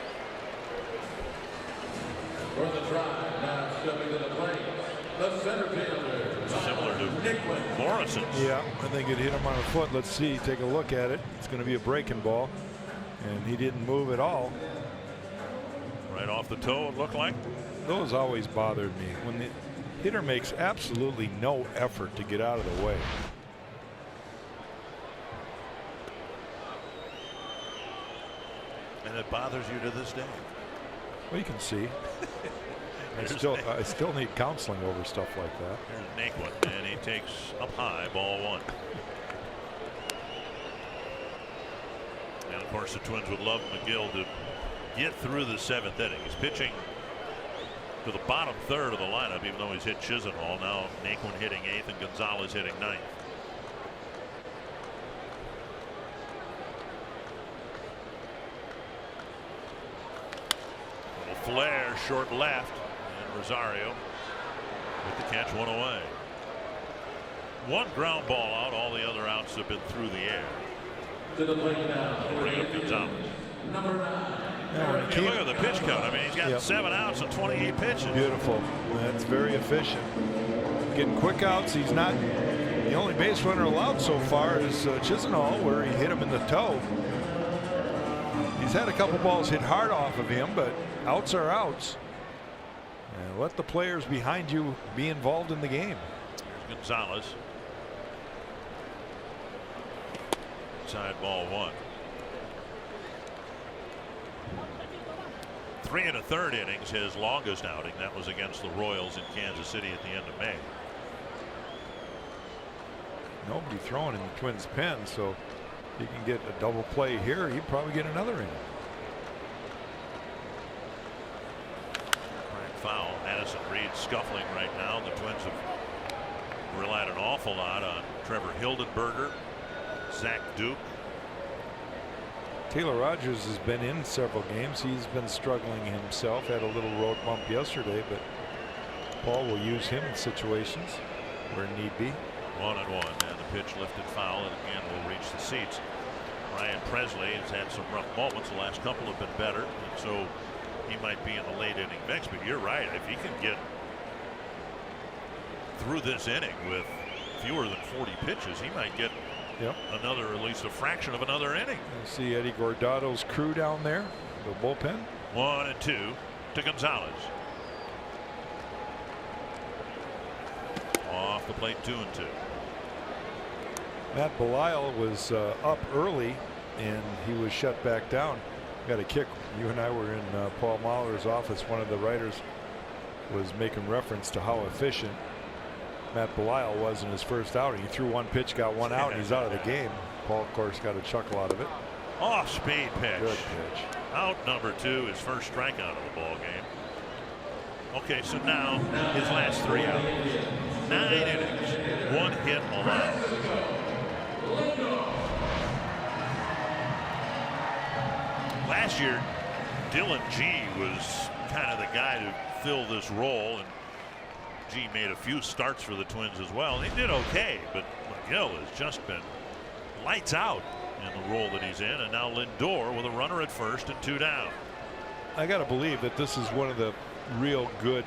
For the drive, now stepping to the plate, the center fielder. Similar to Morrison's. Yeah, I think it hit him on the foot. Let's see. Take a look at it. It's going to be a breaking ball, and he didn't move at all. Right off the toe, it looked like. Those always bothered me when the hitter makes absolutely no effort to get out of the way. And it bothers you to this day. Well, you can see. I still need counseling over stuff like that. Here's Naquin, and he takes up high, ball 1. And of course, the Twins would love McGill to get through the 7th inning. He's pitching to the bottom 3rd of the lineup, even though he's hit Chisenhall. Now Naquin hitting 8th and Gonzalez hitting 9th. Little flare, short left, and Rosario with the catch, 1 away. 1 ground ball out. All the other outs have been through the air. To the plate now. Bring up Gonzalez. Number 9. Look at the pitch count. I mean, he's got 7 outs and 28 pitches. Beautiful. That's very efficient. Getting quick outs. He's not the only base runner allowed so far is Chisenhall, where he hit him in the toe. He's had a couple balls hit hard off of him, but outs are outs. And let the players behind you be involved in the game. Here's Gonzalez. Inside ball 1. 3 1/3 innings, his longest outing. That was against the Royals in Kansas City at the end of May. Nobody throwing in the Twins' pen, so he can get a double play here. He'd probably get another inning. Right, foul. Madison Reed scuffling right now. The Twins have relied an awful lot on Trevor Hildenberger, Zach Duke. Taylor Rogers has been in several games. He's been struggling himself. Had a little road bump yesterday, but Paul will use him in situations where need be. 1-1, and the pitch lifted foul, and again will reach the seats. Ryan Presley has had some rough moments. The last couple have been better, and so he might be in the late inning mix. But you're right. If he can get through this inning with fewer than 40 pitches, he might get another, at least a fraction of another inning. You see Eddie Gordado's crew down there, the bullpen. 1-2 to Gonzalez. Off the plate, 2-2. Matt Belisle was up early, and he was shut back down. Got a kick. You and I were in Paul Mahler's office. One of the writers was making reference to how efficient Matt Belisle was in his first outing. He threw 1 pitch, got 1 out, and he's out of the game. Paul, of course, got a chuckle out of it. Off speed pitch. Good pitch. Out number 2, his first strikeout of the ball game. Okay, so now his last 3 outings. 9 innings, 1 hit allowed. Last year, Dylan G was kind of the guy to fill this role, and G made a few starts for the Twins as well. He did okay, but McGill has just been lights out in the role that he's in, and now Lindor with a runner at first and 2 down. I got to believe that this is one of the real good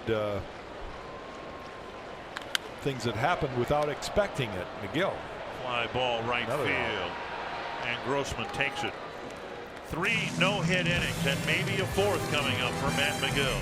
things that happened without expecting it. McGill. Fly ball right field, and Grossman takes it. 3 no-hit innings, and maybe a 4th coming up for Matt McGill.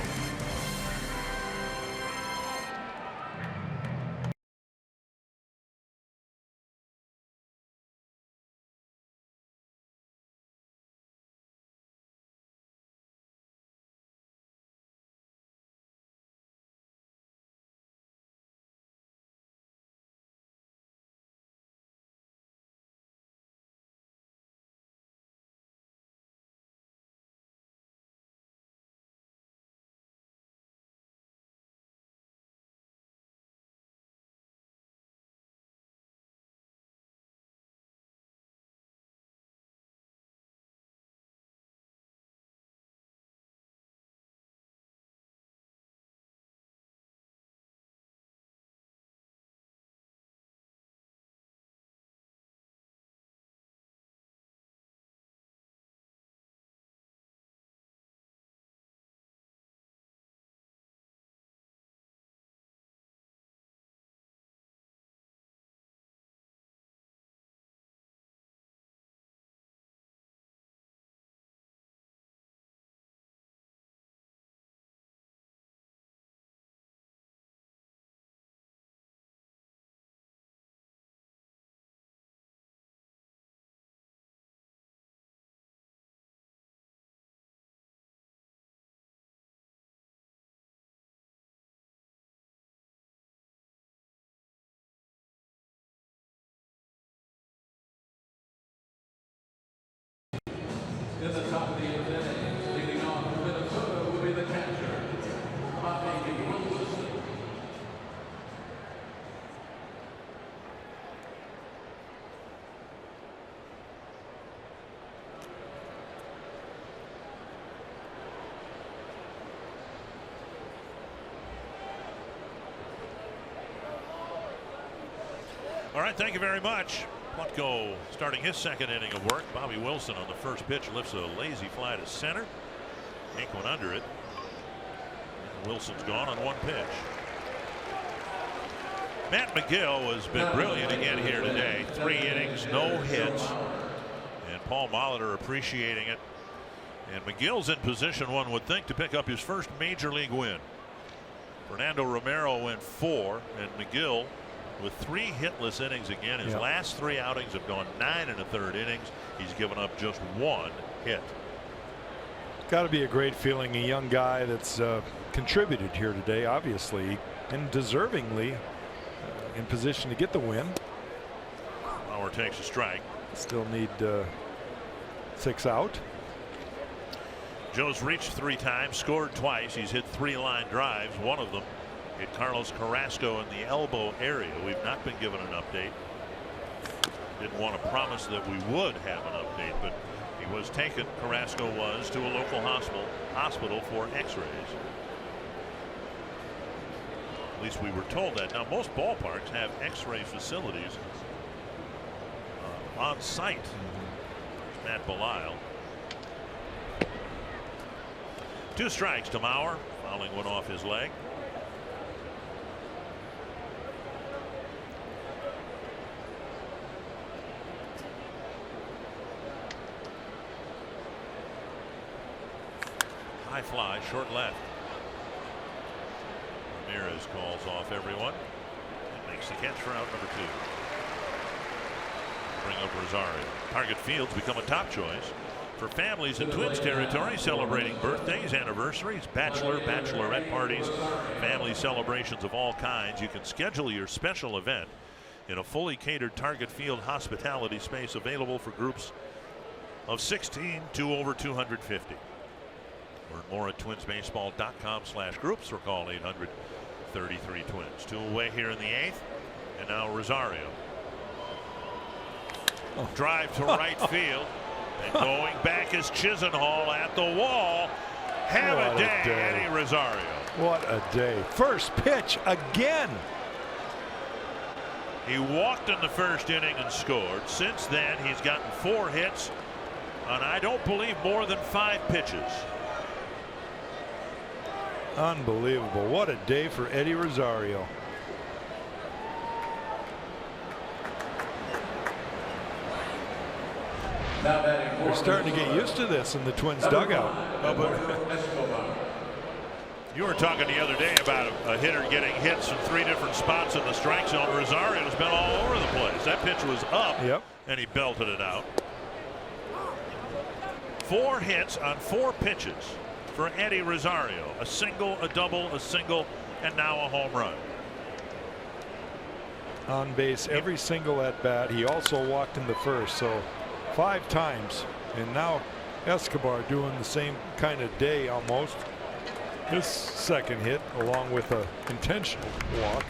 In the top of the 8th inning, leading off for Minnesota will be the catcher, Bobby Wilson. All right, thank you very much. Plutko starting his second inning of work. Bobby Wilson on the first pitch lifts a lazy fly to center. Yank went under it. And Wilson's gone on one pitch. Matt McGill has been brilliant again here today. 3 innings, no hits. And Paul Molitor appreciating it. And McGill's in position, one would think, to pick up his first major league win. Fernando Romero went 4, and McGill with 3 hitless innings again. His last 3 outings have gone 9 1/3 innings. He's given up just 1 hit. Got to be a great feeling. A young guy that's contributed here today, obviously, and deservingly in position to get the win. Bauer takes a strike. Still need 6 out. Joe's reached 3 times, scored twice. He's hit 3 line drives. One of them hit Carlos Carrasco in the elbow area. We've not been given an update. Didn't want to promise that we would have an update, but he was taken, Carrasco was, to a local hospital for x-rays. At least we were told that. Now, most ballparks have x-ray facilities on site. Matt Belisle. 2 strikes to Mauer, fouling one off his leg. High fly, short left. Ramirez calls off everyone and makes the catch for out number 2. Bring up Rosario. Target Field's become a top choice for families in Twins territory celebrating birthdays, anniversaries, bachelorette parties, family celebrations of all kinds. You can schedule your special event in a fully catered Target Field hospitality space available for groups of 16 to over 250. Learn more at twinsbaseball.com/groups or call 800-33-TWINS. 2 away here in the 8th, and now Rosario. Drive to right field, and going back is Chisenhall at the wall. Have a day, Eddie Rosario. What a day. First pitch again. He walked in the first inning and scored. Since then, he's gotten 4 hits on, I don't believe, more than 5 pitches. Unbelievable. What a day for Eddie Rosario. They're starting to get used to this in the Twins dugout. You were talking the other day about a hitter getting hits in 3 different spots in the strike zone. Rosario's been all over the place. That pitch was up, and he belted it out. 4 hits on 4 pitches for Eddie Rosario. A single, a double, a single, and now a home run. On base every single at bat. He also walked in the first, so 5 times. And now Escobar doing the same kind of day almost. His second hit, along with a intentional walk.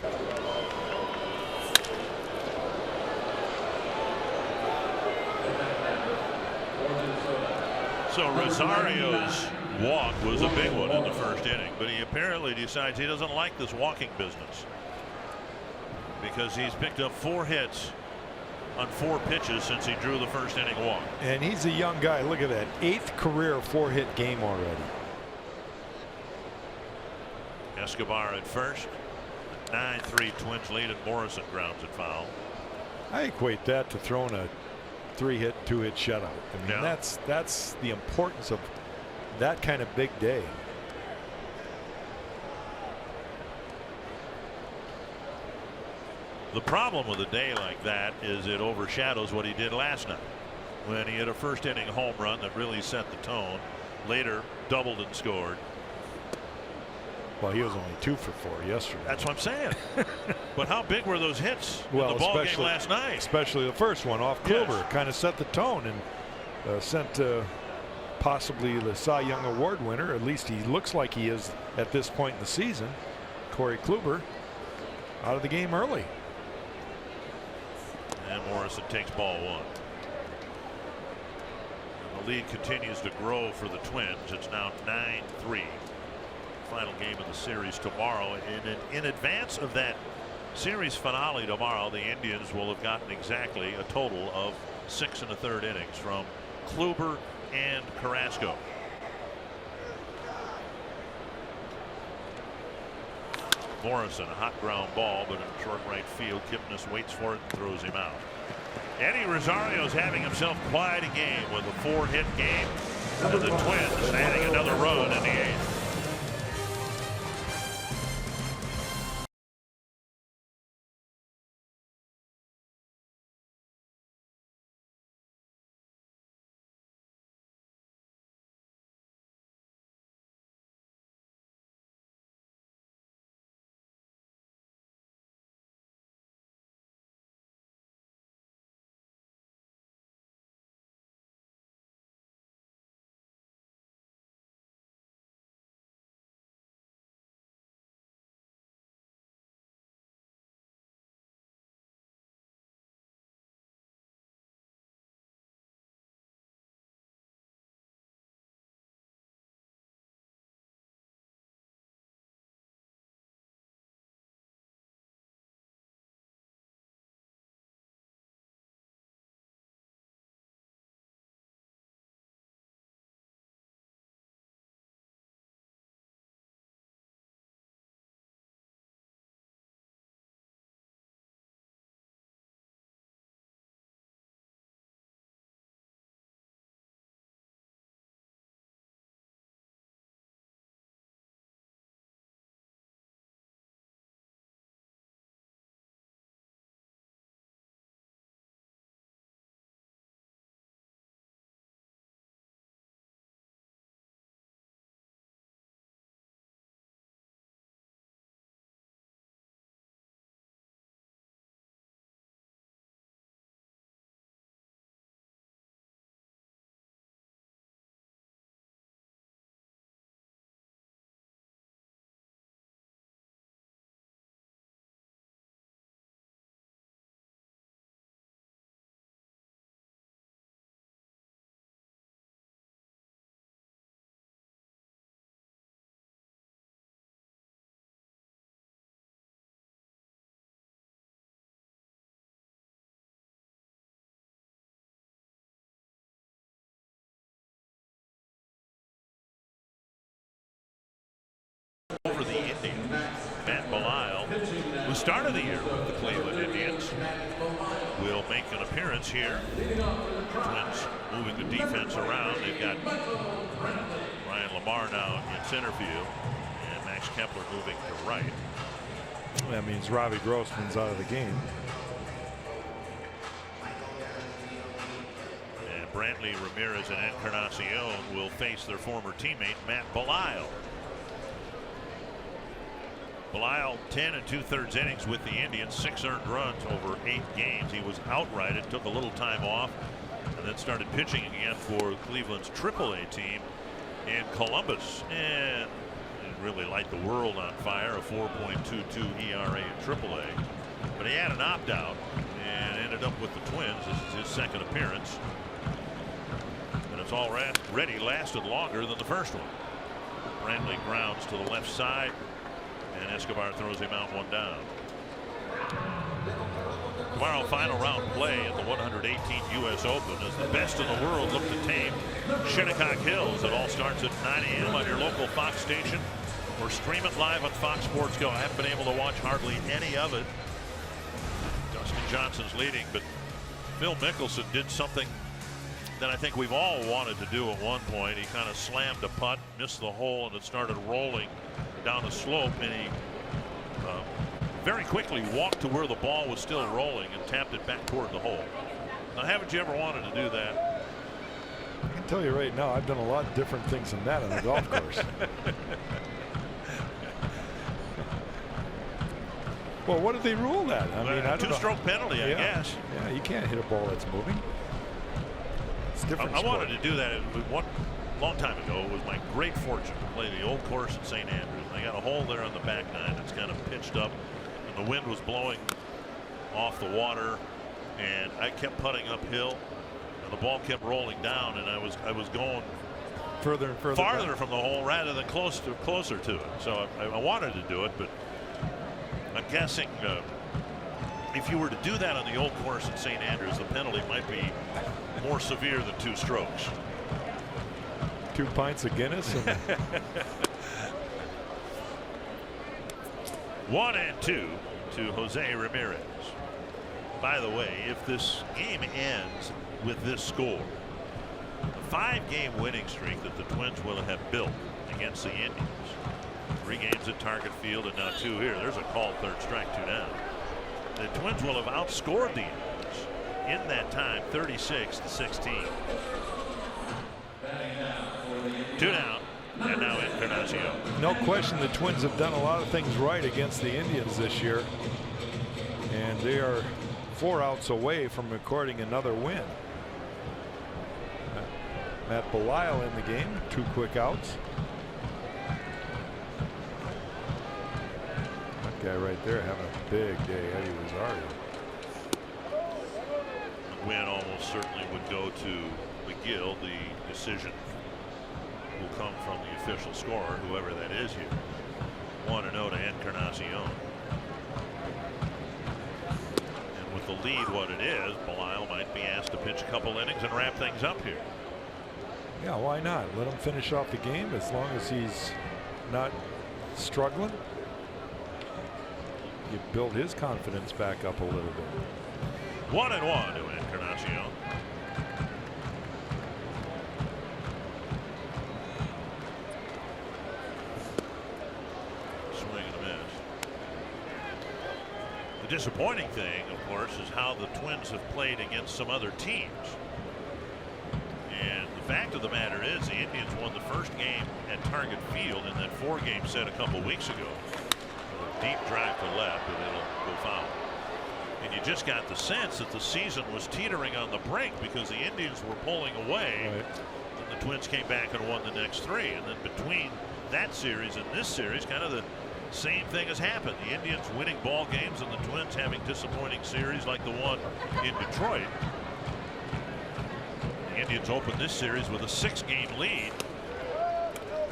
So Rosario's walk was a big one in the first inning, but he apparently decides he doesn't like this walking business, because he's picked up 4 hits on 4 pitches since he drew the first inning walk. And he's a young guy. Look at that, 8th career 4-hit game already. Escobar at first. 9-3 Twins lead, and Morrison grounds it foul. I equate that to throwing a 3-hit, 2-hit shutout. I mean, that's the importance of that kind of big day. The problem with a day like that is it overshadows what he did last night, when he hit a first inning home run that really set the tone. Later doubled and scored. Well, he was only 2 for 4 yesterday. That's what I'm saying. But how big were those hits in the ball game last night? Especially the first one off Kluber. Kind of set the tone and sent possibly the Cy Young Award winner. At least he looks like he is at this point in the season. Corey Kluber out of the game early. And Morrison takes ball 1. And the lead continues to grow for the Twins. It's now 9-3. Final game of the series tomorrow. In advance of that series finale tomorrow, the Indians will have gotten exactly a total of 6 1/3 innings from Kluber and Carrasco. Morrison, a hot ground ball, but in short right field. Kipnis waits for it and throws him out. Eddie Rosario's having himself quite a game with a 4-hit game. And the Twins adding another run in the 8th. Over the Indians, Matt Belisle, who started the year with the Cleveland Indians, will make an appearance here. Twins moving the defense around. They've got Ryan Lamar now in center field, and Max Kepler moving to right. That means Robbie Grossman's out of the game. And Brantley, Ramirez, and Encarnacion will face their former teammate Matt Belisle. Belisle 10 2/3 innings with the Indians, 6 earned runs over 8 games. He was outrighted, took a little time off, and then started pitching again for Cleveland's AAA team in Columbus, and really light the world on fire. A 4.22 ERA in AAA, but he had an opt-out and ended up with the Twins. This is his second appearance, and it's already lasted longer than the first one. Brantley grounds to the left side, and Escobar throws him out 1 down. Tomorrow, final round play at the 118th U.S. Open as the best in the world look to tame Shinnecock Hills. It all starts at 9 a.m. on your local Fox station, or stream it live on Fox Sports Go. I haven't been able to watch hardly any of it. Dustin Johnson's leading, but Phil Mickelson did something that I think we've all wanted to do at one point. He kind of slammed a putt, missed the hole, and it started rolling down the slope, and he very quickly walked to where the ball was still rolling and tapped it back toward the hole. Now, haven't you ever wanted to do that? I can tell you right now, I've done a lot of different things than that on the golf course. Well, what did they rule that? I mean, I don't know. Two-stroke penalty, I guess. Yeah, you can't hit a ball that's moving. It's different. I wanted to do that. long time ago, it was my great fortune to play the old course at St. Andrews. I got a hole there on the back nine that's kind of pitched up, and the wind was blowing off the water, and I kept putting uphill, and the ball kept rolling down, and I was going further and further farther down from the hole rather than closer to it. So I wanted to do it, but I'm guessing if you were to do that on the old course at St. Andrews, the penalty might be more severe than 2 strokes. 2 pints of Guinness. And 1-2 to Jose Ramirez. By the way, if this game ends with this score, the 5-game winning streak that the Twins will have built against the Indians, 3 games at Target Field and now 2 here. There's a called third strike, 2 down. The Twins will have outscored the Indians in that time 36-16. 2 down, and now Encarnacion. no question the Twins have done a lot of things right against the Indians this year, and they are 4 outs away from recording another win. Matt Belisle in the game, 2 quick outs. That guy right there having a big day, Eddie Rosario. The win almost certainly would go to McGill. The decision will come from the official scorer, whoever that is here. 1-0 to Encarnacion. And with the lead what it is, Belisle might be asked to pitch a couple innings and wrap things up here. Yeah, why not? Let him finish off the game as long as he's not struggling. You build his confidence back up a little bit. 1-1 to Encarnacion. Swing and a miss. The disappointing thing, of course, is how the Twins have played against some other teams. And the fact of the matter is the Indians won the first game at Target Field in that 4-game set a couple weeks ago. A deep drive to left, but it'll go foul. And you just got the sense that the season was teetering on the brink because the Indians were pulling away. Right. And the Twins came back and won the next 3. And then between that series and this series, kind of the same thing has happened. The Indians winning ball games and the Twins having disappointing series like the one in Detroit. The Indians opened this series with a 6-game lead,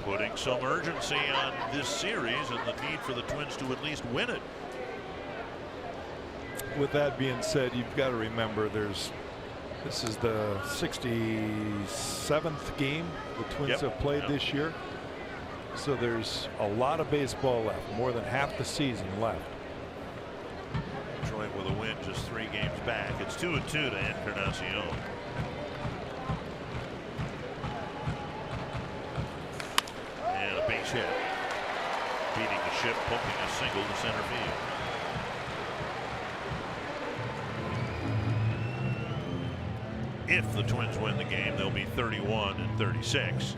putting some urgency on this series and the need for the Twins to at least win it. With that being said, you've got to remember this is the 67th game the Twins have played this year. So there's a lot of baseball left, more than half the season left. Detroit with a win just 3 games back. It's 2-2 to Encarnacion. And a base hit. Beating the ship, poking a single to center field. If the Twins win the game, they'll be 31-36.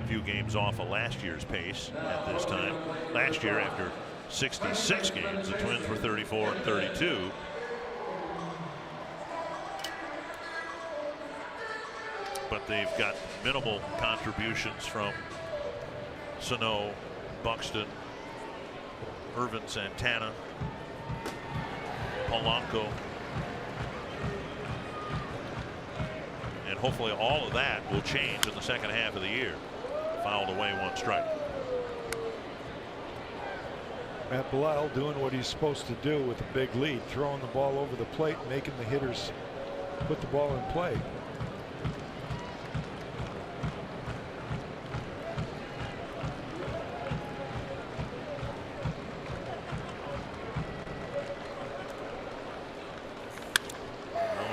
A few games off of last year's pace at this time. Last year, after 66 games, the Twins were 34-32. But they've got minimal contributions from Sano, Buxton, Irvin Santana, Polanco. And hopefully all of that will change in the second half of the year. Fouled away, 1 strike. Matt Belisle doing what he's supposed to do with a big lead, throwing the ball over the plate, making the hitters put the ball in play.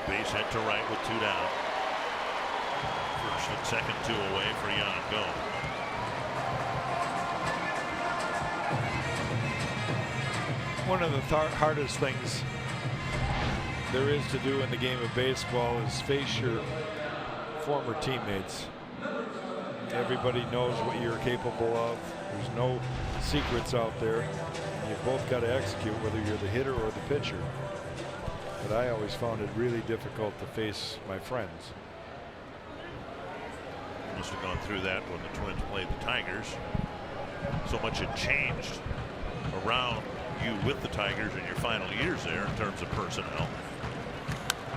Base hit to right with 2 down. First and second 2 away for Yan Gomes. One of the hardest things there is to do in the game of baseball is face your former teammates. Everybody knows what you're capable of. There's no secrets out there. You've both got to execute, whether you're the hitter or the pitcher. But I always found it really difficult to face my friends. Must have gone through that when the Twins played the Tigers. So much had changed around you with the Tigers in your final years there in terms of personnel.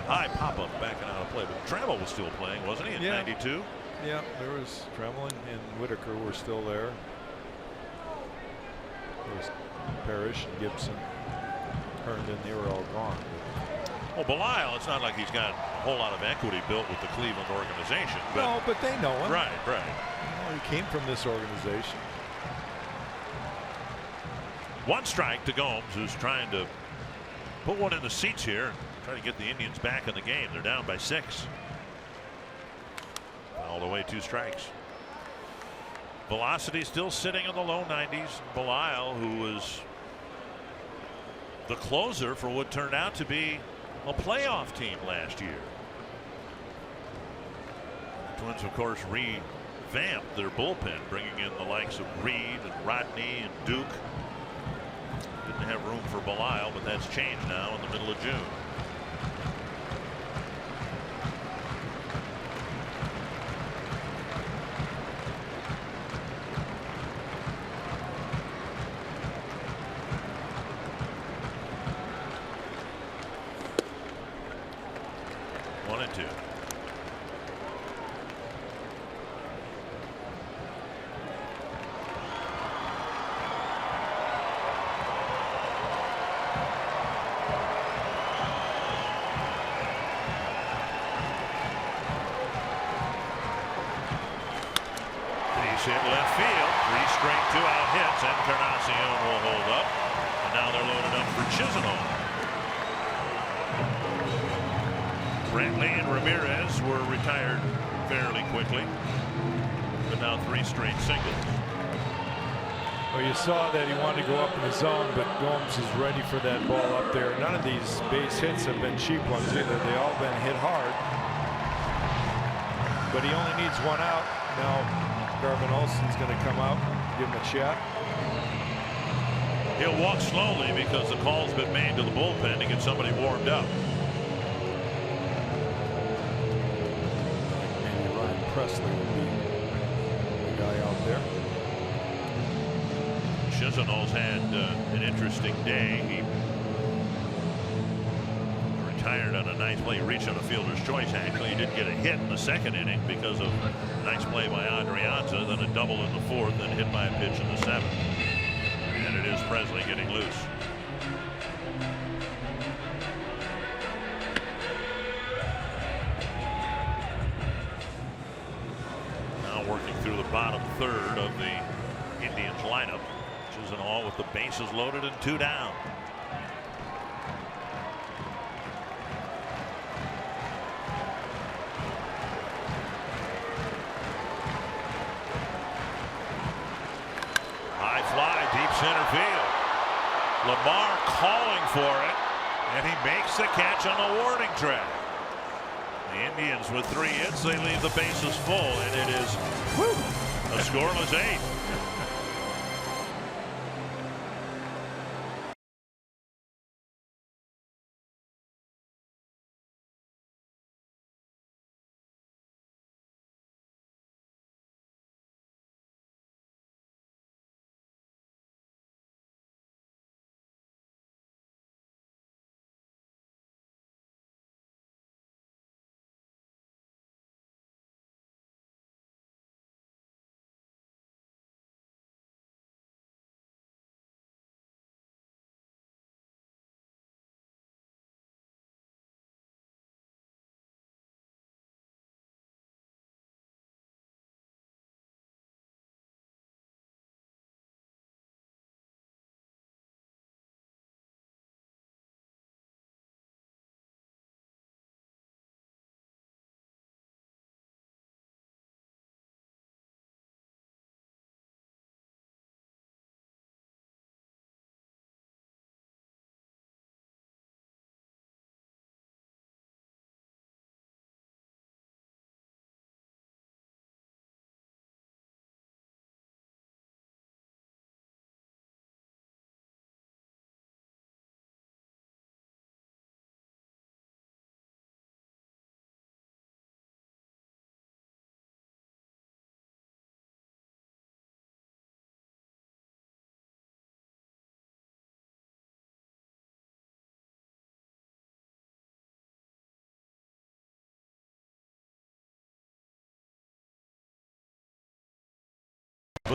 High pop-up backing out of play, but Trammell was still playing, wasn't he, in '92? Yeah, there was Trammell and Whitaker were still there. There was Parrish and Gibson, Herndon, they were all gone. Well, Belisle, it's not like he's got a whole lot of equity built with the Cleveland organization. But no, but they know him. Right, right. You know, he came from this organization. One strike to Gomes, who's trying to put one in the seats here, trying to get the Indians back in the game. They're down by 6. All the way, 2 strikes. Velocity still sitting in the low 90s. Belisle, who was the closer for what turned out to be a playoff team last year. The Twins, of course, revamped their bullpen, bringing in the likes of Reed and Rodney and Duke. Didn't have room for Belisle, but that's changed now in the middle of June. Hit left field, 3 straight 2-out hits. Encarnacion will hold up, and now they're loaded up for Chisenhall. Brantley and Ramirez were retired fairly quickly, but now 3 straight singles. Well, you saw that he wanted to go up in the zone, but Gomes is ready for that ball up there. None of these base hits have been cheap ones either. They all been hit hard, but he only needs 1 out now. Garvin Olson's going to come out, give him a shot. He'll walk slowly because the call's been made to the bullpen to get somebody warmed up. Maybe Ryan Presley will be the guy out there. Chisenhall's had an interesting day. He retired on a nice play. He reached on a fielder's choice. Actually, he didn't get a hit in the 2nd inning because of a nice play by Adrianza, then a double in the 4th, then hit by a pitch in the 7th. And it is Presley getting loose. Now working through the bottom 3rd of the Indians lineup. Chisenhall with the bases loaded and 2 down. Center field. Lamar calling for it, and he makes the catch on the warning track. The Indians with 3 hits, they leave the bases full, and it is a scoreless 8th.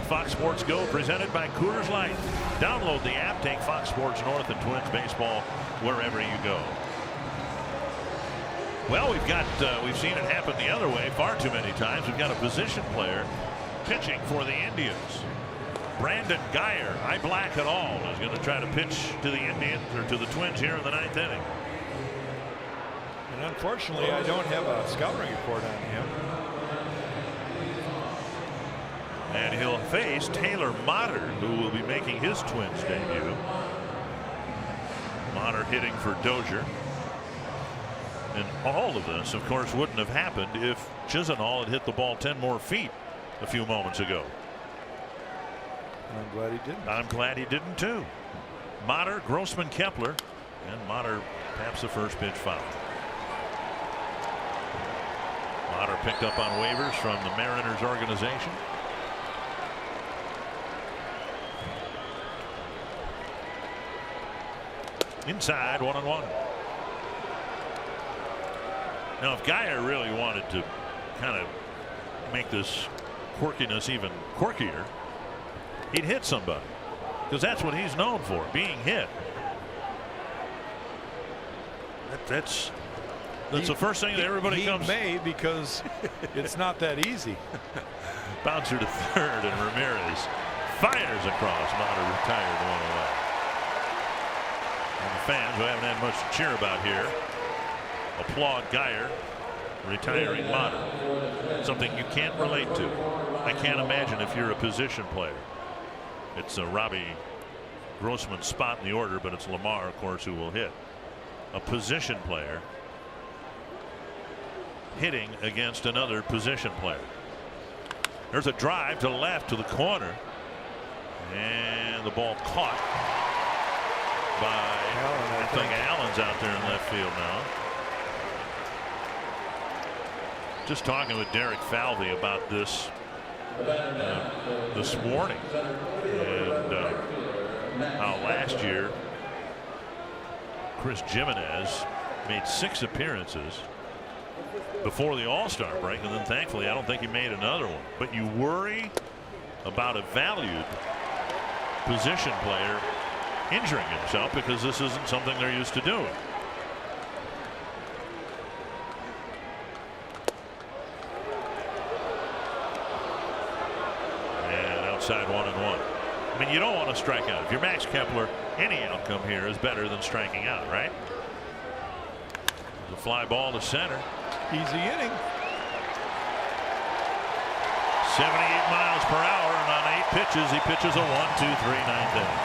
with Fox Sports Go, presented by Coors Light. Download the app, take Fox Sports North and Twins baseball wherever you go. Well, we've seen it happen the other way far too many times. We've got a position player pitching for the Indians. Brandon Geyer, eye black at all, is going to try to pitch to the Indians or to the Twins here in the 9th inning. And unfortunately, I don't have a scouting report on him. And he'll face Taylor Motter, who will be making his Twins debut. Motter hitting for Dozier. And all of this, of course, wouldn't have happened if Chisenhall had hit the ball 10 more feet a few moments ago. I'm glad he didn't. I'm glad he didn't, too. Motter, Grossman, Kepler, and Motter taps the first pitch foul. Motter picked up on waivers from the Mariners organization. Inside, 1-1. Now, if Geyer really wanted to kind of make this quirkiness even quirkier, he'd hit somebody, because that's what he's known for, being hit. That's the first thing that everybody comes. He may, because it's not that easy. Bouncer to third, and Ramirez fires across. Motter retired, one away. And the fans, who haven't had much to cheer about here, applaud Geyer retiring Motter. Something you can't relate to. I can't imagine if you're a position player. It's a Robbie Grossman spot in the order, but it's Lamar, of course, who will hit. A position player hitting against another position player. There's a drive to left to the corner, and the ball caught by Allen. I think Allen's out there in left field now. Just talking with Derek Falvey about this this morning, and how last year Chris Jimenez made 6 appearances before the All-Star break, and then thankfully I don't think he made another one. But you worry about a valued position player injuring himself, because this isn't something they're used to doing. And outside, 1-1. I mean, you don't want to strike out. If you're Max Kepler, any outcome here is better than striking out, right? There's a fly ball to center. Easy inning. 78 miles per hour, and on 8 pitches, he pitches a 1-2-3 9th inning.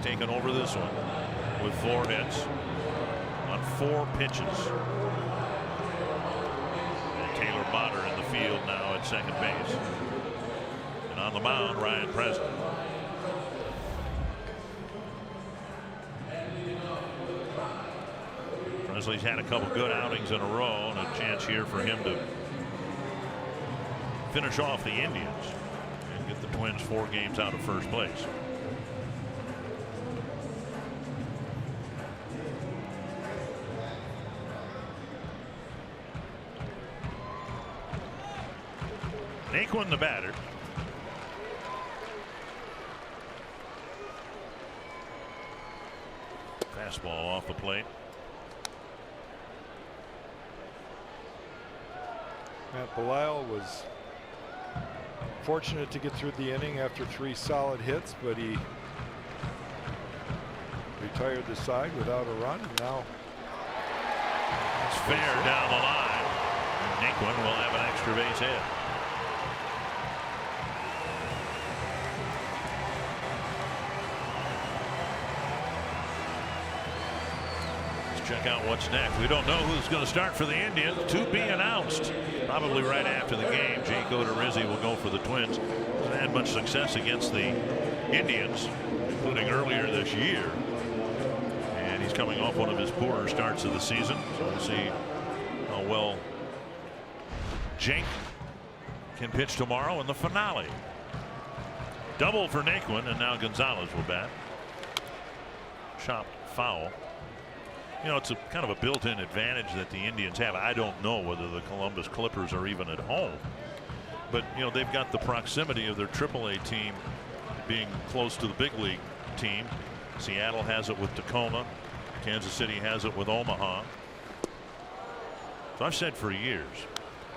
taken over this one with 4 hits on 4 pitches. And Taylor Motter in the field now at second base. And on the mound, Ryan Presley. Presley's had a couple good outings in a row, and a chance here for him to finish off the Indians and get the Twins 4 games out of first place. Naquin the batter. Fastball off the plate. Matt Belisle was fortunate to get through the inning after 3 solid hits, but he retired the side without a run, and now it's fair down the line. Naquin will have an extra base hit. Check out what's next. We don't know who's going to start for the Indians. To be announced. Probably right after the game. Jake Odorizzi will go for the Twins. Hasn't had much success against the Indians, including earlier this year. And he's coming off one of his poorer starts of the season. So we'll see how well Jake can pitch tomorrow in the finale. Double for Naquin, and now Gonzalez will bat. Chopped foul. You know, it's a kind of a built-in advantage that the Indians have. I don't know whether the Columbus Clippers are even at home, but you know, they've got the proximity of their AAA team being close to the big league team. Seattle has it with Tacoma. Kansas City has it with Omaha. So I've said for years,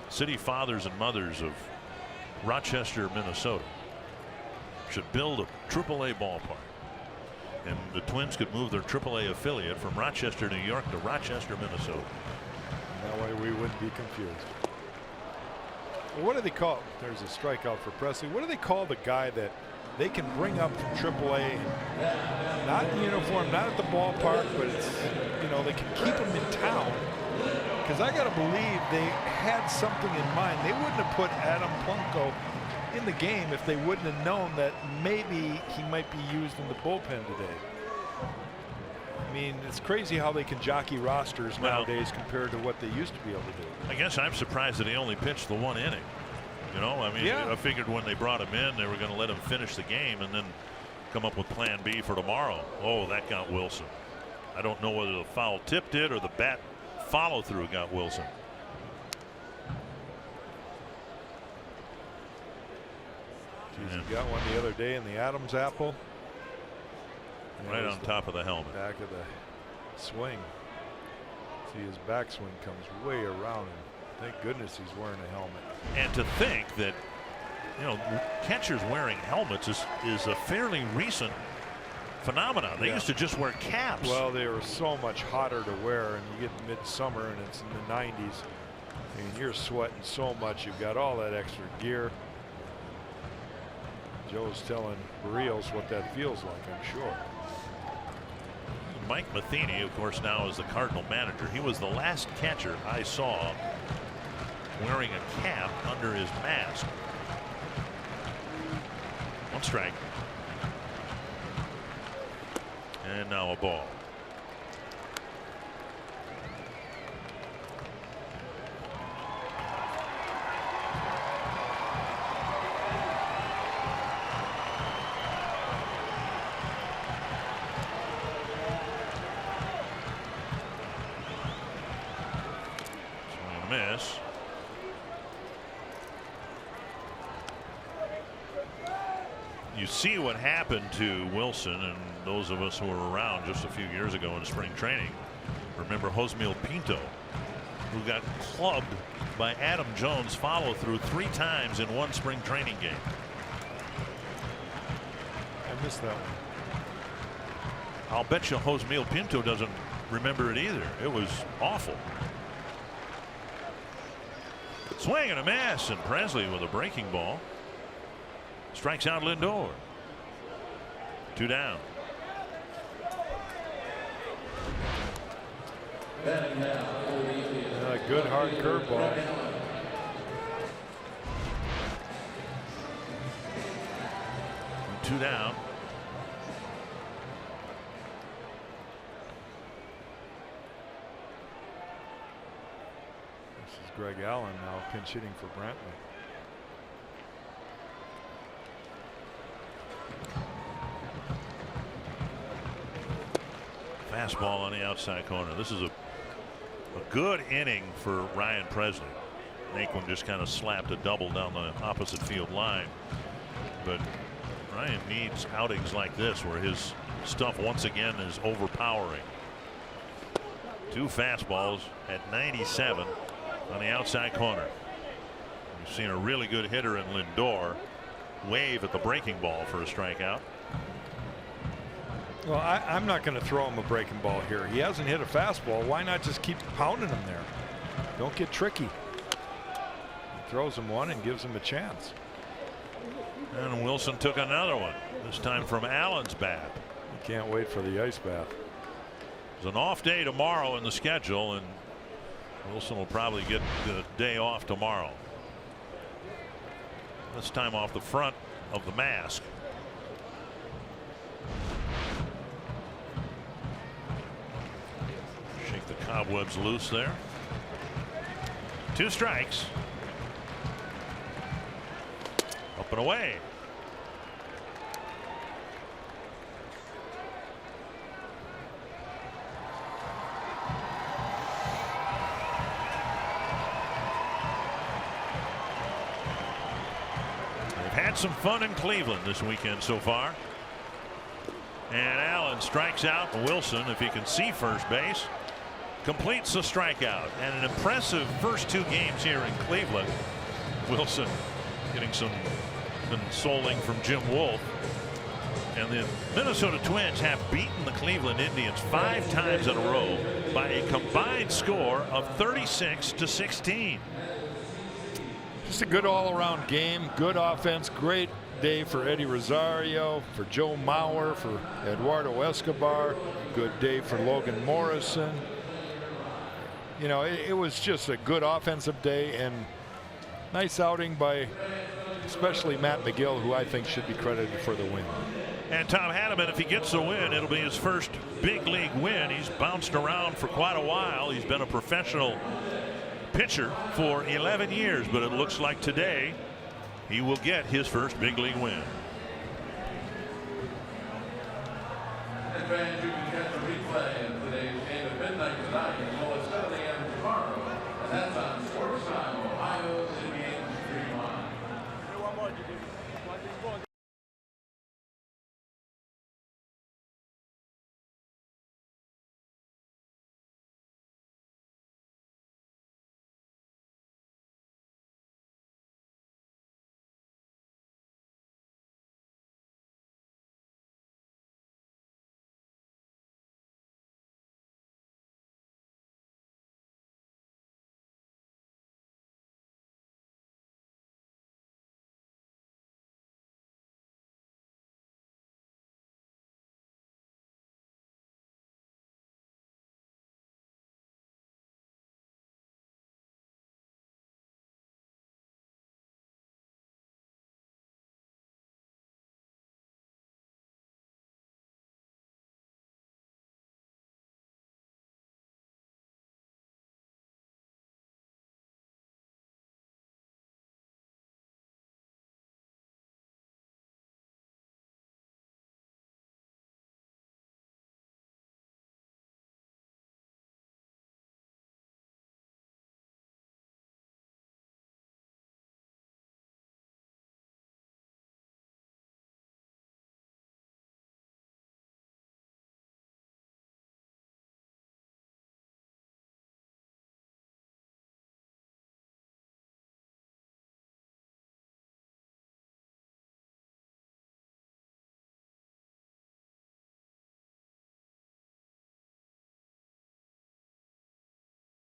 city fathers and mothers of Rochester, Minnesota should build a AAA ballpark. And the Twins could move their AAA affiliate from Rochester, New York to Rochester, Minnesota. That way we wouldn't be confused. Well, what do they call? There's a strikeout for Presley. What do they call the guy that they can bring up from AAA, not in uniform, not at the ballpark, but it's, you know, they can keep him in town? Because I got to believe they had something in mind. They wouldn't have put Adam Plunko in the game if they wouldn't have known that maybe he might be used in the bullpen today. I mean, it's crazy how they can jockey rosters nowadays compared to what they used to be able to do. I guess I'm surprised that he only pitched the 1 inning. You know, I mean, I figured when they brought him in, they were going to let him finish the game and then come up with plan B for tomorrow. Oh, that got Wilson. I don't know whether the foul tip did or the bat follow through got Wilson. He got one the other day in the Adams apple. Right on top of the helmet. Back of the swing. See, his backswing comes way around him. Thank goodness he's wearing a helmet. And to think that, you know, catchers wearing helmets is a fairly recent phenomenon. They used to just wear caps. Well, they were so much hotter to wear, and you get midsummer and it's in the 90s. I mean, you're sweating so much. You've got all that extra gear. Joe's telling Barrios what that feels like, I'm sure. Mike Matheny, of course, now is the Cardinal manager. He was the last catcher I saw wearing a cap under his mask. 1 strike. And now a ball. Miss. You see what happened to Wilson, and those of us who were around just a few years ago in spring training remember Josmil Pinto, who got clubbed by Adam Jones follow through 3 times in 1 spring training game. I missed that one. I'll bet you Josmil Pinto doesn't remember it either. It was awful. Swing and a miss, and Presley with a breaking ball strikes out Lindor. 2 down. A good hard curveball. Two down. This is Greg Allen now pinch hitting for Brantley. Fastball on the outside corner. This is a good inning for Ryan Presley. Naquin just kind of slapped a double down the opposite field line. But Ryan needs outings like this where his stuff once again is overpowering. Two fastballs at 97 on the outside corner. We've seen a really good hitter in Lindor wave at the breaking ball for a strikeout. Well, I'm not going to throw him a breaking ball here. He hasn't hit a fastball. Why not just keep pounding him there? Don't get tricky. He throws him one and gives him a chance. And Wilson took another one, this time from Allen's bat. You can't wait for the ice bath. There's an off day tomorrow in the schedule, and Wilson will probably get the day off tomorrow. This time off the front of the mask. Shake the cobwebs loose there. 2 strikes. Up and away. They've had some fun in Cleveland this weekend so far. And Allen strikes out. Wilson, if he can see first base, completes the strikeout. And an impressive first 2 games here in Cleveland. Wilson getting some consoling from Jim Wolf. And the Minnesota Twins have beaten the Cleveland Indians 5 times in a row by a combined score of 36-16. Just a good all-around game. Good offense. Great day for Eddie Rosario, for Joe Mauer, for Eduardo Escobar. Good day for Logan Morrison. You know, it was just a good offensive day and nice outing by especially Matt McGill, who I think should be credited for the win. And Tom Hanneman, if he gets the win, it'll be his first big league win. He's bounced around for quite a while. He's been a professional pitcher for 11 years, but it looks like today he will get his first big league win.